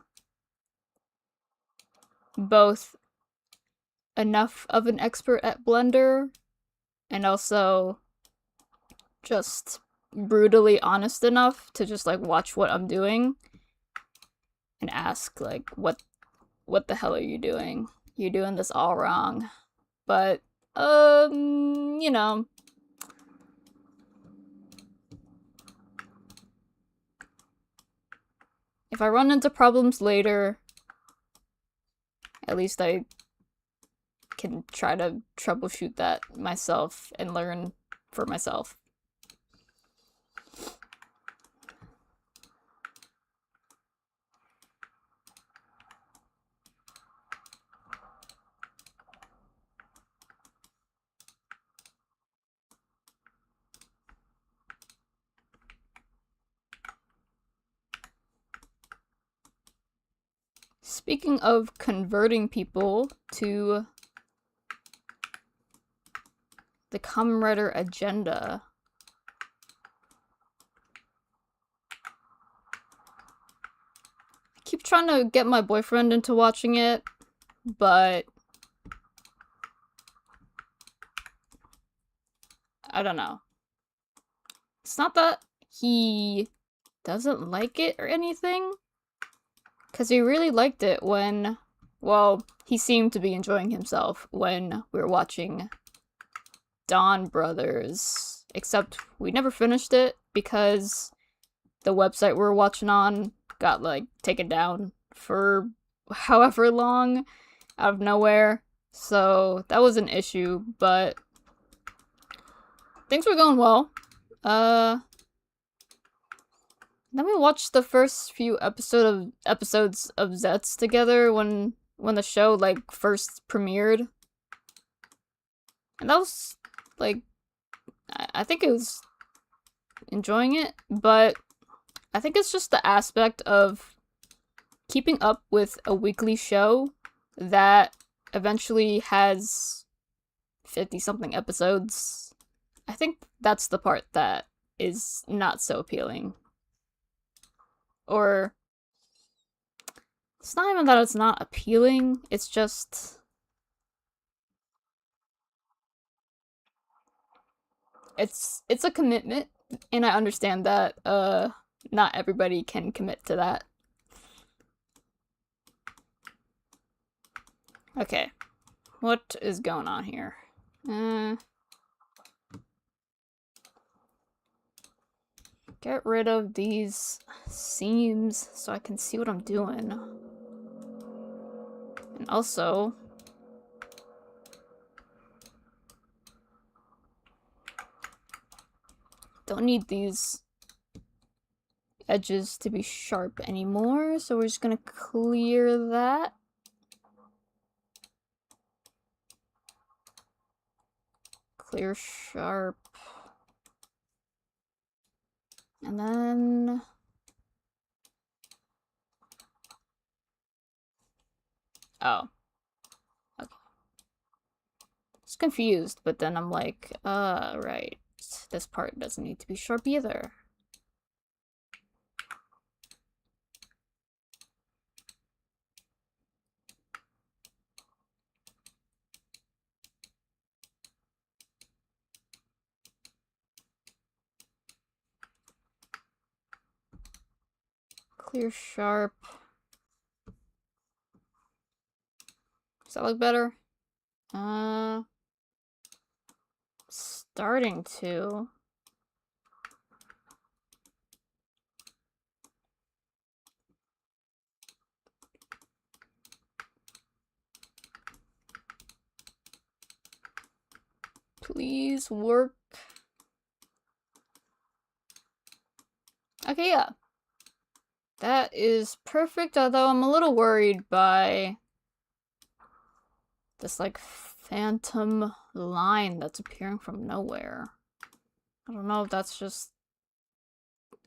both enough of an expert at Blender and also just brutally honest enough to just like watch what I'm doing and ask like what the hell are you doing? You're doing this all wrong. But you know, if I run into problems later, at least I can try to troubleshoot that myself and learn for myself. Speaking of converting people to the Kamen Rider agenda, I keep trying to get my boyfriend into watching it, but I don't know. It's not that he doesn't like it or anything, because he really liked it when, well, he seemed to be enjoying himself when we were watching Dawn Brothers, except we never finished it because the website we were watching on got, like, taken down for however long out of nowhere, so that was an issue, but things were going well. Then we watched the first few episodes of Zets together when the show like first premiered. And that was like I think it was enjoying it, but I think it's just the aspect of keeping up with a weekly show that eventually has 50-something episodes. I think that's the part that is not so appealing. Or it's not even that it's not appealing, it's just it's a commitment, and I understand that not everybody can commit to that. Okay. What is going on here? Get rid of these seams so I can see what I'm doing. And also, don't need these edges to be sharp anymore, so we're just gonna clear that. Clear sharp. And then oh. Okay. I was confused, but then I'm like, right. This part doesn't need to be sharp either. Clear sharp. Does that look better? Starting to. Please work. Okay, yeah. That is perfect, although I'm a little worried by this, like, phantom line that's appearing from nowhere. I don't know if that's just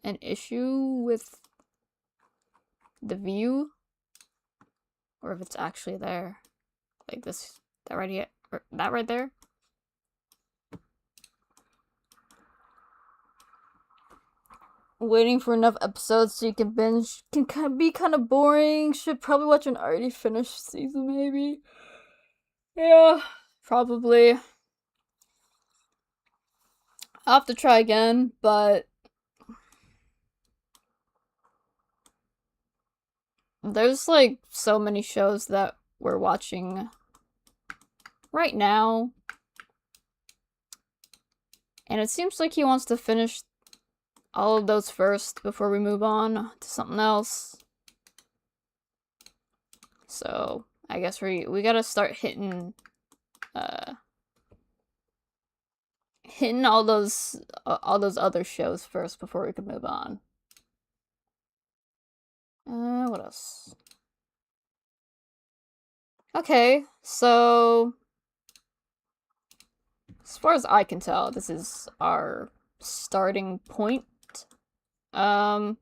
an issue with the view, or if it's actually there. Like this, that right here, or that right there. Waiting for enough episodes so you can binge can be kind of boring. Should probably watch an already finished season, maybe. Yeah, probably. I'll have to try again, but there's like so many shows that we're watching right now, and it seems like he wants to finish all of those first before we move on to something else. So I guess we gotta start hitting all those other shows first before we can move on. What else? Okay, so as far as I can tell, this is our starting point. I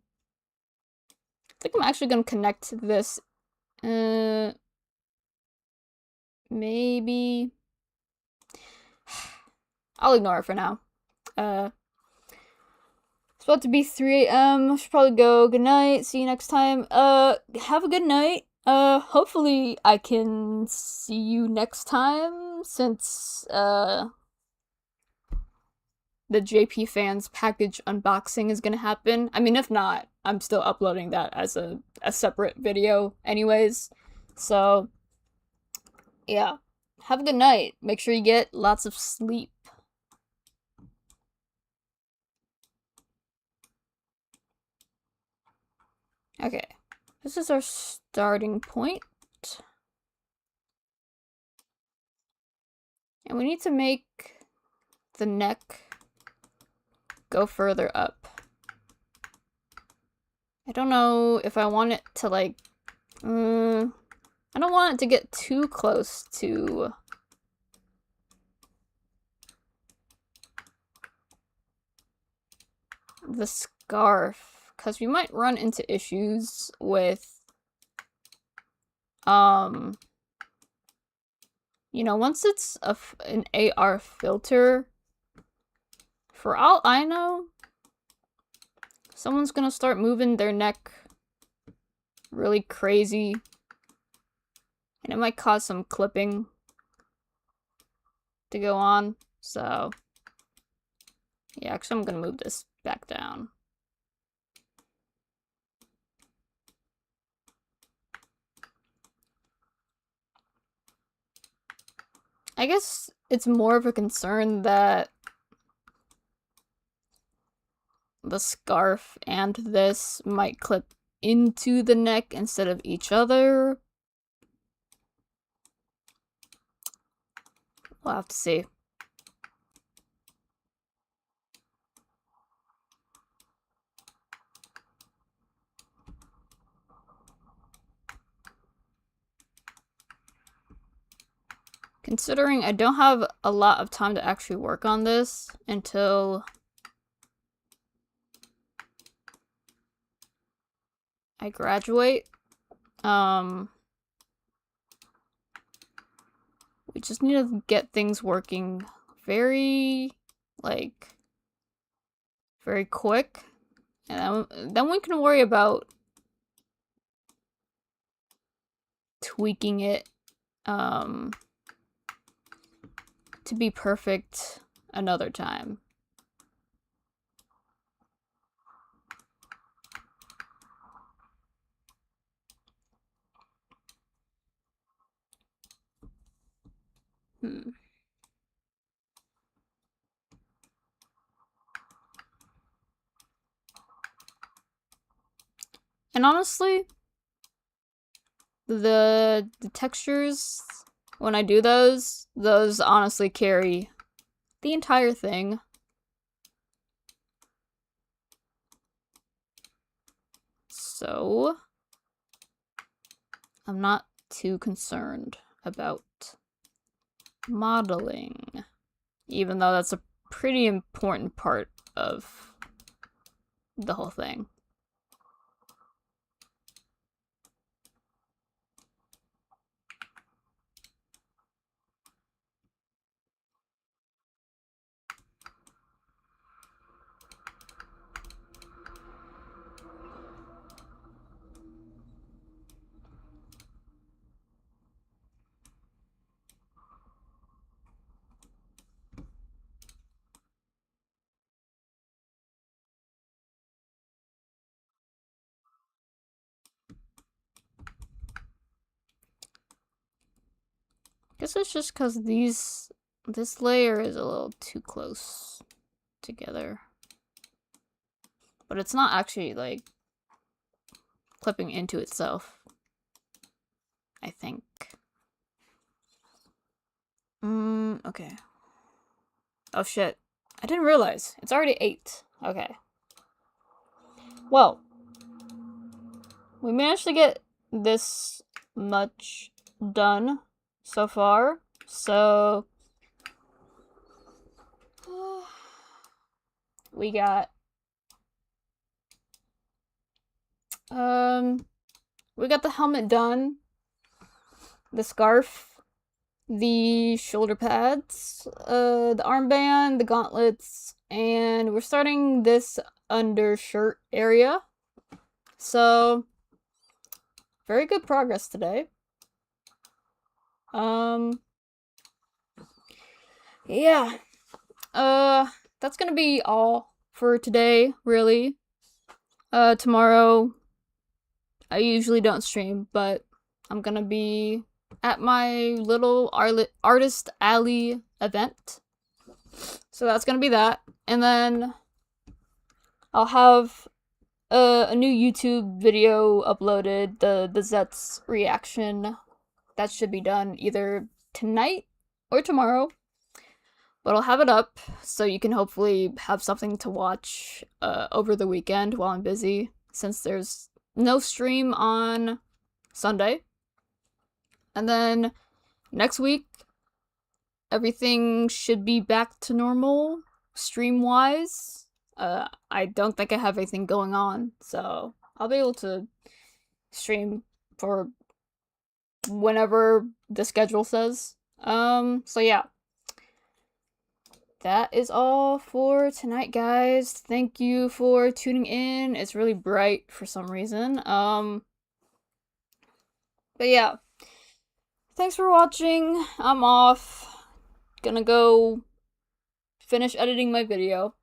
think I'm actually gonna connect this. Maybe I'll ignore it for now. It's about to be 3 a.m. I should probably go. Good night. See you next time. Have a good night. Hopefully I can see you next time, since, the JP Fans package unboxing is gonna happen. I mean, if not, I'm still uploading that as a separate video anyways. So, yeah. Have a good night. Make sure you get lots of sleep. Okay. This is our starting point. And we need to make the neck go further up. I don't know if I want it to, like, I don't want it to get too close to the scarf, because we might run into issues with, you know, once it's an AR filter, for all I know, someone's gonna start moving their neck really crazy, and it might cause some clipping to go on. So yeah, actually I'm gonna move this back down. I guess it's more of a concern that the scarf and this might clip into the neck instead of each other. We'll have to see. Considering I don't have a lot of time to actually work on this until I graduate, we just need to get things working very quick, and then we can worry about tweaking it to be perfect another time. And honestly, the textures, when I do those honestly carry the entire thing. So I'm not too concerned about modeling, even though that's a pretty important part of the whole thing. Guess it's just because this layer is a little too close together. But it's not actually, like, clipping into itself, I think. Okay. Oh shit. I didn't realize. It's already 8. Okay. Well, we managed to get this much done so far. So we got the helmet done, the scarf, the shoulder pads, the armband, the gauntlets, and we're starting this undershirt area. So very good progress today. Yeah. That's gonna be all for today, really. Tomorrow, I usually don't stream, but I'm gonna be at my little artist alley event. So that's gonna be that. And then I'll have a new YouTube video uploaded, the Zets reaction. That should be done either tonight or tomorrow. But I'll have it up so you can hopefully have something to watch over the weekend while I'm busy, since there's no stream on Sunday. And then next week, everything should be back to normal stream-wise. I don't think I have anything going on, so I'll be able to stream for whenever the schedule says. So yeah. That is all for tonight, guys. Thank you for tuning in. It's really bright for some reason. But yeah. Thanks for watching. I'm off. Gonna go finish editing my video.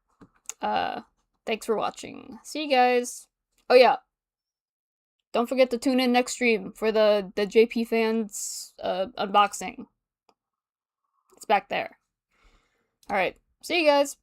Thanks for watching. See you guys. Oh yeah. Don't forget to tune in next stream for the JP fans unboxing. It's back there. Alright, see you guys.